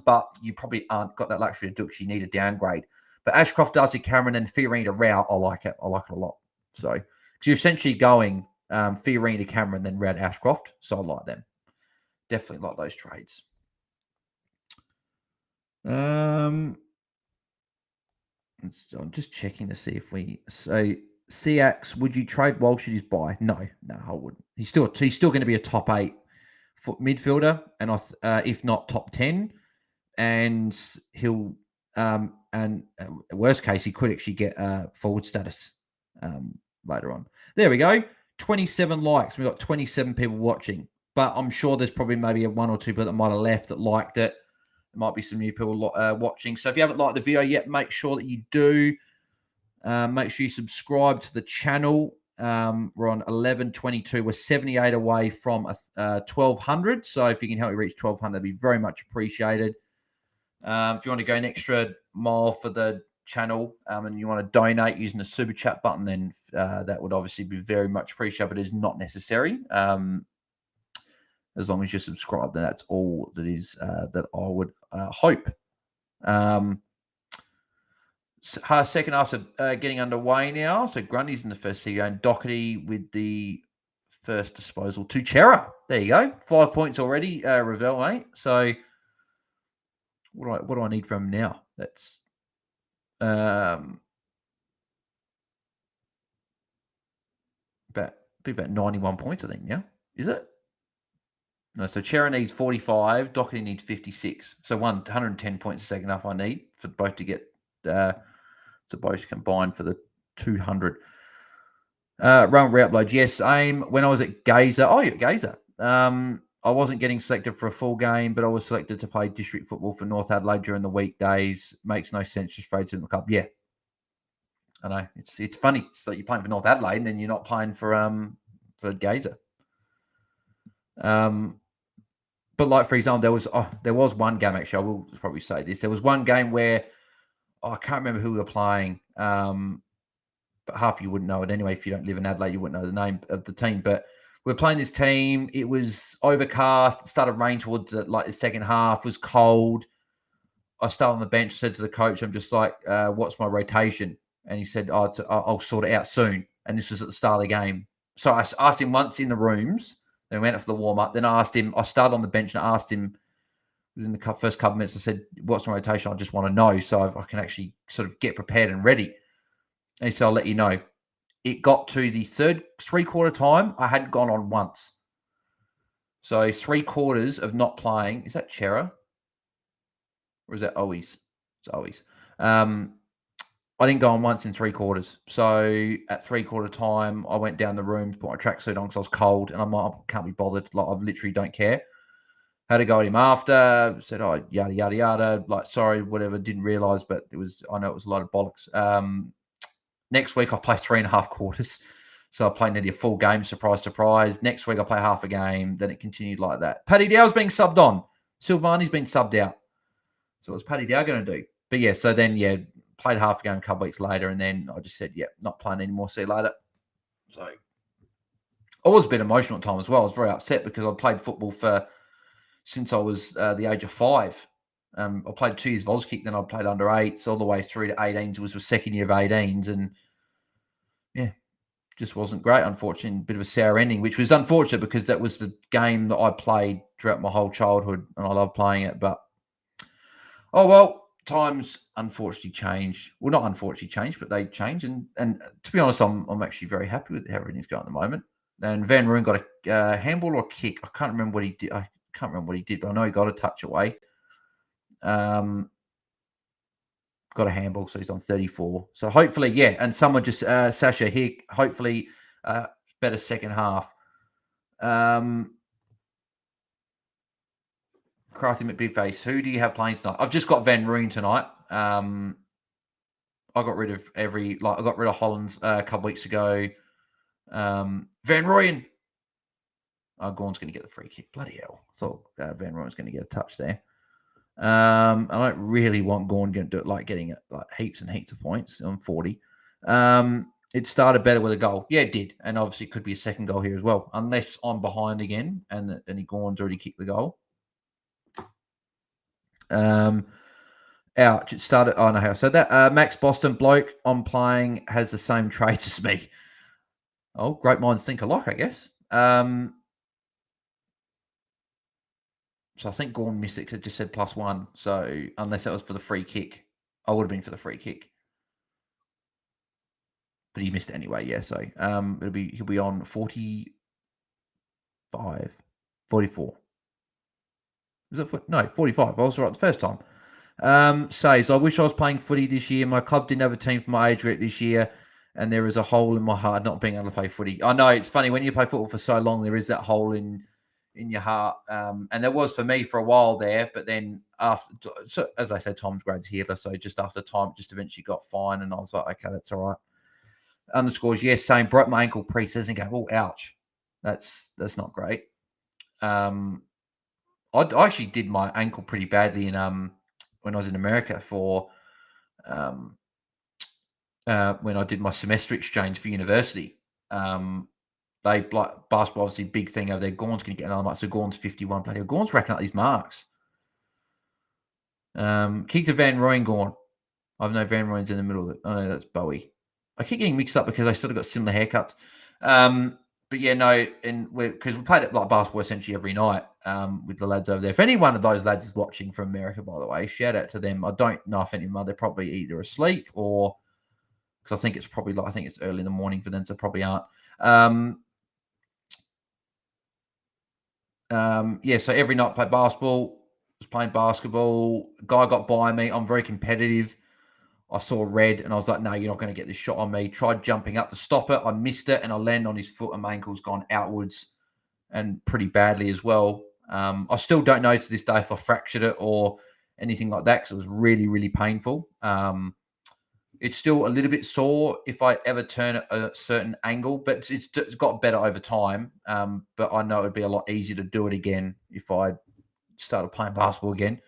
but you probably aren't got that luxury to do it because you need a downgrade. But Ashcroft, Darcy, Cameron, and Fiorina to Rao, I like it. I like it a lot. So, because you're essentially going Fiorina to Cameron, then Rao to Ashcroft. So I like them. Definitely like those trades. I'm just checking to see if we. So Siax, would you trade Walsh at his buy? No, I wouldn't. He's still going to be a top 8 foot midfielder, and if not top 10, and he'll and worst case he could actually get forward status later on. There we go. 27 likes. We've got 27 people watching, but I'm sure there's probably maybe one or two people that might have left that liked it. There might be some new people watching. So if you haven't liked the video yet, make sure that you do. Make sure you subscribe to the channel. We're on 1122. We're 78 away from 1200. So if you can help me reach 1200, that'd be very much appreciated. If you want to go an extra mile for the channel and you want to donate using the super chat button, then that would obviously be very much appreciated, but it is not necessary. As long as you're subscribed, then that's all that is that I would hope. Second half getting underway now. So Grundy's in the first CEO and Doherty with the first disposal to Chera. There you go. 5 points already, Ravel, mate. So what do I need from him now? That's about 91 points, I think. Yeah, is it? No, so Chera needs 45. Doherty needs 56. So 110 points second half I need for both to get to both combined for the 200. Run re-upload. Yes, aim. When I was at Gazer. Oh, you're at Gazer. I wasn't getting selected for a full game, but I was selected to play district football for North Adelaide during the weekdays. Makes no sense just trades in the club. Yeah, I know. It's funny. So you're playing for North Adelaide, and then you're not playing for Gazer. But like for example, there was one game actually. I will probably say this. There was one game where I can't remember who we were playing. But half of you wouldn't know it anyway. If you don't live in Adelaide, you wouldn't know the name of the team. But we're playing this team. It was overcast. It started raining towards the second half. It was cold. I started on the bench. Said to the coach, "I'm just like, what's my rotation?" And he said, I'll sort it out soon." And this was at the start of the game. So I asked him once in the rooms. Then we went up for the warm up. Then I asked him. I started on the bench and I asked him within the first couple of minutes. I said, "What's my rotation? I just want to know so I can actually sort of get prepared and ready." And he said, "I'll let you know." It got to the third three-quarter time. I hadn't gone on once. So 3/4 of not playing. Is that Chera? Or is that Owies? It's Owies. I didn't go on once in 3/4. So at three-quarter time, I went down the room, put my tracksuit on because I was cold, and I can't be bothered. Like, I literally don't care. Had to go at him after. Said, "Oh, yada, yada, yada. Like, sorry, whatever. Didn't realise, but I know it was a lot of bollocks." Next week, I play 3.5 quarters. So I play nearly a full game. Surprise, surprise. Next week, I play half a game. Then it continued like that. Paddy Dow's being subbed on. Silvani's been subbed out. So what's Paddy Dow going to do? But yeah, so then, played half a game a couple weeks later, and then I just said, not playing anymore. See you later. So I was a bit emotional at the time as well. I was very upset because I played football since I was the age of 5. I played 2 years of Auskick, then I played under 8s all the way through to 18s. It was the second year of 18s, and just wasn't great, unfortunately. A bit of a sour ending, which was unfortunate because that was the game that I played throughout my whole childhood, and I love playing it. But, oh well, times unfortunately change. Well, not unfortunately change, but they change. And to be honest, I'm actually very happy with how everything's going at the moment. And Van Rooyen got a handball or a kick. I can't remember what he did. I can't remember what he did, but I know he got a touch away. Got a handball, so he's on 34. So hopefully, and someone just Sasha Hick, hopefully better second half. Crafty McBigface, who do you have playing tonight? I've just got Van Rooyen tonight. I got rid of I got rid of Hollands a couple weeks ago. Van Rooyen. Gawn's going to get the free kick. Bloody hell. I thought Van Rooyen's going to get a touch there. I don't really want Gawn to do it like getting heaps and heaps of points on 40. It started better with a goal. Yeah, it did. And obviously it could be a second goal here as well. Unless I'm behind again and Gawn's already kicked the goal. Ouch. It started. I know how I said that. Max Boston, bloke I'm playing, has the same traits as me. Oh, great minds think alike, I guess. So I think Gawn missed it because it just said +1. So unless that was for the free kick, I would have been for the free kick. But he missed it anyway, yeah. So he'll be on 45, 44. Is it no 45? I was right the first time. Says, I wish I was playing footy this year. My club didn't have a team for my age group this year, and there is a hole in my heart not being able to play footy. I know it's funny when you play football for so long, there is that hole in your heart, and there was for me for a while there. But then after, so as I said, Tom's grades healer. So just after time, it just eventually got fine, and I was like, okay, that's all right. Underscores, yes, same. Broke my ankle pre-season. Go, oh, ouch. That's not great. I actually did my ankle pretty badly in when I was in America for when I did my semester exchange for university. They basketball obviously big thing over there. Gawn's going to get another mark. So Gawn's 51. Bloody hell. Gawn's racking up these marks. Kick to Van Rooyen, Gawn. I've no Van Rooyen's in the middle of it. Oh no, that's Bowie. I keep getting mixed up because they sort of got similar haircuts. But yeah, no, and because we played it like basketball essentially every night with the lads over there. If any one of those lads is watching from America, by the way, shout out to them. I don't know if any of them are. They're probably either asleep or because I think it's probably I think it's early in the morning for them, so probably aren't. So every night I played basketball. Was playing basketball. Guy got by me. I'm very competitive. I saw red and I was like, no, you're not going to get this shot on me. Tried jumping up to stop it. I missed it and I landed on his foot and my ankle's gone outwards and pretty badly as well. I still don't know to this day if I fractured it or anything like that because it was really, really painful. It's still a little bit sore if I ever turn at a certain angle, but it's got better over time. But I know it would be a lot easier to do it again if I started playing basketball again.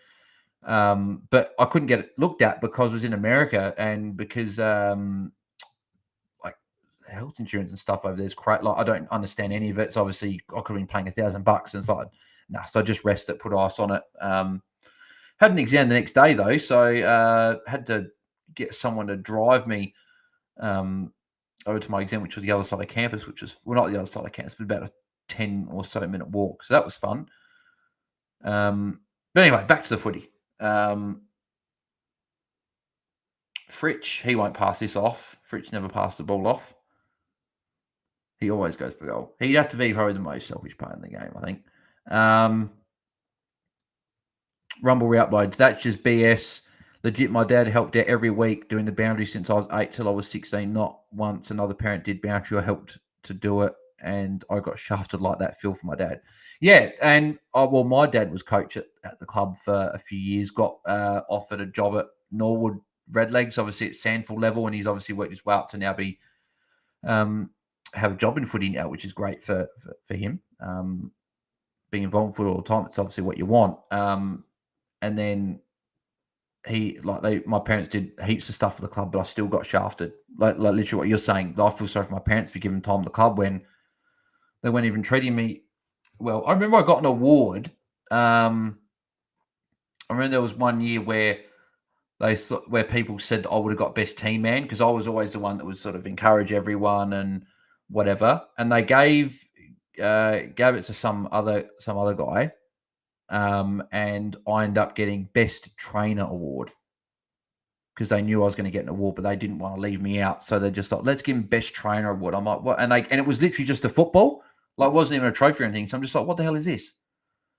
But I couldn't get it looked at because it was in America and because like health insurance and stuff over there is great. Like I don't understand any of it. So obviously I could have been paying $1,000 and it's like, nah. So I just rested, put ice on it. Had an exam the next day though, so had to get someone to drive me over to my exam, which was the other side of campus, which was not the other side of campus, but about a 10 or so minute walk. So that was fun. But anyway, back to the footy. Fritsch, he won't pass this off. Fritsch never passed the ball off. He always goes for goal. He'd have to be probably the most selfish player in the game, I think. Rumble re-uploads. That's just BS. Legit, my dad helped out every week doing the boundary since I was 8 till I was 16. Not once another parent did boundary or helped to do it. And I got shafted like that. Feel for my dad. Yeah, and my dad was coach at the club for a few years. Got offered a job at Norwood Redlegs, obviously at Sandford level, and he's obviously worked his way up to now be have a job in footy now, which is great for him. Being involved in footy all the time, it's obviously what you want. And then my parents did heaps of stuff for the club, but I still got shafted. Like literally what you're saying. I feel sorry for my parents for giving time to the club when they weren't even treating me well. I remember I got an award. I remember there was one year where where people said I would have got best team man because I was always the one that would sort of encourage everyone and whatever. And they gave it to some other guy, and I ended up getting best trainer award because they knew I was going to get an award, but they didn't want to leave me out, so they just thought, let's give him best trainer award. I'm like, what? And it was literally just a football, like it wasn't even a trophy or anything. So I'm just like, what the hell is this?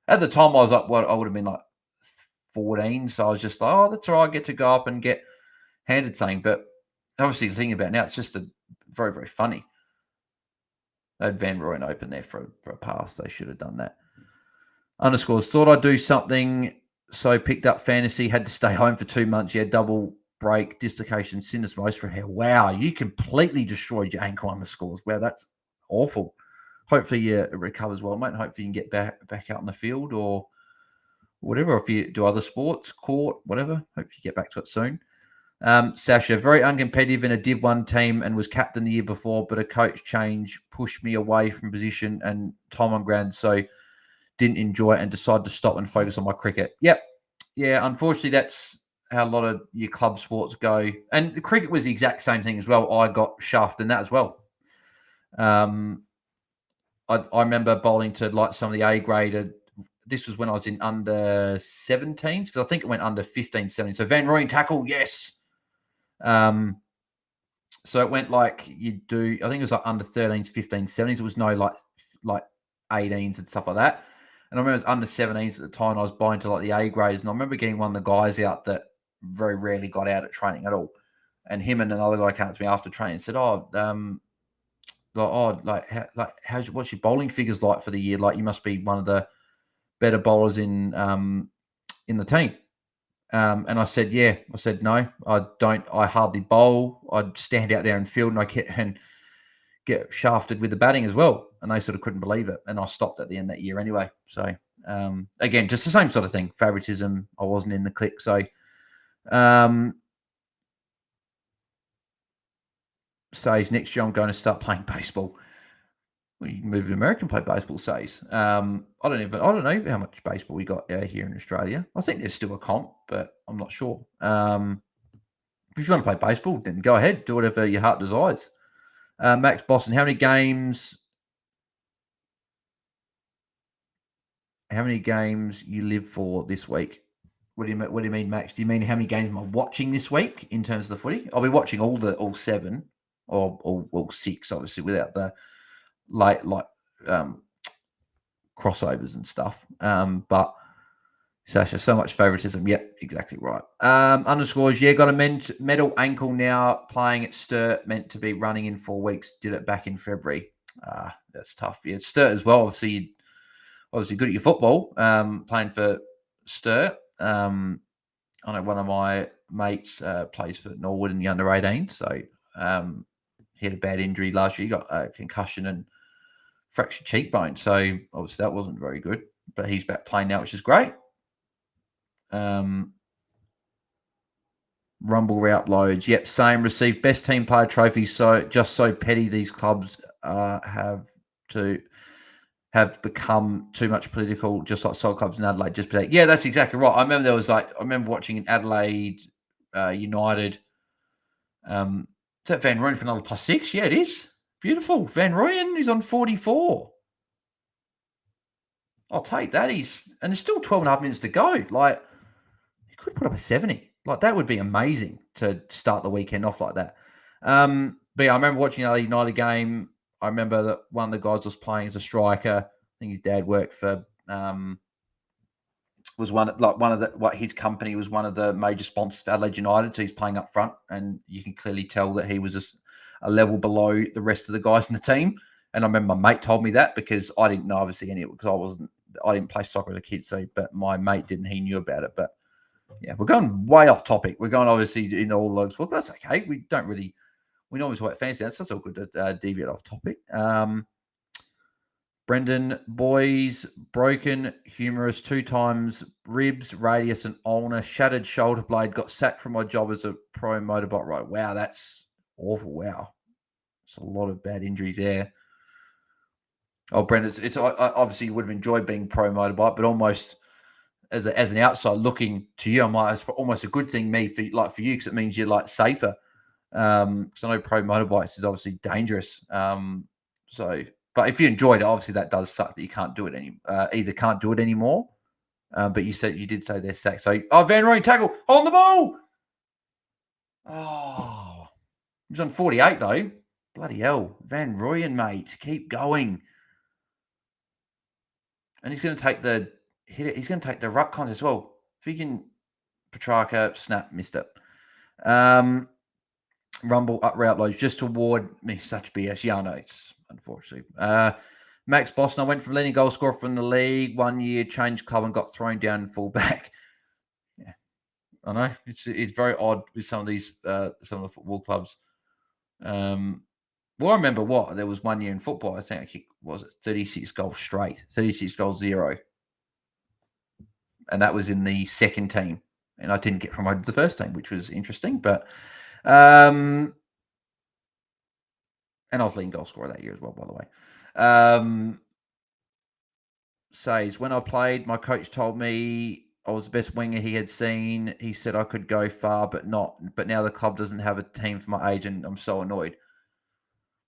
At the time, I was like, what? I would have been like 14, so I was just like, oh, that's all right. I get to go up and get handed something. But obviously, thinking about it now, it's just a very, very funny. They had Van Rooyen open there for a pass. They should have done that. Underscores, thought I'd do something, so picked up fantasy, had to stay home for 2 months. Yeah, double break, dislocation, syndesmosis for hair. Wow, you completely destroyed your ankle. Underscores. Wow, that's awful. Hopefully it recovers well, mate. Hopefully you can get back out in the field or whatever. If you do other sports, court, whatever. Hope you get back to it soon. Sasha, very uncompetitive in a Div 1 team and was captain the year before, but a coach change pushed me away from position and time on ground, so didn't enjoy it and decided to stop and focus on my cricket. Yep. Yeah, unfortunately, that's how a lot of your club sports go. And the cricket was the exact same thing as well. I got shafted in that as well. I remember bowling to like some of the A graded. This was when I was in under 17s because I think it went under 15, 17. So Van Rooyen tackle, yes. So it went like you do. I think it was like under 13s, 15s, 17s. It was no like 18s and stuff like that. And I remember it was under 17s at the time. I was buying to like the A grades, and I remember getting one of the guys out that very rarely got out at training at all. And him and another guy came to me after training and said, what's your bowling figures like for the year? Like you must be one of the better bowlers in the team. And I said, yeah. I said, no, I don't. I hardly bowl. I'd stand out there and field, and get shafted with the batting as well. And they sort of couldn't believe it. And I stopped at the end of that year anyway. So again, just the same sort of thing. Favoritism. I wasn't in the clique. So says next year I'm going to start playing baseball. Well, you can move to America and play baseball, says. I don't know how much baseball we got here in Australia. I think there's still a comp, but I'm not sure. If you want to play baseball, then go ahead. Do whatever your heart desires. Max Boston, how many games you live for this week? What do you mean, Max? Do you mean how many games am I watching this week in terms of the footy? I'll be watching all 7 or all 6, obviously, without the crossovers and stuff. But Sasha, so much favoritism. Yep, exactly right. Underscores, yeah, got a metal ankle now, playing at Sturt, meant to be running in 4 weeks. Did it back in February. That's tough. Yeah, Sturt as well. Obviously good at your football, playing for Sturt. I know one of my mates plays for Norwood in the under 18, so he had a bad injury last year. He got a concussion and fractured cheekbone, so obviously that wasn't very good. But he's back playing now, which is great. Rumble route loads. Yep, same. Received best team player trophies. So just so petty, these clubs have become too much political, just like soul clubs in Adelaide. Just petty. Yeah, that's exactly right. I remember watching in Adelaide United. Is that Van Rooyen for another +6? Yeah, it is. Beautiful. Van Rooyen, he's on 44. I'll take that. And there's still 12 and a half minutes to go. Like, he could put up a 70. Like, that would be amazing to start the weekend off like that. But yeah, I remember watching a United game. I remember that one of the guys was playing as a striker. I think his dad worked for his company was one of the major sponsors for Adelaide United, so he's playing up front, and you can clearly tell that he was just a level below the rest of the guys in the team. And I remember my mate told me that because I didn't know obviously any of it because I didn't play soccer as a kid, but my mate did, and he knew about it. But yeah, we're going way off topic. We're going obviously in all those. Well, that's okay. We normally talk about fantasy. That's all good to deviate off topic. Brendan, boys, broken humerus 2 times, ribs, radius, and ulna, shattered shoulder blade, got sacked from my job as a pro motorbike rider. Wow, that's awful. Wow. It's a lot of bad injuries there. Oh, Brendan, it's obviously you would have enjoyed being pro motorbike, but almost as an outside looking to you, I'm like, it's almost a good thing for you, because it means you're like safer. Because I know pro motorbikes is obviously dangerous. But if you enjoyed it, obviously that does suck that you can't do it either can't do it anymore. But you did say they're sacked. So Van Rooyen tackle on the ball. Oh, he was on 48 though. Bloody hell, Van Rooyen, mate, keep going. And he's going to take the hit it. He's going to take the ruck contest as well. If he can, Petrarca snap missed it. Rumble up route loads just toward me. Such BS. Yeah, I know it's unfortunately. Max Boston. I went from leading goal scorer from the league 1 year, changed club and got thrown down in full back. Yeah, I know it's very odd with some of these some of the football clubs. Well, I remember there was 1 year in football. I think I kicked 36 goals straight, 36 goals 0, and that was in the second team. And I didn't get promoted to the first team, which was interesting. But and I was leading goal scorer that year as well, by the way. Says, when I played, my coach told me I was the best winger he had seen. He said I could go far, but now the club doesn't have a team for my age, and I'm so annoyed.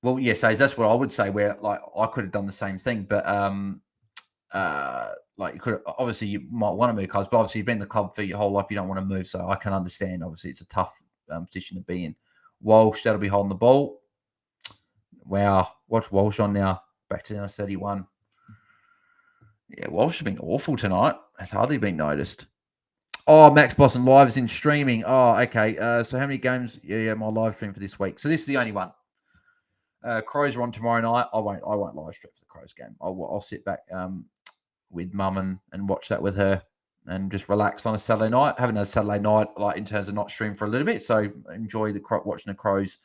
Well, yeah, Says, that's what I would say. Where like I could have done the same thing, but like you could obviously you might want to move clubs, but obviously you've been in the club for your whole life. You don't want to move, so I can understand. Obviously, it's a tough position to be in. Walsh, that'll be holding the ball. Wow, watch Walsh on now. Back to now 31. Yeah, Walsh has been awful tonight. It's hardly been noticed. Oh, Max Boston live is in streaming. Oh, okay. So how many games? Yeah, my live stream for this week. So this is the only one. Crows are on tomorrow night. I won't live stream for the Crows game. I'll sit back with Mum and watch that with her and just relax on a Saturday night. Having a Saturday night, like in terms of not stream for a little bit. So enjoy watching the Crows.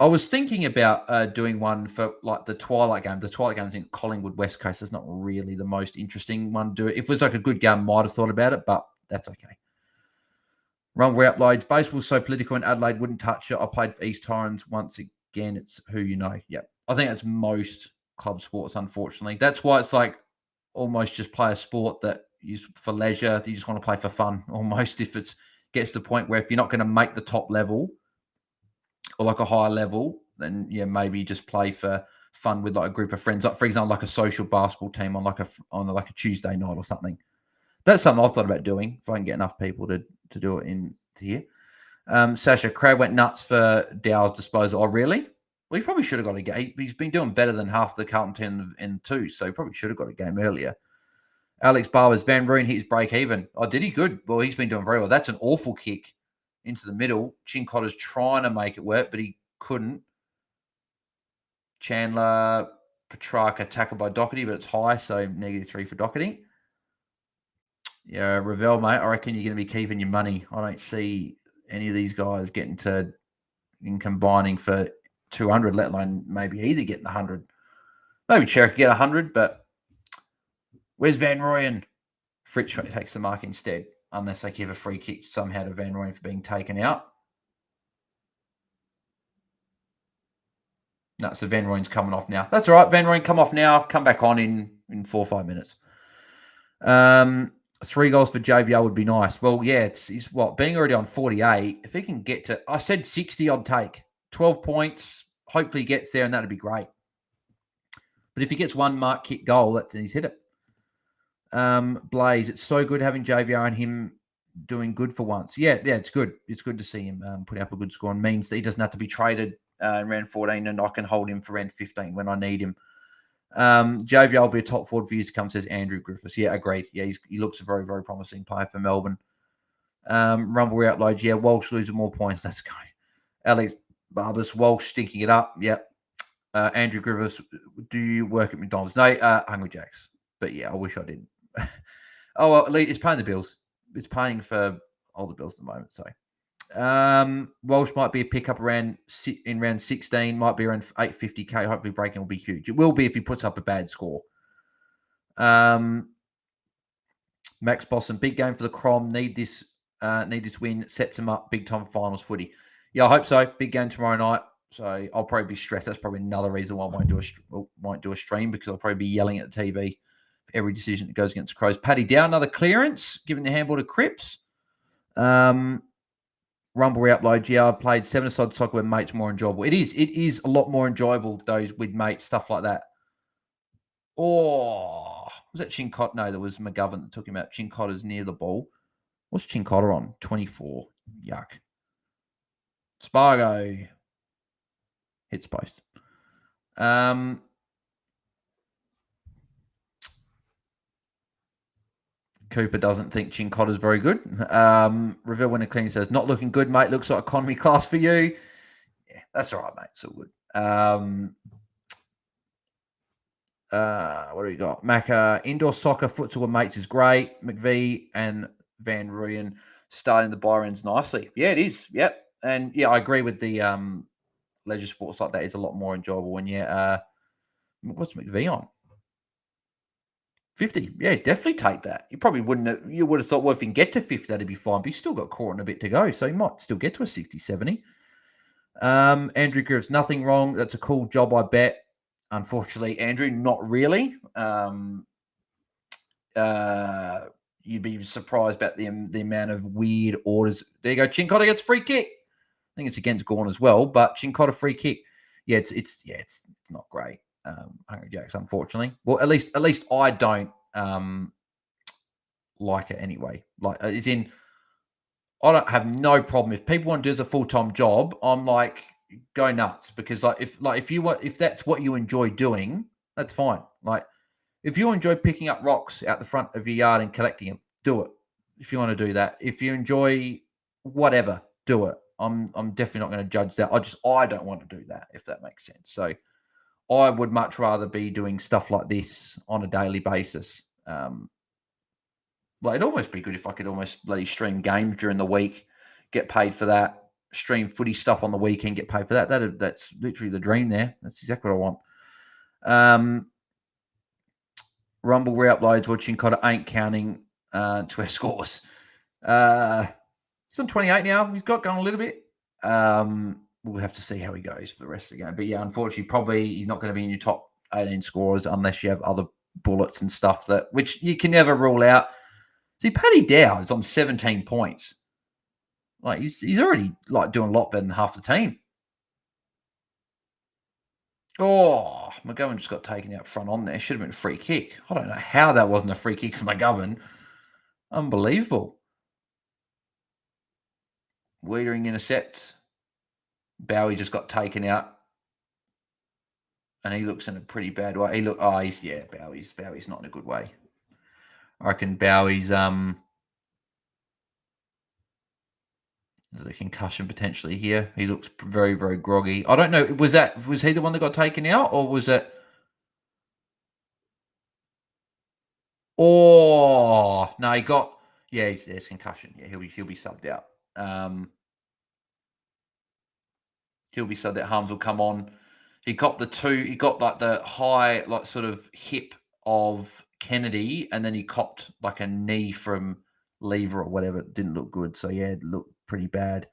I was thinking about doing one for like the Twilight game. The Twilight game's in Collingwood, West Coast. It's not really the most interesting one to do. If it was like a good game, I might have thought about it, but that's okay. Runway uploads. Baseball's so political in Adelaide, wouldn't touch it. I played for East Torrens once again. It's who you know. Yep. I think that's most club sports, unfortunately. That's why it's like almost just play a sport that you for leisure. You just want to play for fun almost. If it gets to the point where if you're not going to make the top level, or like a higher level, then yeah, maybe just play for fun with like a group of friends. Like for example, like a social basketball team on like a Tuesday night or something. That's something I've thought about doing if I can get enough people to do it in here. Sasha Crab went nuts for Dow's disposal. Oh, really? Well, he probably should have got a game. He's been doing better than half the Carlton team in two, so he probably should have got a game earlier. Alex Barbers, Van Rooyen hit his break even. Oh, did he? Good. Well, he's been doing very well. That's an awful kick into the middle. Chincotter's trying to make it work, but he couldn't. Chandler, Petrarca tackled by Doherty, but it's high, so -3 for Doherty. Yeah, Ravel, mate, I reckon you're going to be keeping your money. I don't see any of these guys getting to in combining for 200, let alone maybe either getting 100. Maybe Cherokee get 100, but where's Van Rooyen? Fritz takes the mark instead, unless they give a free kick somehow to Van Rooyen for being taken out. No, so Van Rooyen's coming off now. That's all right. Van Rooyen, come off now. Come back on in 4 or 5 minutes. 3 goals for JBL would be nice. Well, yeah, he's being already on 48. If he can get to, I said 60, I'd take 12 points. Hopefully, he gets there, and that'd be great. But if he gets one mark kick goal, then he's hit it. Blaze, it's so good having JVR and him doing good for once. Yeah, it's good. It's good to see him putting up a good score, and means that he doesn't have to be traded in round 14, and I can hold him for round 15 when I need him. JVR will be a top forward for years to come, says Andrew Griffiths. Yeah, agreed. Yeah, he looks a very, very promising player for Melbourne. Rumble outloads. Yeah, Walsh losing more points. Let's go. Alex Barbers, Walsh stinking it up. Yep. Andrew Griffiths, do you work at McDonald's? No, Hungry Jacks. But yeah, I wish I didn't. Oh, well, it's paying the bills. It's paying for all the bills at the moment. So, Walsh might be a pickup in round 16, might be around 850k. Hopefully, breaking will be huge. It will be if he puts up a bad score. Max Boston, big game for the Crom. Need this win. Sets him up big time finals footy. Yeah, I hope so. Big game tomorrow night. So I'll probably be stressed. That's probably another reason why I won't do a stream, because I'll probably be yelling at the TV for every decision that goes against the Crows. Paddy Down, another clearance, giving the handball to Cripps. Rumble re-upload. Yeah, I played 7-a-side soccer with mates, more enjoyable. It is a lot more enjoyable, those with mates, stuff like that. Oh, was that Chincotta? No, that was McGovern that took him out. Chincotta's near the ball. What's Chincotta on? 24. Yuck. Spargo. Hits post. Cooper doesn't think Chincotta's very good. Reveal Winner Clean says, not looking good, mate. Looks like economy class for you. Yeah, that's all right, mate. It's all good. What do we got? Macca, indoor soccer, futsal with mates is great. McVee and Van Rooyen starting the Byrons nicely. Yeah, it is. Yep. And yeah, I agree with the leisure sports like that is a lot more enjoyable when what's McVee on? 50. Yeah, definitely take that. You probably you would have thought, well, if you can get to 50, that'd be fine. But you still got caught in a bit to go. So you might still get to a 60, 70. Andrew Griffiths, nothing wrong. That's a cool job, I bet. Unfortunately, Andrew, not really. You'd be surprised about the amount of weird orders. There you go. Chincotta gets free kick. I think it's against Gawn as well, but Chincotta free kick. Yeah, it's not great. Hungry Jacks, unfortunately. Well, at least I don't like it anyway. Like, as in, I don't have no problem if people want to do as a full-time job. I'm like, go nuts, because if that's what you enjoy doing, that's fine. Like, if you enjoy picking up rocks out the front of your yard and collecting them, do it. If you want to do that, if you enjoy whatever, do it. I'm definitely not going to judge that. I don't want to do that, if that makes sense. So I would much rather be doing stuff like this on a daily basis. It'd almost be good if I could almost bloody stream games during the week, get paid for that, stream footy stuff on the weekend, get paid for that. That's literally the dream there. That's exactly what I want. Rumble re-uploads, watching Cotter ain't counting to our scores. He's on 28 now. He's got going a little bit. We'll have to see how he goes for the rest of the game. But yeah, unfortunately, probably he's not going to be in your top 18 scorers unless you have other bullets and stuff which you can never rule out. See, Paddy Dow is on 17 points. Like, he's already doing a lot better than half the team. Oh, McGovern just got taken out front on there. Should have been a free kick. I don't know how that wasn't a free kick for McGovern. Unbelievable. Wiedering intercept. Bowie just got taken out. And he looks in a pretty bad way. Bowie's not in a good way. I reckon Bowie's there's a concussion potentially here. He looks very, very groggy. I don't know. Was he the one that got taken out, or was it? Oh no, he got. Yeah, there's concussion. Yeah, he'll be subbed out. He'll be subbed out. Harms will come on. He got the high sort of hip of Kennedy, and then he copped like a knee from Lever or whatever. It didn't look good. So yeah, it looked pretty bad.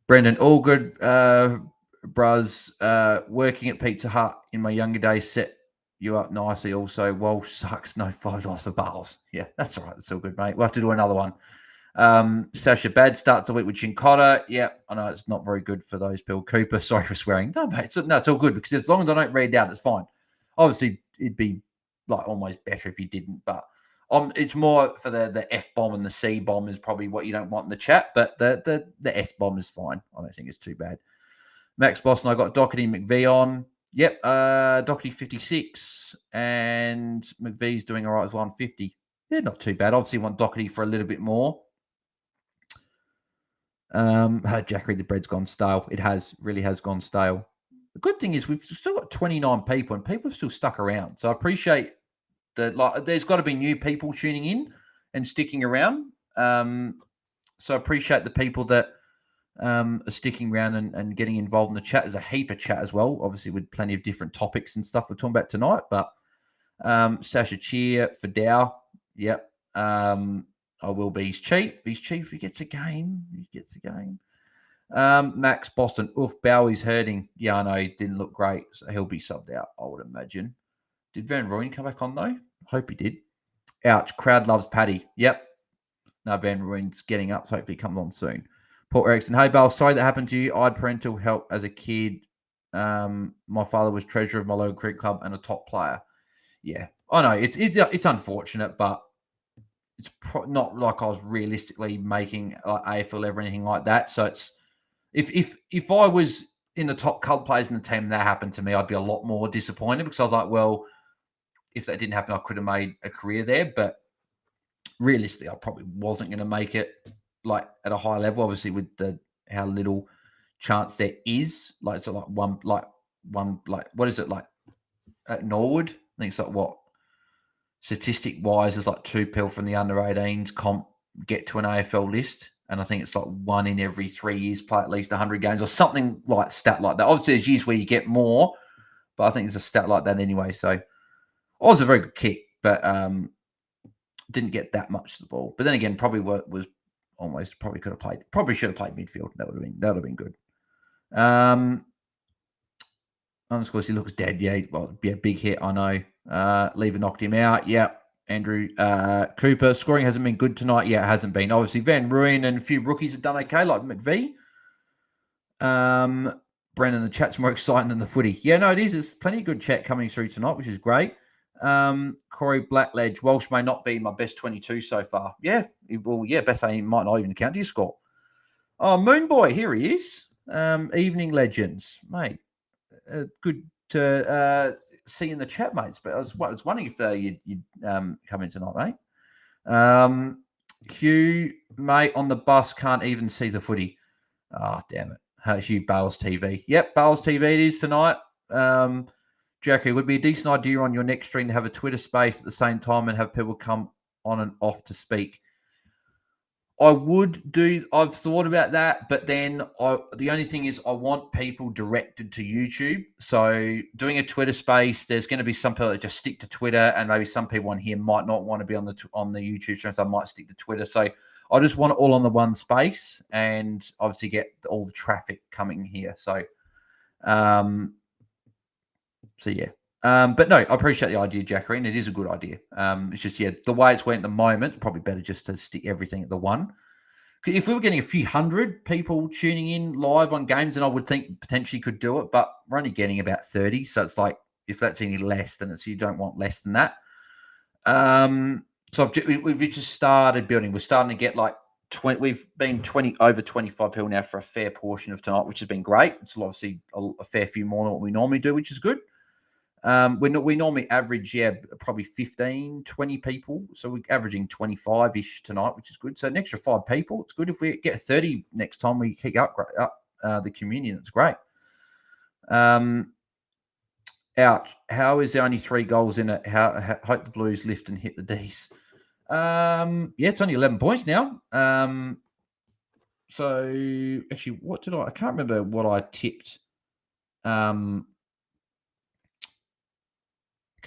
Brendan, all good, bruz. Working at Pizza Hut in my younger days set you up nicely. Also, Walsh sucks. No $5 for Bales. Yeah, that's all right. That's all good, mate. We'll have to do another one. Sasha Bad starts the week with Chincotta. Yeah, I know it's not very good for those people. Cooper, sorry for swearing. No, mate, it's all good, because as long as I don't read out, it's fine. Obviously, it'd be almost better if you didn't, but it's more for the F bomb, and the C bomb is probably what you don't want in the chat, but the S bomb is fine. I don't think it's too bad. Max Boston, I got Doherty McVee on. Yep, Doherty 56, and McVee's doing all right as well on 50. They're not too bad. Obviously, want Doherty for a little bit more. Jackery, the bread's gone stale. It really has gone stale. The good thing is we've still got 29 people, and people have still stuck around. So I appreciate that. There's got to be new people tuning in and sticking around. So I appreciate the people that are sticking around and getting involved in the chat. There's a heap of chat as well, obviously with plenty of different topics and stuff we're talking about tonight. But Sasha Cheer for Dow. Yep. I will be. He's cheap. He's cheap if he gets a game. Max Boston. Oof, Bowie's hurting. Yeah, I know. He didn't look great. So he'll be subbed out, I would imagine. Did Van Rooyen come back on, though? Hope he did. Ouch. Crowd loves Paddy. Yep. No, Van Rooyen's getting up, so hopefully he comes on soon. Paul Erickson. Hey, Bale, sorry that happened to you. I had parental help as a kid. My father was treasurer of my local cricket club and a top player. Yeah. I know. It's unfortunate, but it's not like I was realistically making AFL or anything like that. So it's if I was in the top club players in the team and that happened to me, I'd be a lot more disappointed because I was like, well, if that didn't happen, I could have made a career there. But realistically, I probably wasn't going to make it like at a high level. Obviously, with how little chance there is. Like it's one what is it like at Norwood? I think it's like what statistic wise, there's like 2 people from the under 18s comp get to an AFL list. And I think it's like 1 in every 3 years play at least 100 games or something like stat like that. Obviously, there's years where you get more, but I think there's a stat like that anyway. So I was a very good kick, but didn't get that much of the ball. But then again, probably was almost probably should have played midfield. That would have been good. Underscores, he looks dead. Yeah, big hit. I know. Lever knocked him out. Yeah. Andrew Cooper scoring hasn't been good tonight. Yeah, it hasn't been. Obviously, Van Rooyen and a few rookies have done okay, like McVee. Brennan, the chat's more exciting than the footy. Yeah, no, it is. There's plenty of good chat coming through tonight, which is great. Corey Blackledge, Walsh may not be my best 22 so far. Yeah, well, yeah, best say he might not even count his score. Oh, Moonboy, here he is. Evening legends, mate. Good to see in the chat, mates. But I was wondering if you'd come in tonight, mate. Hugh, mate, on the bus, can't even see the footy. Oh, damn it. Hugh, Bales TV. Yep, Bales TV it is tonight. Jackie, would be a decent idea on your next stream to have a Twitter space at the same time and have people come on and off to speak. I've thought about that, but then the only thing is I want people directed to YouTube. So doing a Twitter space, there's going to be some people that just stick to Twitter, and maybe some people on here might not want to be on the YouTube channel, so I might stick to Twitter. So I just want it all on the one space and obviously get all the traffic coming here. So, yeah. But no, I appreciate the idea, Jackarine. It is a good idea. It's just, the way it's went at the moment, probably better just to stick everything at the one. If we were getting a few hundred people tuning in live on games, then I would think potentially could do it, but we're only getting about 30. So it's like, if that's any less, then you don't want less than that. So we've just started building. We're starting to get like 20. We've been over 25 people now for a fair portion of tonight, which has been great. It's obviously a fair few more than what we normally do, which is good. We normally average, probably 15, 20 people. So we're averaging 25-ish tonight, which is good. So an extra 5 people. It's good if we get 30 next time we kick up the community. That's great. Ouch. How is there only 3 goals in it? Hope the Blues lift and hit the Ds. It's only 11 points now. So actually, I can't remember what I tipped. I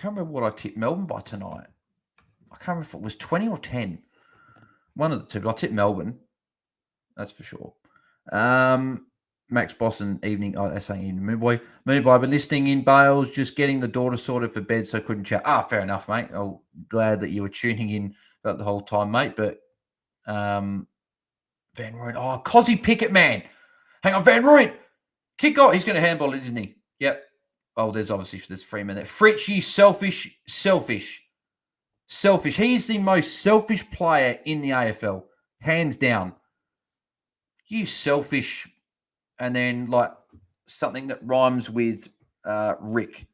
can't remember what I tipped Melbourne by tonight. I can't remember if it was 20 or 10. One of the two, but I tipped Melbourne. That's for sure. Max Boston, evening. They're saying evening. Moonboy. I've been listening in Bales, just getting the daughter sorted for bed, so I couldn't chat. Fair enough, mate. I'm glad that you were tuning in about the whole time, mate. But Van Rooyen. Cozzy Pickett, man. Hang on, Van Rooyen. Kick off. He's going to handball it, isn't he? Yep. Oh, there's Freeman there. Fritz, you selfish. He is the most selfish player in the AFL, hands down. You selfish, and then like something that rhymes with Rick,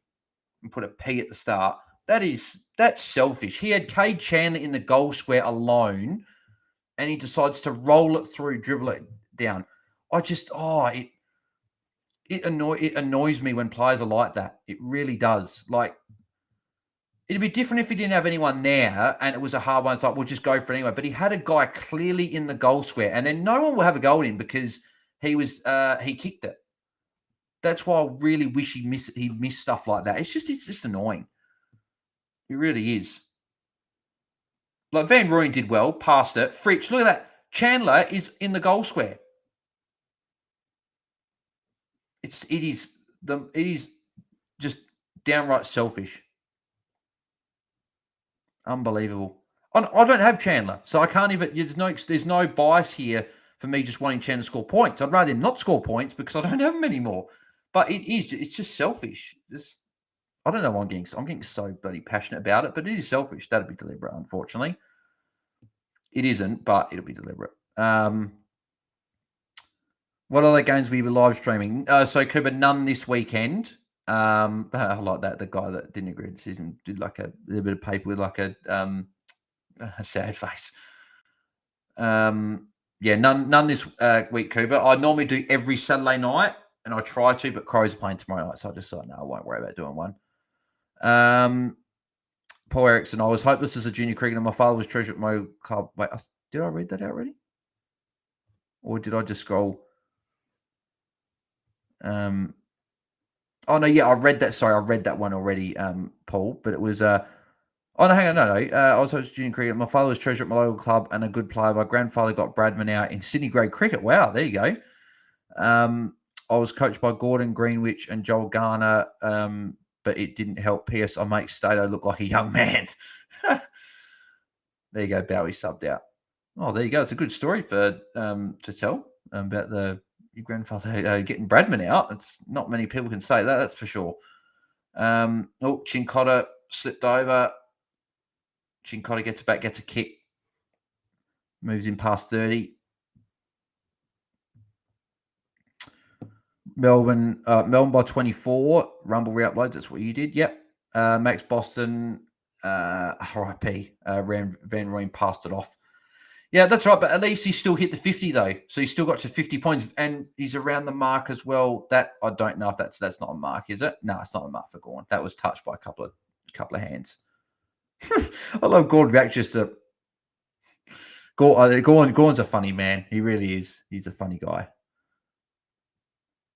and put a P at the start. That's selfish. He had Cade Chandler in the goal square alone, and he decides to roll it through, dribble it down. It annoys me when players are like that. It really does. Like, It'd be different if he didn't have anyone there and it was a hard one. It's like, we'll just go for it anyway. But he had a guy clearly in the goal square, and then no one will have a goal at him because he kicked it. That's why I really wish he missed stuff like that. It's just annoying. It really is. Like Van Rooyen did well, passed it. Fritsch, look at that. Chandler is in the goal square. It is just downright selfish. Unbelievable. I don't have Chandler, so I can't even. There's no bias here for me just wanting Chandler to score points. I'd rather him not score points because I don't have him anymore. But it's just selfish. I don't know why I'm getting so bloody passionate about it, but it is selfish. That'd be deliberate, unfortunately. It isn't, but it'll be deliberate. What other games will you be live streaming? So Cooper, none this weekend. I like that. The guy that didn't agree with the decision did like a little bit of paper with like a sad face. Yeah, none this week, Cooper. I normally do every Saturday night, and I try to, but Crows are playing tomorrow night, so I just thought, no, I won't worry about doing one. Paul Erickson, I was hopeless as a junior cricketer. My father was treasurer at my club. Wait, did I read that out already? Or did I just scroll? Oh no, yeah, I read that. Sorry, I read that one already, Paul. But it was oh no, hang on, no. I was hopeless junior cricketer. My father was treasurer at my local club and a good player. My grandfather got Bradman out in Sydney grade cricket. Wow, there you go. I was coached by Gordon Greenwich and Joel Garner, but it didn't help. P.S. I make Stato look like a young man. There you go. Bowie subbed out. Oh, there you go. It's a good story for to tell about your grandfather getting Bradman out. It's not many people can say that. That's for sure. Chincotta slipped over. Chincotta gets back, gets a kick, moves in past 30. Melbourne by 24. Rumble re-uploads. That's what you did. Yep. Max Boston, RIP. Van Rooyen passed it off. Yeah, that's right. But at least he still hit the 50 though, so he still got to 50 points, and he's around the mark as well. That I don't know if that's not a mark, is it? No, it's not a mark for Gorn. That was touched by a couple of hands. I love Gordon React just to Gordon's a funny man. He really is. He's a funny guy.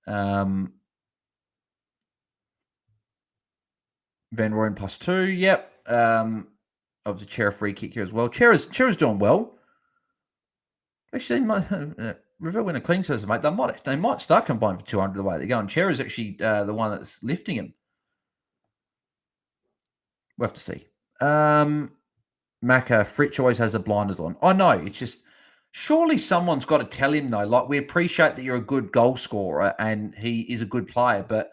Van Rooyen +2. Yep. Obviously, Chera free kick here as well. Chera's doing well. Actually, Revell win a clean service, mate. They might start combining for 200 the way they're going. Chera's actually the one that's lifting him. We'll have to see. Macca, Fritsch always has the blinders on. I know. It's just surely someone's got to tell him though. Like, we appreciate that you're a good goal scorer and he is a good player, but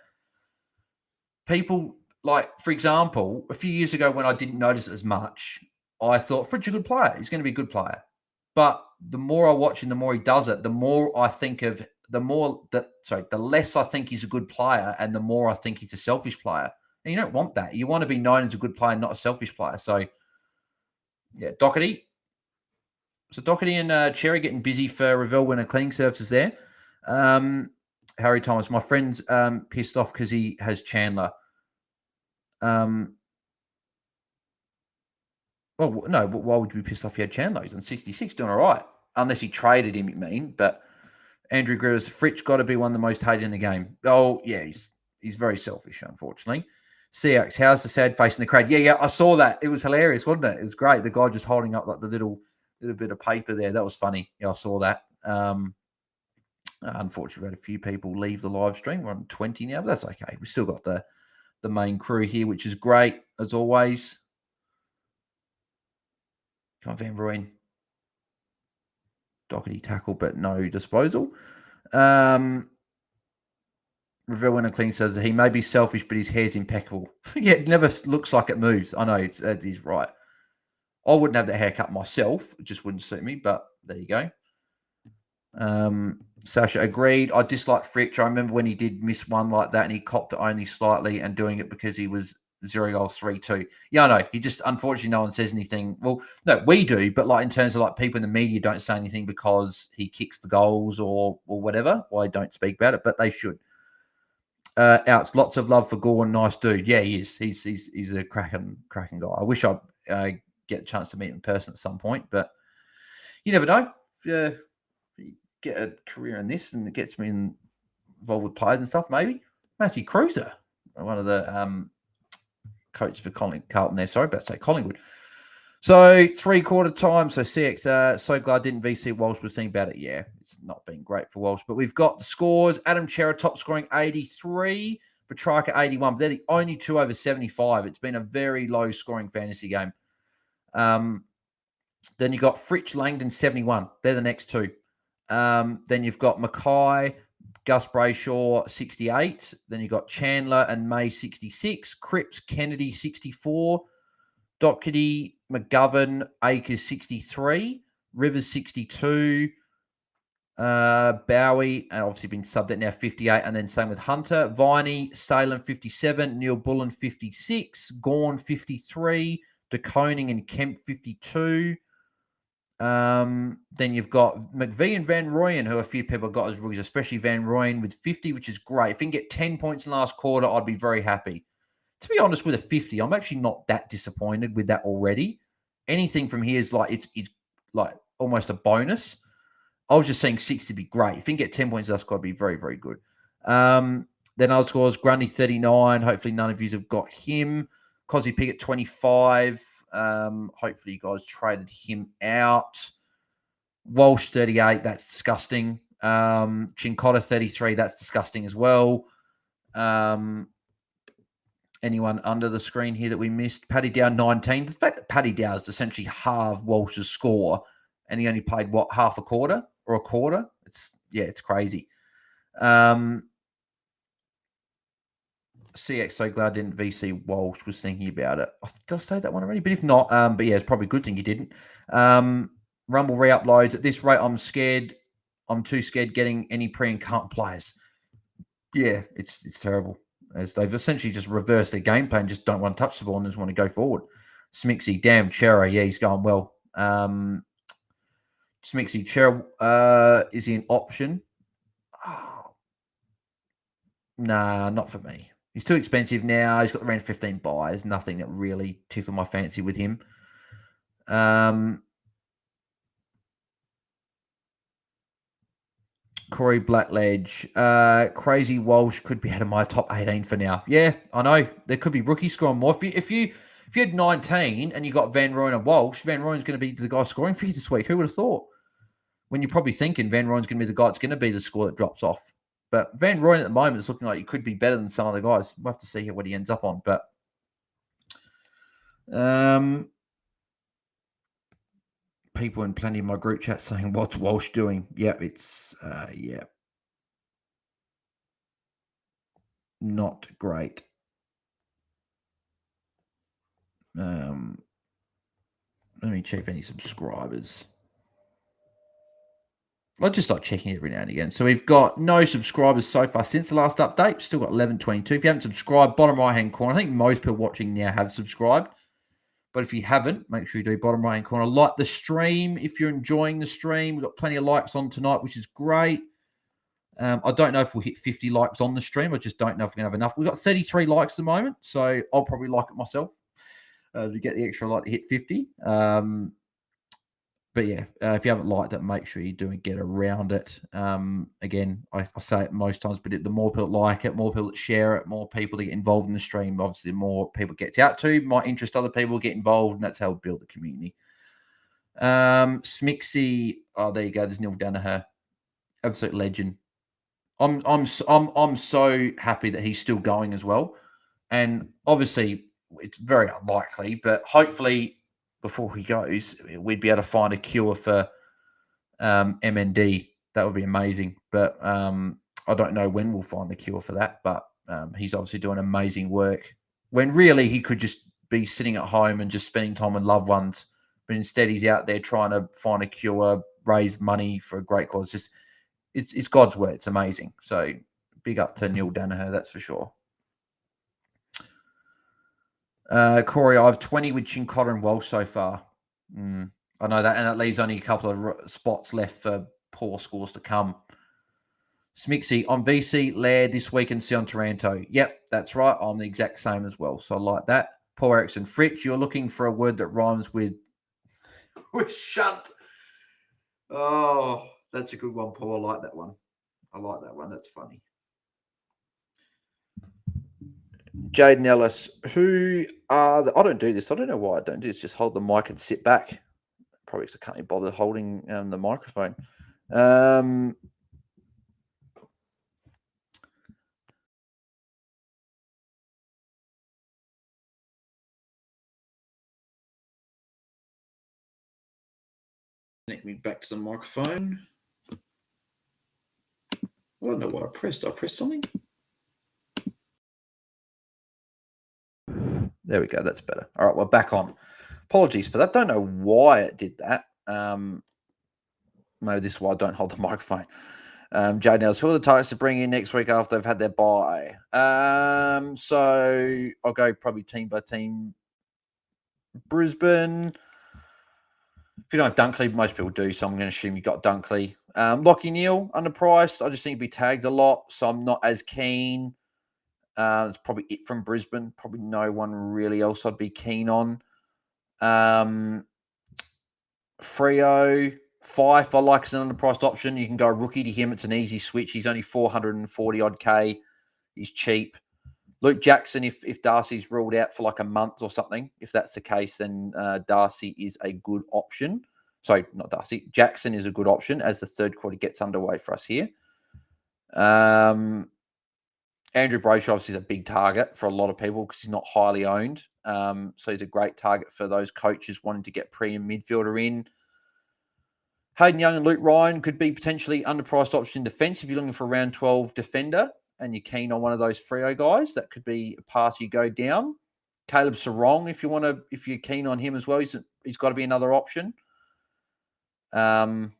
people, like, for example, a few years ago when I didn't notice it as much, I thought Fritsch is a good player. He's going to be a good player. But the more I watch him, the more he does it, the more I think of the less I think he's a good player, and the more I think he's a selfish player. And you don't want that. You want to be known as a good player, not a selfish player. So, yeah, Doherty. So Doherty and Cherry getting busy for Revell winner cleaning services there. Harry Thomas, my friend's pissed off because he has Chandler. Well, no, why would you be pissed off he had Chandler? He's on 66, doing all right. Unless he traded him, you mean. But Andrew Greer's Fritsch got to be one of the most hated in the game. Oh, yeah, he's very selfish, unfortunately. CX, how's the sad face in the crowd? Yeah, I saw that. It was hilarious, wasn't it? It was great. The guy just holding up like the little bit of paper there. That was funny. Yeah, I saw that. Unfortunately, we had a few people leave the live stream. We're on 20 now, but that's okay. We've still got the main crew here, which is great, as always. Come on, Van Rooyen. Doherty tackle, but no disposal. Revell Winner Clean says he may be selfish, but his hair's impeccable. Yeah, it never looks like it moves. I know he's right. I wouldn't have that haircut myself. It just wouldn't suit me, but there you go. Sasha agreed. I dislike Fritsch. I remember when he did miss one like that and he copped it only slightly and doing it because he was 0 goals 3-2. Yeah, I know. He just, unfortunately, no one says anything. Well, no, we do, but like in terms of like people in the media don't say anything because he kicks the goals or whatever. Well, I don't speak about it, but they should. Outs. Lots of love for Gorn. Nice dude. Yeah, he is. He's a cracking guy. I wish I'd get a chance to meet him in person at some point, but you never know. If you get a career in this and it gets me involved with players and stuff, maybe. Matthew Cruiser, one of the coaches for Carlton there. Sorry, about to say Collingwood. So 3/4 time. So CX, so glad didn't VC Walsh. We're seeing about it. Yeah, it's not been great for Walsh. But we've got the scores. Adam Chera top scoring 83. Petrarca 81. They're the only two over 75. It's been a very low scoring fantasy game. Then you've got Fritch Langdon 71. They're the next two. Then you've got Mackay, Gus Brayshaw 68. Then you've got Chandler and May 66. Cripps Kennedy 64. Doherty, McGovern, Akers 63, Rivers 62, Bowie, and obviously been subbed at now 58, and then same with Hunter, Viney, Salem 57, Neil Bullen 56, Gorn 53, De Koning and Kemp 52. Then you've got McVie and Van Rooyen, who a few people got as rookies, especially Van Rooyen with 50, which is great. If he can get 10 points in last quarter, I'd be very happy. To be honest, with a 50, I'm actually not that disappointed with that already. Anything from here is like it's like almost a bonus. I was just saying 60 would be great. If you can get 10 points, that's got to be very, very good. Then other scores, Grundy 39. Hopefully none of you have got him. Cosy Pickett 25. Hopefully you guys traded him out. Walsh 38. That's disgusting. Chincotta 33. That's disgusting as well. Anyone under the screen here that we missed? Paddy Dow 19. The fact that Paddy Dow is essentially half Walsh's score, and he only played half a quarter or a quarter. It's crazy. CX, so glad I didn't VC Walsh. Was thinking about it. Did I say that one already? But if not, but yeah, it's probably a good thing you didn't. Rumble re-uploads at this rate. I'm scared. I'm too scared getting any pre and current players. Yeah, it's terrible. As they've essentially just reversed their game plan, just don't want to touch the ball and just want to go forward. Smixy, damn, Chera, yeah, he's going well. Smixy, Chera, is he an option? Oh, nah, not for me. He's too expensive now. He's got around 15 buys. Nothing that really tickled my fancy with him. Corey Blackledge, Crazy Walsh could be out of my top 18 for now. Yeah, I know. There could be rookie scoring more. If you had 19 and you got Van Rooyen and Walsh, Van Rooyen's going to be the guy scoring for you this week. Who would have thought? When you're probably thinking Van Rooyen's going to be the guy that's going to be the score that drops off. But Van Rooyen at the moment is looking like he could be better than some other guys. We'll have to see what he ends up on. But people in plenty of my group chat saying, what's Walsh doing? Yep, it's, not great. Let me check if any subscribers. I just like checking every now and again. So we've got no subscribers so far since the last update. Still got 1122. If you haven't subscribed, bottom right-hand corner. I think most people watching now have subscribed. But if you haven't, make sure you do bottom right-hand corner. Like the stream if you're enjoying the stream. We've got plenty of likes on tonight, which is great. I don't know if we'll hit 50 likes on the stream. I just don't know if we're going to have enough. We've got 33 likes at the moment, so I'll probably like it myself to get the extra like to hit 50. But yeah, if you haven't liked it, make sure you do and get around it. Again, I say it most times, but the more people like it, more people that share it, more people that get involved in the stream, obviously, the more people it gets out to. Might interest other people get involved, and that's how we build the community. Smixy, oh, there you go. There's Neil Danaher, absolute legend. I'm so happy that he's still going as well, and obviously it's very unlikely, but hopefully before he goes, we'd be able to find a cure for MND. That would be amazing. But I don't know when we'll find the cure for that. But he's obviously doing amazing work when really he could just be sitting at home and just spending time with loved ones. But instead, he's out there trying to find a cure, raise money for a great cause. It's God's work. It's amazing. So big up to Neil Danaher, that's for sure. Corey, I have 20 with Chincotta and Walsh so far. I know that, and that leaves only a couple of spots left for poor scores to come. Smixy, on VC, Laird this week and Sion Taranto. Yep, that's right. I'm the exact same as well. So I like that. Paul Erickson, Fritz, you're looking for a word that rhymes with shunt. Oh, that's a good one, Paul. I like that one. That's funny. Jaden Ellis, who are I don't do this. I don't know why I don't do this. Just hold the mic and sit back. Probably because I can't be bothered holding the microphone. Connect me back to the microphone. I don't know what I pressed. I pressed something. There we go. That's better. All right, we're back on. Apologies for that. Don't know why it did that. Maybe this is why I don't hold the microphone. Jade Nels, who are the Tigers to bring in next week after they've had their bye? So I'll go probably team by team. Brisbane. If you don't have Dunkley, most people do, so I'm going to assume you got Dunkley. Lockie Neal, underpriced. I just think he'd be tagged a lot, so I'm not as keen. It's probably it from Brisbane. Probably no one really else I'd be keen on. Freo, Fife, I like as an underpriced option. You can go rookie to him. It's an easy switch. He's only 440 odd K. He's cheap. Luke Jackson, if Darcy's ruled out for like a month or something, if that's the case, then Darcy is a good option. Sorry, not Darcy. Jackson is a good option as the third quarter gets underway for us here. Andrew Brayshaw obviously is a big target for a lot of people because he's not highly owned. So he's a great target for those coaches wanting to get premium midfielder in. Hayden Young and Luke Ryan could be potentially underpriced option in defence if you're looking for a round 12 defender and you're keen on one of those Freo guys. That could be a path you go down. Caleb Sarong, if you're keen on him as well, he's got to be another option. That's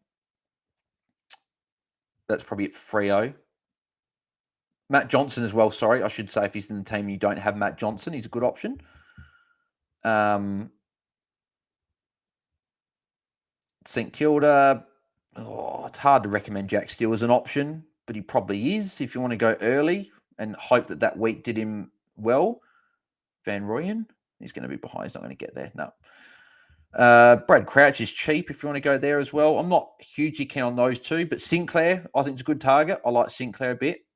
probably it for Freo. Matt Johnson as well. Sorry, I should say if he's in the team, you don't have Matt Johnson, he's a good option. St Kilda. It's hard to recommend Jack Steele as an option, but he probably is if you want to go early and hope that week did him well. Van Rooyen, he's going to be behind. He's not going to get there. No. Brad Crouch is cheap if you want to go there as well. I'm not hugely keen on those two, but Sinclair, I think, is a good target. I like Sinclair a bit.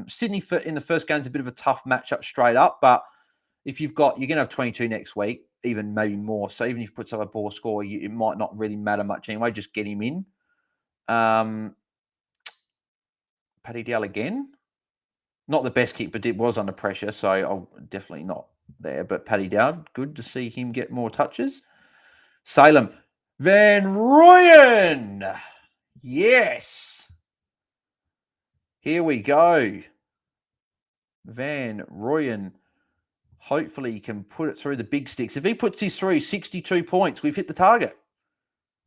Sydney in the first game is a bit of a tough matchup straight up, but if you're going to have 22 next week, even maybe more. So even if you put up a ball score, it might not really matter much anyway. Just get him in. Paddy Dowell again. Not the best kick, but it was under pressure, so I'll definitely not there. But Paddy Dowell, good to see him get more touches. Salem. Van Rooyen. Yes. Here we go. Van Rooyen. Hopefully he can put it through the big sticks. If he puts this through 62 points, we've hit the target.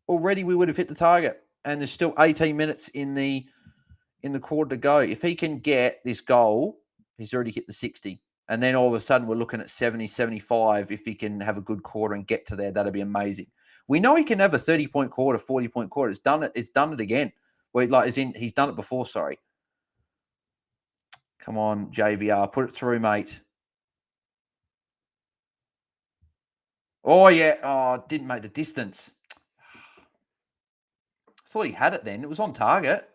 Already we would have hit the target. And there's still 18 minutes in the quarter to go. If he can get this goal, he's already hit the 60. And then all of a sudden we're looking at 70, 75. If he can have a good quarter and get to there, that'd be amazing. We know he can have a 30-point quarter, 40-point quarter. It's done it again. He's done it before, sorry. Come on, JVR. Put it through, mate. Oh, yeah. Oh, didn't make the distance. I thought he had it then. It was on target.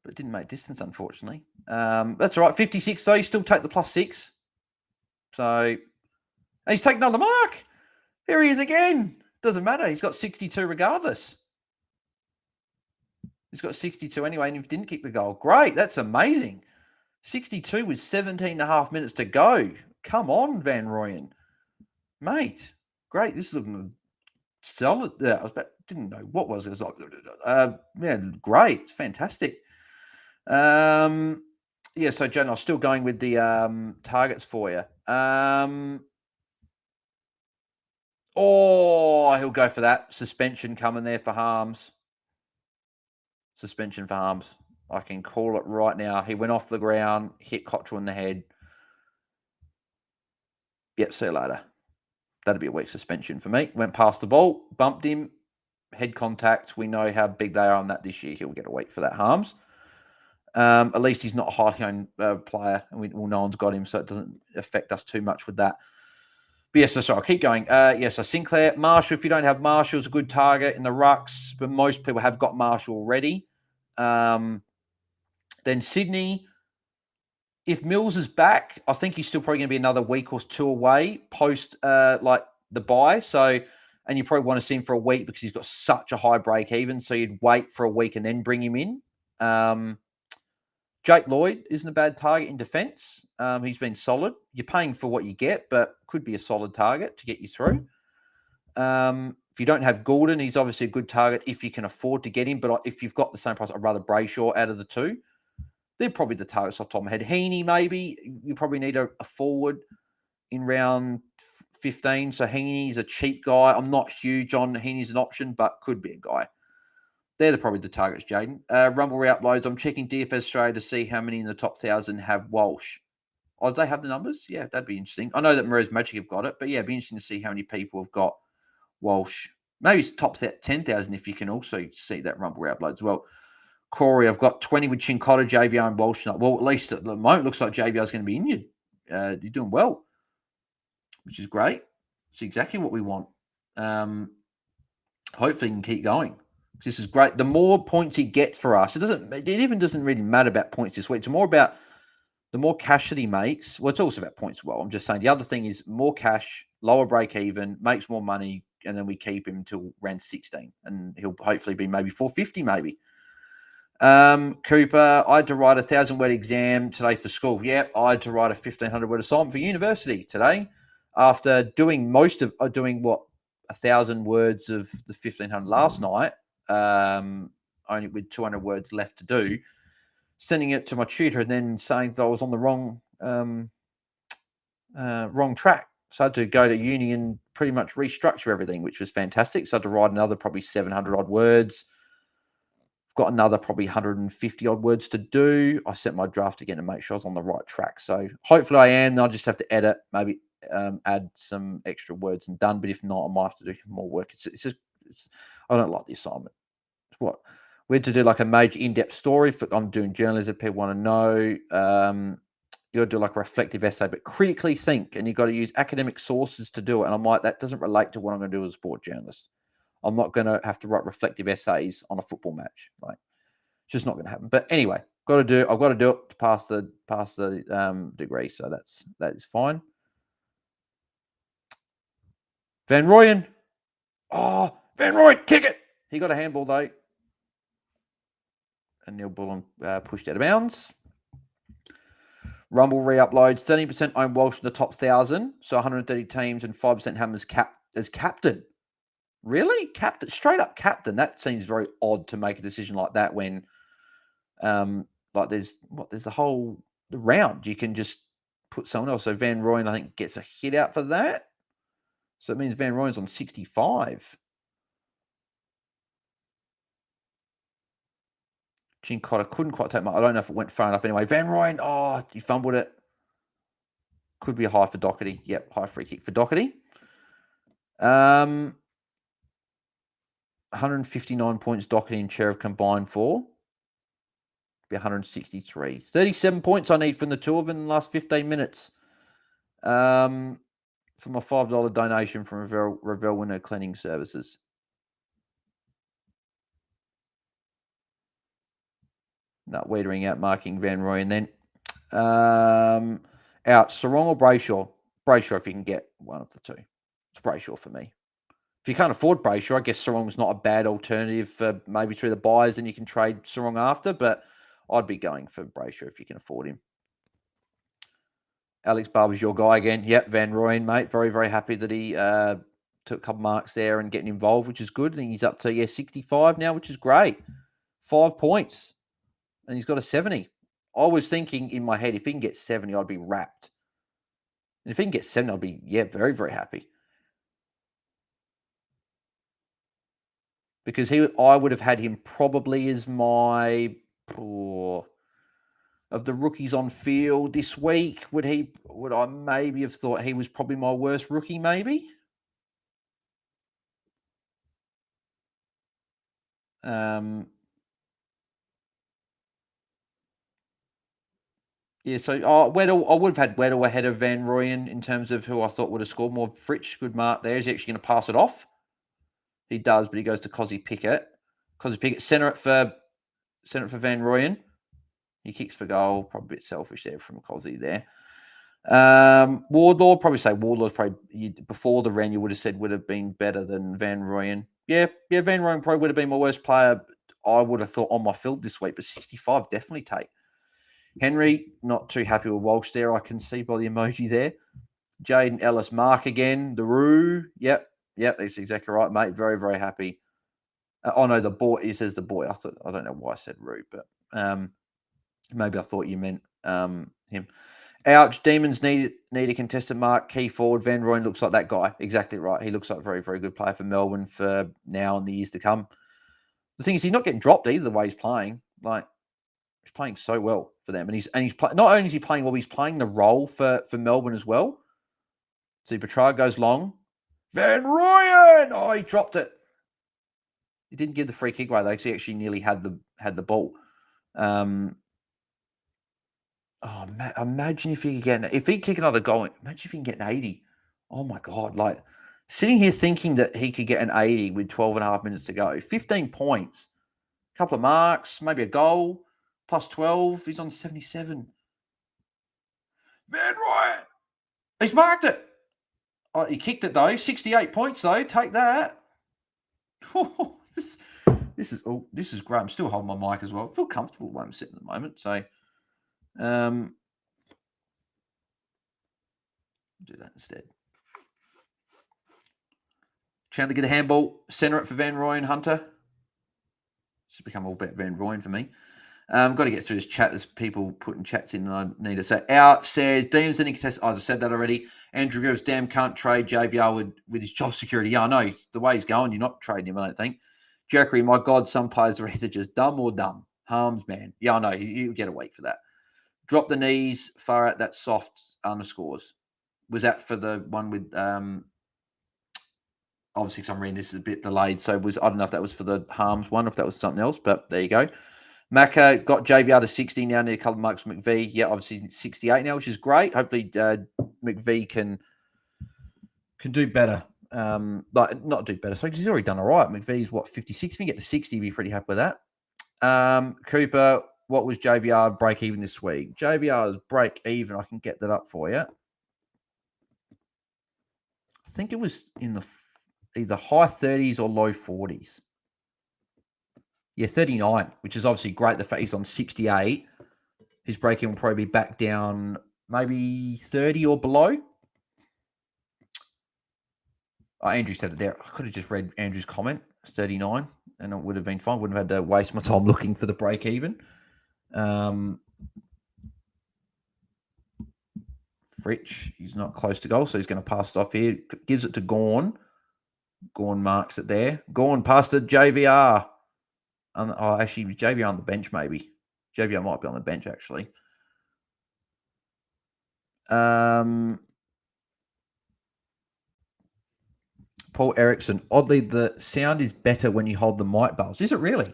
But it didn't make distance, unfortunately. That's all right. 56, though. You still take the +6. So, and he's taken another mark. There he is again. Doesn't matter. He's got 62 regardless. He's got 62 anyway, and he didn't kick the goal. Great. That's amazing. 62 with 17 and a half minutes to go. Come on, Van Rooyen. Mate. Great. This is looking solid. Didn't know what was it. It was like, great. It's fantastic. So Jen, I'm still going with the targets for you. He'll go for that. Suspension coming there for Harms. Suspension for Harms. I can call it right now. He went off the ground, hit Cottrell in the head. Yep, see you later. That'd be a week suspension for me. Went past the ball, bumped him, head contact. We know how big they are on that this year. He'll get a week for that, Harms. At least he's not a highly owned player, and no one's got him, so it doesn't affect us too much with that. But yes, so I'll keep going. Yes, so Sinclair. Marshall, if you don't have Marshall, is a good target in the rucks, but most people have got Marshall already. Then Sydney, if Mills is back, I think he's still probably going to be another week or two away post like the bye. So, and you probably want to see him for a week because he's got such a high break even. So you'd wait for a week and then bring him in. Jake Lloyd isn't a bad target in defence. He's been solid. You're paying for what you get, but could be a solid target to get you through. If you don't have Gordon, he's obviously a good target if you can afford to get him. But if you've got the same price, I'd rather Brayshaw out of the two. They're probably the targets off the top of my head. Heaney, maybe. You probably need a forward in round 15. So Heaney's a cheap guy. I'm not huge on Heaney's an option, but could be a guy. They're probably the targets, Jaden. Rumble re-uploads. I'm checking DFS Australia to see how many in the top 1,000 have Walsh. Oh, do they have the numbers? Yeah, that'd be interesting. I know that Marez Magic have got it, but yeah, it'd be interesting to see how many people have got Walsh. Maybe it's top 10,000 if you can also see that Rumble re-uploads. Well, Corey, I've got 20 with Chincotta, JVR, and Walsh. Well, at least at the moment, looks like JVR is going to be injured. You're doing well, which is great. It's exactly what we want. Hopefully, he can keep going. This is great. The more points he gets for us, it even doesn't really matter about points this week. It's more about the more cash that he makes. Well, it's also about points as well. I'm just saying the other thing is more cash, lower break even, makes more money, and then we keep him until round 16, and he'll hopefully be maybe 450, maybe. Cooper, I had to write a 1,000-word exam today for school. Yep, I had to write a 1,500-word assignment for university today. After doing 1,000 words of the 1,500 last night, only with 200 words left to do, sending it to my tutor and then saying that I was on the wrong track. So I had to go to uni and pretty much restructure everything, which was fantastic. So I had to write another probably 700 odd words. I've got another probably 150 odd words to do. I sent my draft again to make sure I was on the right track. So hopefully I am. I'll just have to edit, maybe add some extra words and done. But if not, I might have to do more work. I don't like the assignment. It's what we had to do, like a major in-depth story. I'm doing journalism. People want to know. You got to do like a reflective essay, but critically think, and you got to use academic sources to do it. And I'm like, that doesn't relate to what I'm going to do as a sport journalist. I'm not going to have to write reflective essays on a football match. Like, it's just not going to happen. But anyway, I've got to do it to pass the degree. So that is fine. Van Rooyen. Oh, Van Rooyen, kick it. He got a handball though. And Neil Bullen pushed out of bounds. Rumble re-uploads. 30% own Walsh in the top 1,000. So 130 teams and 5% have him as captain. Really? Captain? Straight up captain? That seems very odd to make a decision like that when there's the whole round. You can just put someone else. So Van Rooyen, I think, gets a hit out for that. So it means Van Rooyen's on 65. Chincotta couldn't quite take I don't know if it went far enough anyway. Van Rooyen, he fumbled it. Could be a high for Doherty. Yep, high free kick for Doherty. 159 points Doherty and Cherub combined for. Be 163. 37 points I need from the two of them in the last 15 minutes. From a $5 donation from Ravel Window Cleaning Services. No, Wiedering out, marking Van Rooyen then. Out, Sarong or Brayshaw? Brayshaw if you can get one of the two. It's Brayshaw for me. If you can't afford Brayshaw, I guess Sarong's not a bad alternative for maybe through the buys and you can trade Sarong after, but I'd be going for Brayshaw if you can afford him. Alex Barber's your guy again. Yep, Van Rooyen, mate. Very, very happy that he took a couple marks there and getting involved, which is good. I think he's up to 65 now, which is great. 5 points. And he's got a 70. I was thinking in my head, if he can get 70, I'd be wrapped. And if he can get 70, I'd be, very, very happy. Because I would have had him probably as my of the rookies on field this week. Would I maybe have thought he was probably my worst rookie, maybe? Yeah, so Weddle, I would have had Weddle ahead of Van Rooyen in terms of who I thought would have scored more. Fritsch, good mark there. Is he actually going to pass it off? He does, but he goes to Cozzy Pickett. Cozzy Pickett, center it for Van Rooyen. He kicks for goal. Probably a bit selfish there from Cozzy there. Wardlaw, probably say Wardlaw's probably, before the Ren, you would have said would have been better than Van Rooyen. Yeah, Van Rooyen probably would have been my worst player, I would have thought, on my field this week, but 65 definitely take. Henry, not too happy with Walsh there. I can see by the emoji there. Jaden Ellis, Mark again. The Roo. Yep, that's exactly right, mate. Very, very happy. No, the boy. He says the boy. I don't know why I said Roo, but maybe I thought you meant him. Ouch, Demons need a contested mark, key forward. Van Rooyen looks like that guy. Exactly right. He looks like a very, very good player for Melbourne for now and the years to come. The thing is, he's not getting dropped either the way he's playing. Like, he's playing so well for them. And he's not only is he playing well, he's playing the role for Melbourne as well. See, Petrarca goes long. Van Rooyen! Oh, he dropped it. He didn't give the free kick away, though, because he actually nearly had the ball. Imagine if he kick another goal. Imagine if he can get an 80. Oh my God! Like, sitting here thinking that he could get an 80 with 12 and a half minutes to go. 15 points, a couple of marks, maybe a goal, plus 12. He's on 77. Van Rooyen! He's marked it. Oh, he kicked it though. 68 points though. Take that. This is great. I'm still holding my mic as well. I feel comfortable where I'm sitting at the moment. So, do that instead. Chandler get a handball. Center it for Van Rooyen. Hunter. It's become all about Van Rooyen for me. Got to get through this chat. There's people putting chats in, and I need to say out. Says Deems any contest. I just said that already. Andrew goes, damn, can't trade JVR with his job security. Yeah, I know the way he's going. You're not trading him, I don't think. Jackery, my God, some players are either just dumb or dumb. Harms, man. Yeah, I know. You get a week for that. Drop the knees, far out that soft underscores. Was that for the one with obviously, because I'm reading this is a bit delayed, so I don't know if that was for the Harms one, or if that was something else, but there you go. Macca got JVR to 60 now, need a couple of marks for McVee. Yeah, obviously 68 now, which is great. Hopefully McVee can do better. Not do better, sorry, because he's already done all right. McVee's, 56? If he can get to 60, he'd be pretty happy with that. Cooper, what was JVR break even this week? JVR's break even, I can get that up for you. I think it was in the either high 30s or low 40s. Yeah, 39, which is obviously great. The fact he's on 68, his break-even will probably be back down maybe 30 or below. Andrew said it there. I could have just read Andrew's comment, 39, and it would have been fine. Wouldn't have had to waste my time looking for the break-even. Fritsch, he's not close to goal, so he's going to pass it off here. Gives it to Gawn. Gawn marks it there. Gawn passed to JVR. Actually, JVR on the bench, maybe. JVR might be on the bench, actually. Paul Erickson. Oddly, the sound is better when you hold the mic bars. Is it really?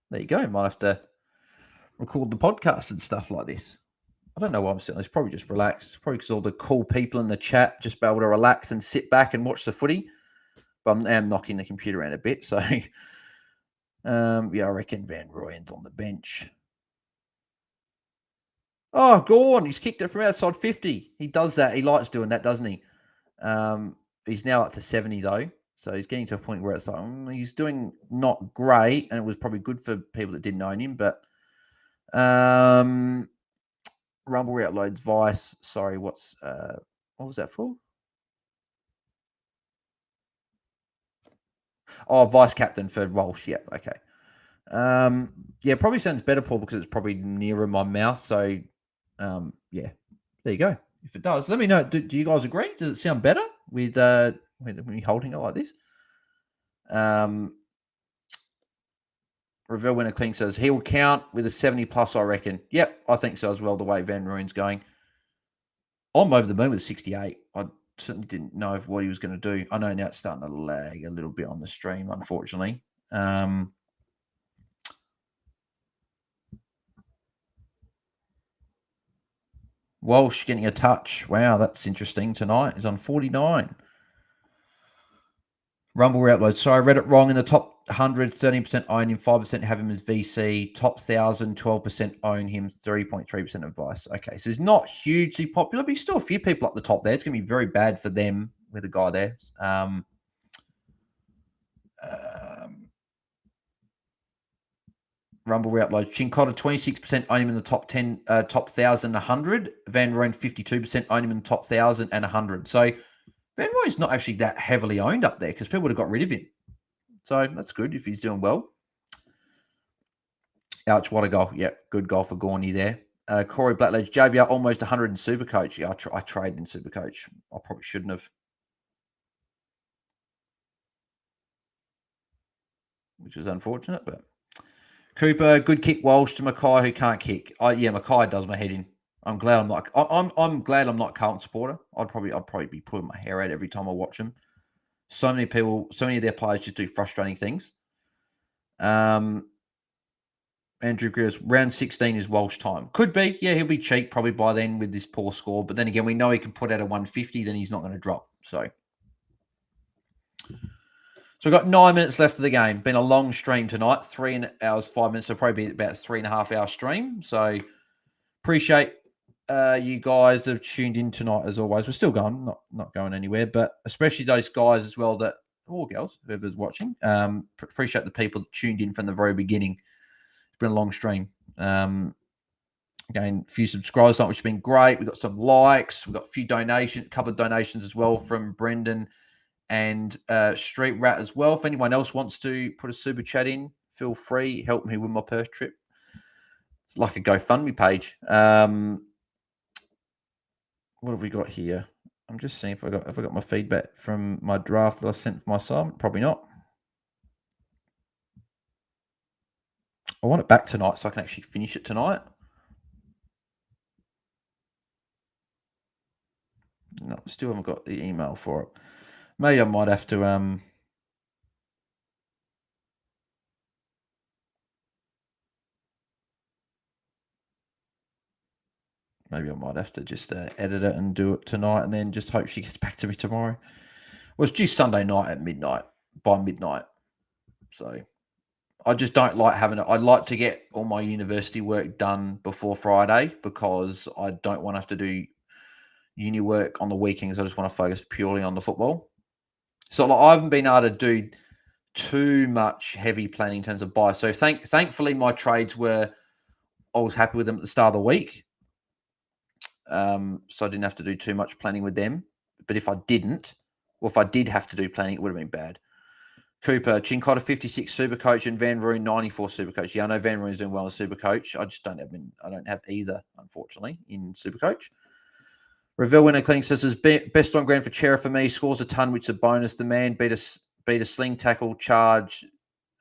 There you go. Might have to record the podcast and stuff like this. I don't know why I'm sitting there. It's probably just relaxed. Probably because all the cool people in the chat just be able to relax and sit back and watch the footy. But I am knocking the computer around a bit. So, I reckon Van Rooyen's on the bench. Oh, Gawn. He's kicked it from outside 50. He does that. He likes doing that, doesn't he? He's now up to 70, though. So he's getting to a point where it's like, he's doing not great. And it was probably good for people that didn't own him. But Rumble Outloads Vice. Sorry, what was that for? Oh, vice captain for Walsh. Yeah, okay. Probably sounds better, Paul, because it's probably nearer my mouth. So, there you go. If it does, let me know. Do you guys agree? Does it sound better with when you're holding it like this? Reveal Winner Cling says he'll count with a 70 plus, I reckon. Yep, I think so as well, the way Van Rooyen's going. I'm over the moon with 68. I certainly didn't know what he was going to do. I know now it's starting to lag a little bit on the stream, unfortunately. Walsh getting a touch. Wow, that's interesting tonight. He's on 49. Rumble Outload. So I read it wrong. In the top 100, 13% own him, 5% have him as VC. Top 1,000, 12% own him, 3.3% advice. Okay, so he's not hugely popular, but he's still a few people up the top there. It's going to be very bad for them with a guy there. Rumble Outload. Chincotta, 26% own him in the top 10, top 1,000, 100. Van Rooyen, 52% own him in the top 1,000 and 100. So Van Rooyen's not actually that heavily owned up there because people would have got rid of him. So that's good if he's doing well. Ouch, what a goal. Yeah, good goal for Gorney there. Corey Blackledge, JBR almost 100 in Supercoach. Yeah, I traded in Supercoach. I probably shouldn't have. Which is unfortunate, but Cooper, good kick. Walsh to Mackay, who can't kick. Yeah, Mackay does my head in. I'm glad I'm not. I'm glad I'm not a Carlton supporter. I'd probably be pulling my hair out every time I watch them. So many people, so many of their players just do frustrating things. Andrew Greer's round 16 is Walsh time. Could be. Yeah, he'll be cheap probably by then with this poor score. But then again, we know he can put out a 150, then he's not going to drop. So we've got 9 minutes left of the game. Been a long stream tonight, 3 hours, 5 minutes. So probably be about 3.5 hour stream. So appreciate you guys have tuned in tonight as always. We're still going, not going anywhere, but especially those guys as well that, or girls, whoever's watching. Appreciate the people that tuned in from the very beginning. It's been a long stream. Again, a few subscribers, which has been great. We've got some likes. We've got a few donations, a couple of donations as well from Brendan and Street Rat as well. If anyone else wants to put a super chat in, feel free. Help me with my Perth trip. It's like a GoFundMe page. What have we got here? I'm just seeing if I got my feedback from my draft that I sent for my son. Probably not. I want it back tonight so I can actually finish it tonight. No, still haven't got the email for it. Maybe I might have to maybe I might have to just edit it and do it tonight and then just hope she gets back to me tomorrow. Well, it's due Sunday night at midnight, by midnight. So I just don't like having it. I'd like to get all my university work done before Friday because I don't want to have to do uni work on the weekends. I just want to focus purely on the football. So like, I haven't been able to do too much heavy planning in terms of buy. So thankfully my trades were, I was happy with them at the start of the week. So I didn't have to do too much planning with them. But if I didn't, or if I did have to do planning, it would have been bad. Cooper, Chincotta 56 Supercoach and Van Rooyen 94 Supercoach. Yeah, I know Van Rooyen's doing well in Supercoach. I just don't have either, unfortunately, in Supercoach. Reveal Winner Clean says, best on ground for Chera for me. Scores a ton, which is a bonus. The man beat a sling tackle charge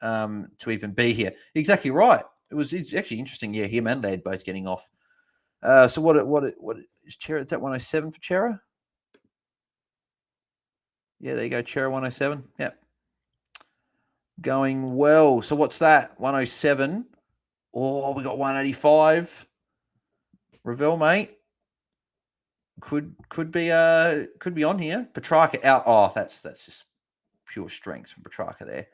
to even be here. Exactly right. It's actually interesting. Yeah, him and Laird both getting off. So what is Chera? Is that 107 for Chera? Yeah, there you go. Chera 107. Yep. Going well. So what's that? 107. Oh, we got 185. Reveal, mate. Could be on here. Petrarca out. Oh, that's just pure strength from Petrarca there.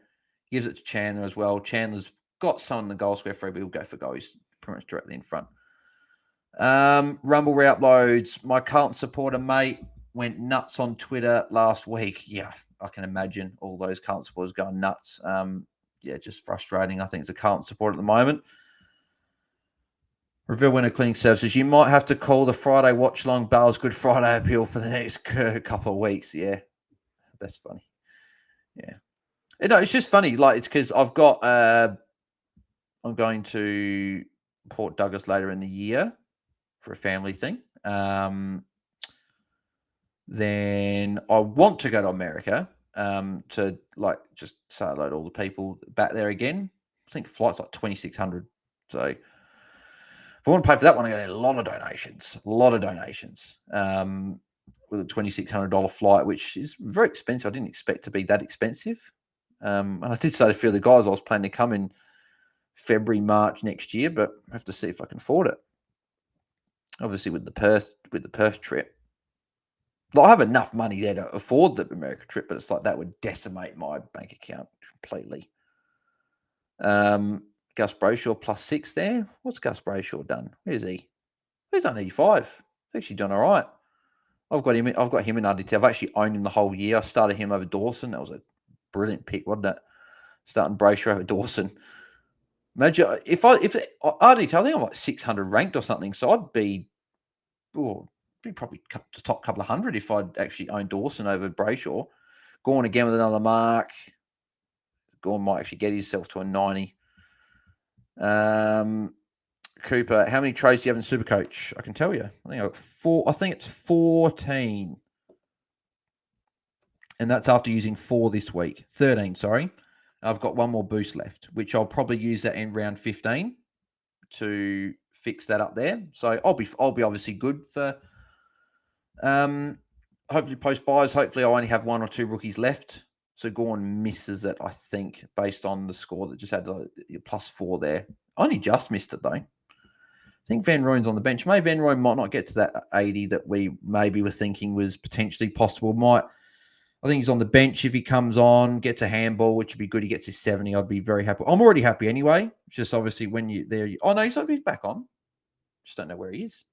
Gives it to Chandler as well. Chandler's got some in the goal square for, but he'll go for goals pretty much directly in front. Rumble Routloads. My Carlton supporter mate went nuts on Twitter last week. Yeah, I can imagine all those Carlton supporters going nuts. Yeah, just frustrating. I think it's a Carlton support at the moment. Reveal Winner Cleaning Services. You might have to call the Friday Watchalong Bales Good Friday appeal for the next couple of weeks. Yeah, that's funny. Yeah. It's just funny. Like, it's because I've got, I'm going to Port Douglas later in the year for a family thing. Then I want to go to America to like just say hello to all the people back there again. I think flight's like 2,600. So if I want to pay for that one, I get a lot of donations. With a $2,600 flight, which is very expensive. I didn't expect to be that expensive. And I did say to a few of the guys I was planning to come in February, March next year, but I have to see if I can afford it. Obviously, with the Perth trip. Like, I have enough money there to afford the America trip, but it's like that would decimate my bank account completely. Gus Brayshaw +6 there. What's Gus Brayshaw done? Where's he? He's on 85. He's actually done all right. I've got him in RDT. I've actually owned him the whole year. I started him over Dawson. That was a brilliant pick, wasn't it? Starting Brayshaw over Dawson. Imagine if RDT, I think I'm like 600 ranked or something. So I'd be probably the top couple of hundred if I'd actually owned Dawson over Brayshaw. Gorn again with another mark. Gorn might actually get himself to a 90. Cooper, how many trades do you have in Supercoach? I can tell you. I think I've got 4. I think it's 14. And that's after using 4 this week. 13, sorry. I've got one more boost left, which I'll probably use that in round 15 to fix that up there. So I'll be obviously good for hopefully post buys. Hopefully I only have 1 or 2 rookies left. So Gorn misses it, I think, based on the score that just had the +4 there. Only just missed it though. I think Van Rooyen's on the bench. Maybe Van Rooyen might not get to that 80 that we maybe were thinking was potentially possible. I think he's on the bench. If he comes on, gets a handball, which would be good. He gets his 70. I'd be very happy. I'm already happy anyway. Just obviously when you're there. Oh, no, he's back on. Just don't know where he is.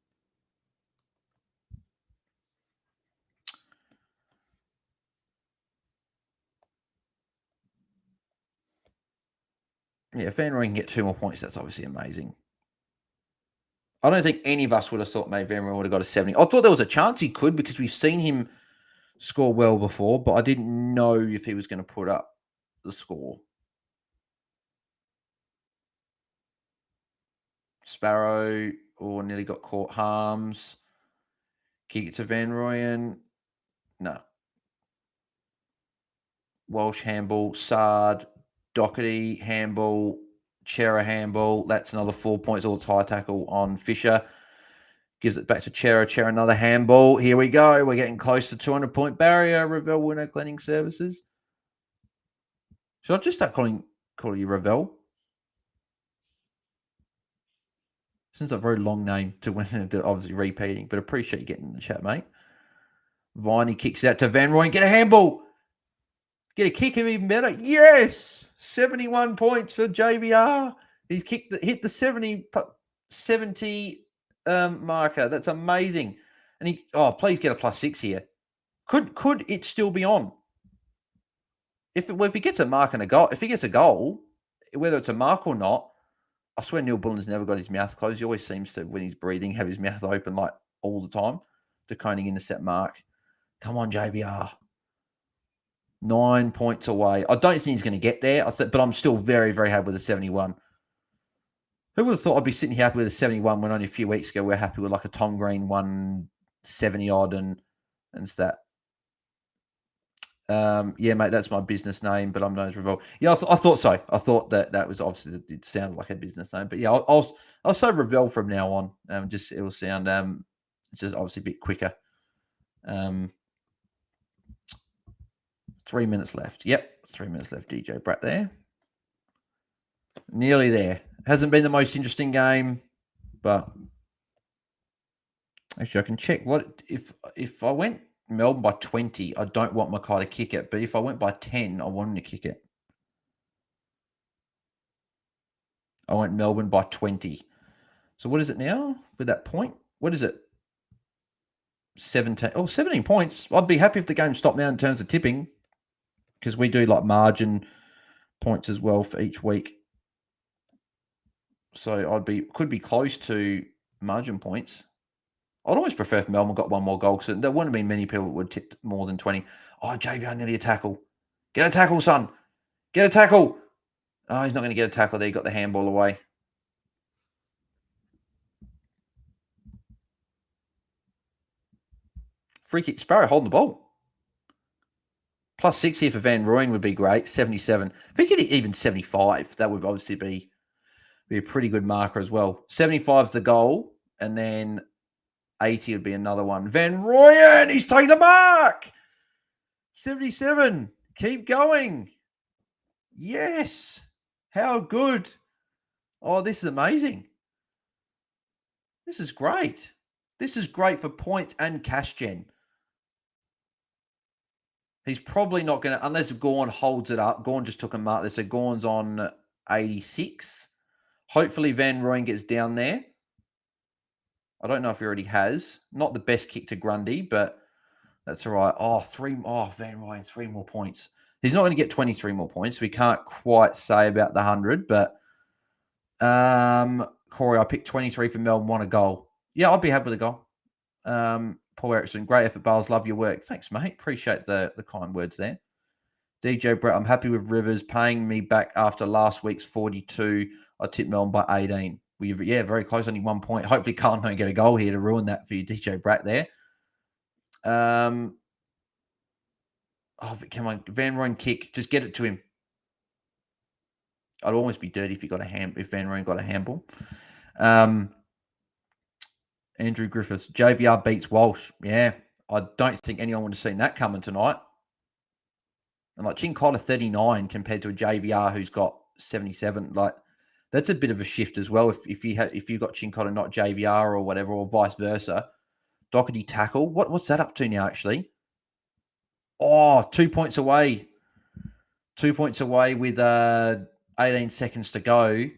Yeah, if Van Rooyen can get 2 more points, that's obviously amazing. I don't think any of us would have thought maybe Van Rooyen would have got a 70. I thought there was a chance he could because we've seen him score well before, but I didn't know if he was going to put up the score. Sparrow nearly got caught. Harms. Kick it to Van Rooyen. No. Walsh handball. Sard. Doherty handball. Chera handball. That's another 4 points. All tie tackle on Fisher. Gives it back to Chera. Chera another handball. Here we go. We're getting close to 200-point barrier. Ravel winner cleaning services. Should I just start calling you Ravel? Since a very long name to obviously repeating, but appreciate you getting in the chat, mate. Viney kicks out to Van Rooyen. Get a handball. Get a kick him even better. Yes! 71 points for JVR. He's hit the 70 marker. That's amazing. And please get a +6 here. Could it still be on? If he gets a mark and a goal, if he gets a goal, whether it's a mark or not, I swear Neil Bullen's never got his mouth closed. He always seems to, when he's breathing, have his mouth open like all the time. De Koning intercept mark. Come on, JBR. 9 points away. I don't think he's going to get there, but I'm still very, very happy with the 71. Who would have thought I'd be sitting here happy with a 71 when only a few weeks ago we were happy with like a Tom Green 170 odd and stat. Yeah, mate, that's my business name, but I'm known as Revol. Yeah, I thought so. I thought that was obviously, it sounded like a business name, but yeah, I'll say Revel from now on. Just it will sound it's just obviously a bit quicker. 3 minutes left. Yep, 3 minutes left. DJ Brat there, nearly there. Hasn't been the most interesting game, but actually I can check what if I went Melbourne by 20, I don't want Mackay to kick it. But if I went by 10, I want him to kick it. I went Melbourne by 20. So what is it now with that point? What is it? 17. Oh, 17 points. I'd be happy if the game stopped now in terms of tipping because we do like margin points as well for each week. So could be close to margin points. I'd always prefer if Melbourne got one more goal because there wouldn't have been many people that would tip more than 20. Oh, JVR nearly a tackle. Get a tackle, son. Get a tackle. Oh, he's not going to get a tackle there. He got the handball away. Free kick. Sparrow holding the ball. +6 here for Van Rooyen would be great. 77. If he could even 75, that would obviously be a pretty good marker as well. 75 is the goal, and then 80 would be another one. Van Rooyen, he's taking the mark. 77. Keep going. Yes. How good. Oh, this is amazing. This is great. This is great for points and cash gen. He's probably not going to, unless Gorn holds it up. Gorn just took a mark there. So Gorn's on 86. Hopefully Van Rooyen gets down there. I don't know if he already has. Not the best kick to Grundy, but that's all right. Van Rooyen, 3 more points. He's not going to get 23 more points. We can't quite say about the 100, but Corey, I picked 23 for Melbourne, won a goal. Yeah, I'd be happy with a goal. Paul Erickson, great effort, Bales. Love your work. Thanks, mate. Appreciate the kind words there. DJ Brett, I'm happy with Rivers paying me back after last week's 42. I tipped Melbourne by 18. Very close, only 1 point. Hopefully, Carlton don't get a goal here to ruin that for you, DJ Brett there. Come on, Van Rooyen kick. Just get it to him. I'd almost be dirty if Van Rooyen got a handball. Andrew Griffiths, JVR beats Walsh. Yeah, I don't think anyone would have seen that coming tonight. And like Chincotta 39 compared to a JVR who's got 77. Like that's a bit of a shift as well. If you got Chincotta not JVR or whatever, or vice versa. Doherty tackle. What's that up to now? Actually, 2 points away. 2 points away with 18 seconds to go.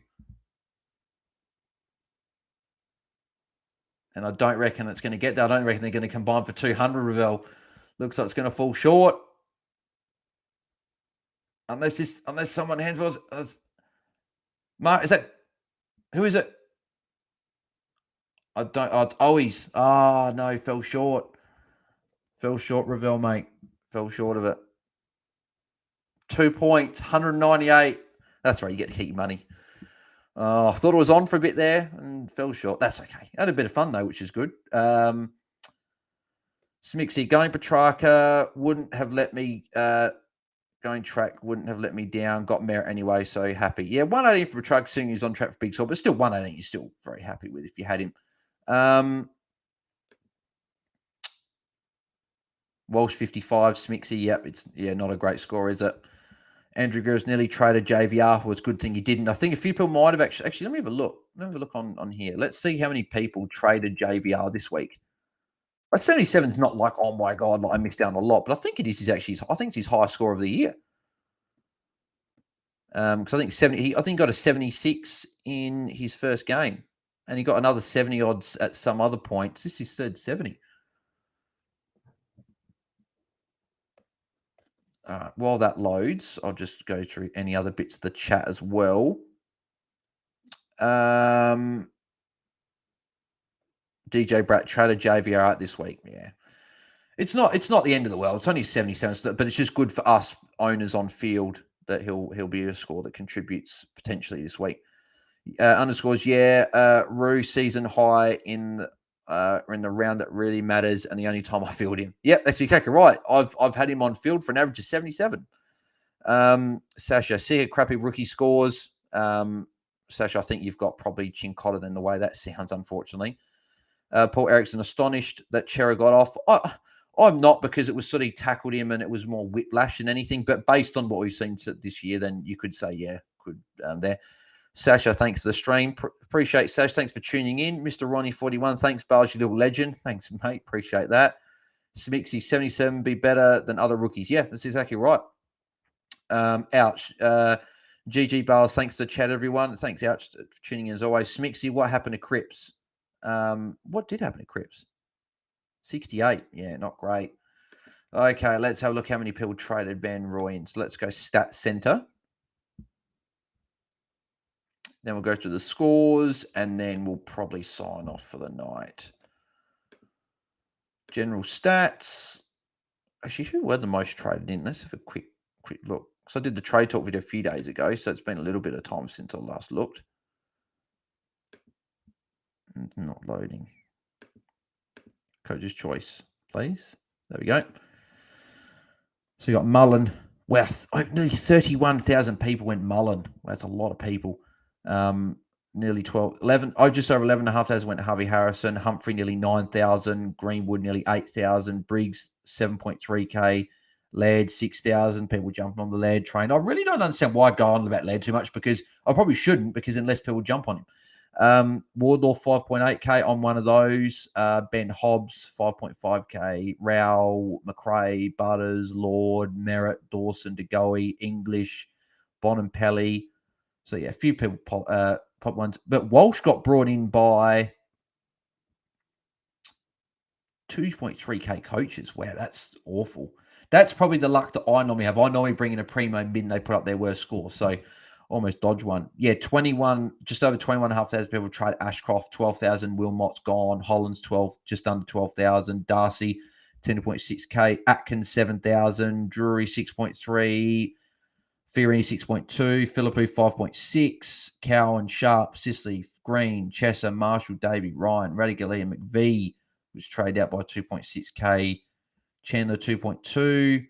And I don't reckon it's going to get there. I don't reckon they're going to combine for 200, Ravel. Looks like it's going to fall short. Unless someone hands Mark, who is it? No, fell short. Fell short, Ravel, mate. Fell short of it. 2 points, 198. That's right, you get to keep your money. I thought it was on for a bit there and fell short. That's okay. Had a bit of fun though, which is good. Smixy, going Petrarca wouldn't have let me going track wouldn't have let me down. Got merit anyway, so happy. Yeah, 118 for Petrarca, seeing he's on track for big score, but still 118 you're still very happy with if you had him. Walsh 55, Smixy, yep, it's not a great score, is it? Andrew Gers nearly traded JVR. Well, it's a good thing he didn't. I think a few people might have actually. Let me have a look. Let me have a look on here. Let's see how many people traded JVR this week. 77 is not like, oh my God, like I missed out on a lot, but I think it is actually. I think it's his highest score of the year. Because I think 70. I think he got a 76 in his first game, and he got another 70 odds at some other point. This is his third 70. While that loads, I'll just go through any other bits of the chat as well. DJ Bratt traded JVR out this week. Yeah, it's not the end of the world. It's only 77, but it's just good for us owners on field that he'll be a score that contributes potentially this week. Underscores, Rue season high in the round that really matters, and the only time I field him. Yep, that's exactly right. I've had him on field for an average of 77. Sasha, see a crappy rookie scores. Sasha, I think you've got probably Chincotta in the way that sounds, unfortunately. Paul Erickson, astonished that Chera got off. I'm not, because it was sort of tackled him and it was more whiplash than anything. But based on what we've seen this year, then you could say, there. Sasha, thanks for the stream. Appreciate Sash. Thanks for tuning in. Mr. Ronnie 41, thanks, Bales, you little legend. Thanks, mate. Appreciate that. Smixy 77 be better than other rookies. Yeah, that's exactly right. Ouch. GG Bales, thanks for the chat, everyone. Thanks, Ouch, for tuning in as always. Smixy, what happened to Cripps? What did happen to Cripps? 68. Yeah, not great. Okay, let's have a look how many people traded Van Rooyen. So let's go Stat Center. Then we'll go through the scores, and then we'll probably sign off for the night. General stats. Actually, who were the most traded in? Let's have a quick look. So I did the trade talk video a few days ago, so it's been a little bit of time since I last looked. Not loading. Coach's choice, please. There we go. So you got Mullen. Wow, nearly 31,000 people went Mullen. Wow, that's a lot of people. Nearly 11. Just over 11,500 went to Harvey Harrison. Humphrey nearly 9,000. Greenwood nearly 8,000. Briggs 7.3k. Laird 6,000. People jumping on the Laird train. I really don't understand why I go on about Laird too much, because I probably shouldn't, because then less people jump on him. Wardlaw 5.8k on one of those. Ben Hobbs 5.5k. Rowell, McRae, Butters, Lord, Merritt, Dawson, DeGoey, English, Bonempelli. So yeah, a few people pop ones. But Walsh got brought in by 2.3k coaches. Wow, that's awful. That's probably the luck that I normally have. I normally bring in a primo min, they put up their worst score. So almost dodge one. Yeah, 21, just over 21,500 people tried Ashcroft, 12,000. Wilmot's gone. Holland's 12, just under 12,000. Darcy, 10.6k. Atkins, 7,000. Drury, 6.3. Fiorini 6.2, Philippou 5.6, Cowan, Sharp, Sicily, Green, Chesser, Marshall, Davey, Ryan, Radigali, and McVee was traded out by 2.6k, Chandler 2.2,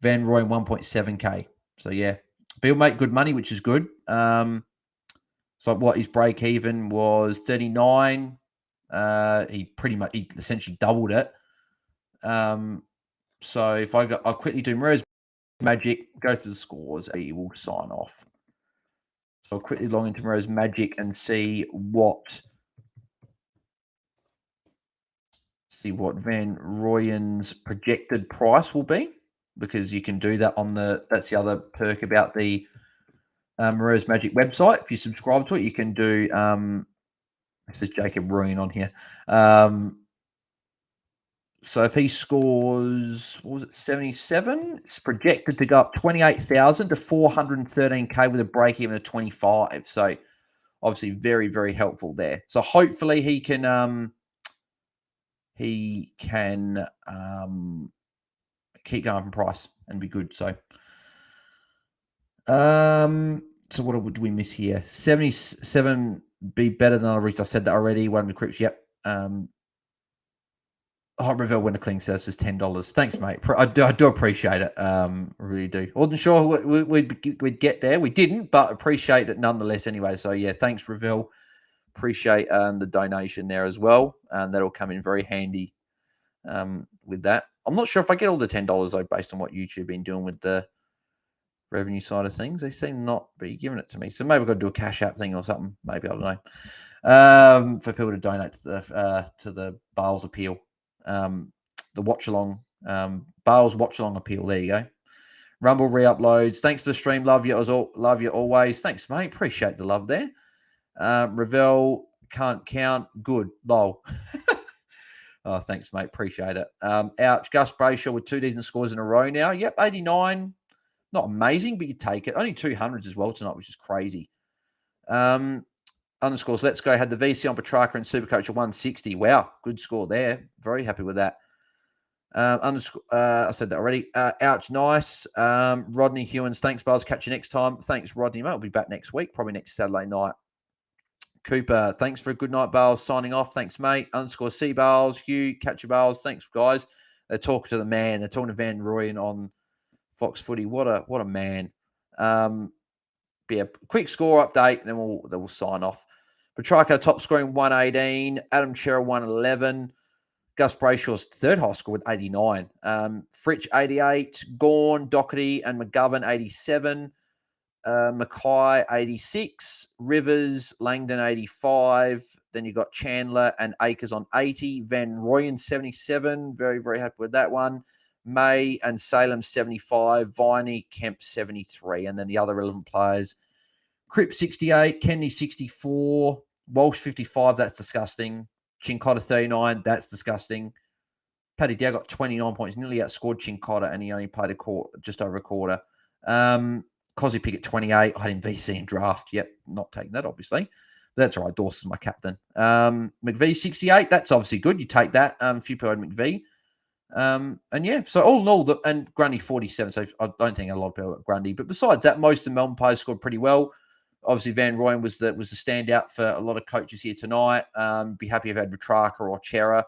Van Roy 1.7k. So yeah, Bill make good money, which is good. So what his break even was 39. He essentially doubled it. So if I'll quickly do Murray's Magic, go to the scores, he will sign off. So I'll quickly log into Rose Magic and see what Van Royen's projected price will be, because you can do that on that's the other perk about the Rose Magic website. If you subscribe to it, you can do this is Jacob Ruin on here. So if he scores, what was it, 77? It's projected to go up 28,000 to 413k with a break even of 25. So obviously very, very helpful there. So hopefully he can keep going up in price and be good. So what would we miss here? 77 be better than I said that already. One of the Crips, yep. Hot Reveal Winter Clean Service is $10. Thanks, mate. I do appreciate it. I really do. I wasn't sure we'd get there. We didn't, but appreciate it nonetheless anyway. So, yeah, thanks, Reveal. Appreciate the donation there as well. And that'll come in very handy with that. I'm not sure if I get all the $10, though, based on what YouTube have been doing with the revenue side of things. They seem not be giving it to me. So maybe I've got to do a Cash App thing or something. Maybe, I don't know. For people to donate to the Bales appeal. The Watchalong, Bales Watchalong appeal. There you go. Rumble re-uploads. Thanks for the stream. Love you always. Thanks, mate. Appreciate the love there. Ravel can't count. Good. Lol. Oh, thanks, mate. Appreciate it. Ouch. Gus Brayshaw with 2 decent scores in a row now. Yep, 89. Not amazing, but you take it. Only 200s as well tonight, which is crazy. Underscores, let's go. Had the VC on Petrarca and Supercoach at 160. Wow, good score there. Very happy with that. I said that already. Ouch, nice. Rodney Hewins, thanks, Buzz. Catch you next time. Thanks, Rodney, mate. I'll be back next week, probably next Saturday night. Cooper, thanks for a good night, Bales. Signing off. Thanks, mate. Underscore C Bales. Hugh, catch your Bales. Thanks, guys. They're talking to the man. They're talking to Van Rooyen on Fox Footy. What a man. Yeah, quick score update, and then we'll sign off. Petrarca top scoring 118. Adam Chera 111. Gus Brayshaw's third high score with 89. Fritch 88. Gorn, Doherty, and McGovern 87. Mackay 86. Rivers, Langdon 85. Then you got Chandler and Akers on 80. Van Rooyen 77. Very, very happy with that one. May and Salem 75. Viney, Kemp 73. And then the other relevant players. Cripps 68. Kennedy 64. Walsh 55. That's disgusting. Chincotta 39. That's disgusting. Paddy Dow got 29 points. Nearly outscored Chincotta, and he only played just over a quarter. Cosy Pickett 28. I had him VC in draft. Yep, not taking that, obviously. That's all right. Dawson's my captain. McVee 68. That's obviously good. You take that. A few people had McVee. And yeah, so all in all, and Grundy 47. So I don't think a lot of people got Grundy. But besides that, most of the Melbourne players scored pretty well. Obviously, Van Rooyen was the standout for a lot of coaches here tonight. Be happy if I had Petrarca or Chera.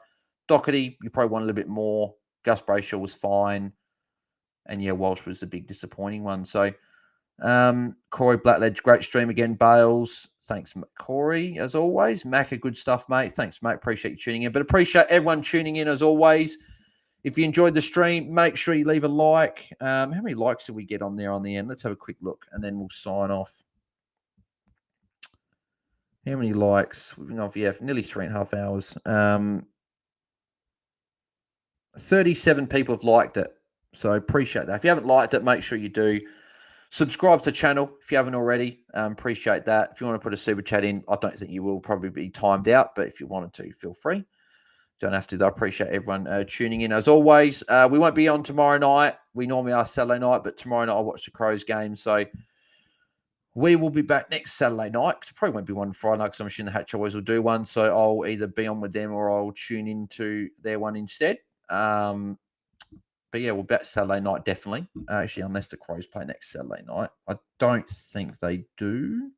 Doherty, you probably want a little bit more. Gus Brayshaw was fine. And yeah, Walsh was the big disappointing one. So Corey Blackledge, great stream again. Bales, thanks, Corey, as always. Macca, good stuff, mate. Thanks, mate. Appreciate you tuning in. But appreciate everyone tuning in as always. If you enjoyed the stream, make sure you leave a like. How many likes did we get on there on the end? Let's have a quick look, and then we'll sign off. How many likes? We've been off, nearly 3.5 hours. 37 people have liked it. So appreciate that. If you haven't liked it, make sure you do. Subscribe to the channel if you haven't already. Appreciate that. If you want to put a super chat in, I don't think you will probably be timed out, but if you wanted to, feel free. Don't have to. I appreciate everyone tuning in. As always, we won't be on tomorrow night. We normally are Saturday night, but tomorrow night I'll watch the Crows game. So we will be back next Saturday night. It probably won't be one Friday night because I'm assuming the Hatch Boys will do one. So I'll either be on with them or I'll tune into their one instead. But yeah, we'll bet Saturday night, definitely. Actually, unless the Crows play next Saturday night. I don't think they do.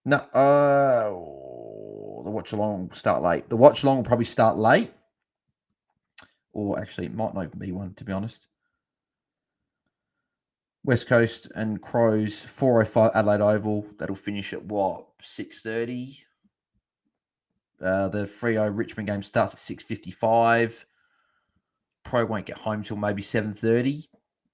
No, the Watchalong will start late. The Watchalong will probably start late. Or actually, it might not even be one, to be honest. West Coast and Crows, 4:05 Adelaide Oval. That'll finish at what, 6:30? The Freo Richmond game starts at 6:55. Pro won't get home till maybe 7:30.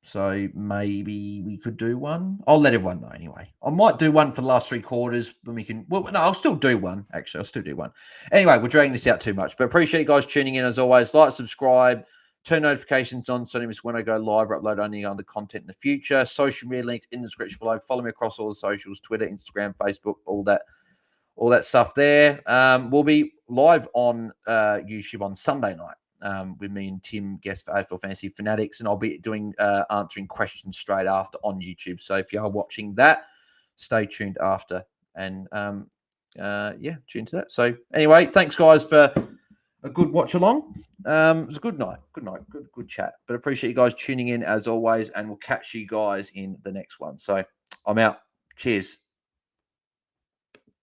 So maybe we could do one. I'll let everyone know anyway. I might do one for the last 3 quarters when we can. Well, no, I'll still do one. Actually, I'll still do one. Anyway, we're dragging this out too much. But appreciate you guys tuning in as always. Like, subscribe, turn notifications on so you don't miss when I go live or upload only on the content in the future. Social media links in the description below. Follow me across all the socials, Twitter, Instagram, Facebook, all that stuff there. We'll be live on YouTube on Sunday night. With me and Tim, guest for AFL Fantasy Fanatics, and I'll be doing answering questions straight after on YouTube. So if you are watching that, stay tuned after, and tune to that. So anyway, thanks guys for a good watch along. It was a good night, good chat. But appreciate you guys tuning in as always, and we'll catch you guys in the next one. So I'm out. Cheers.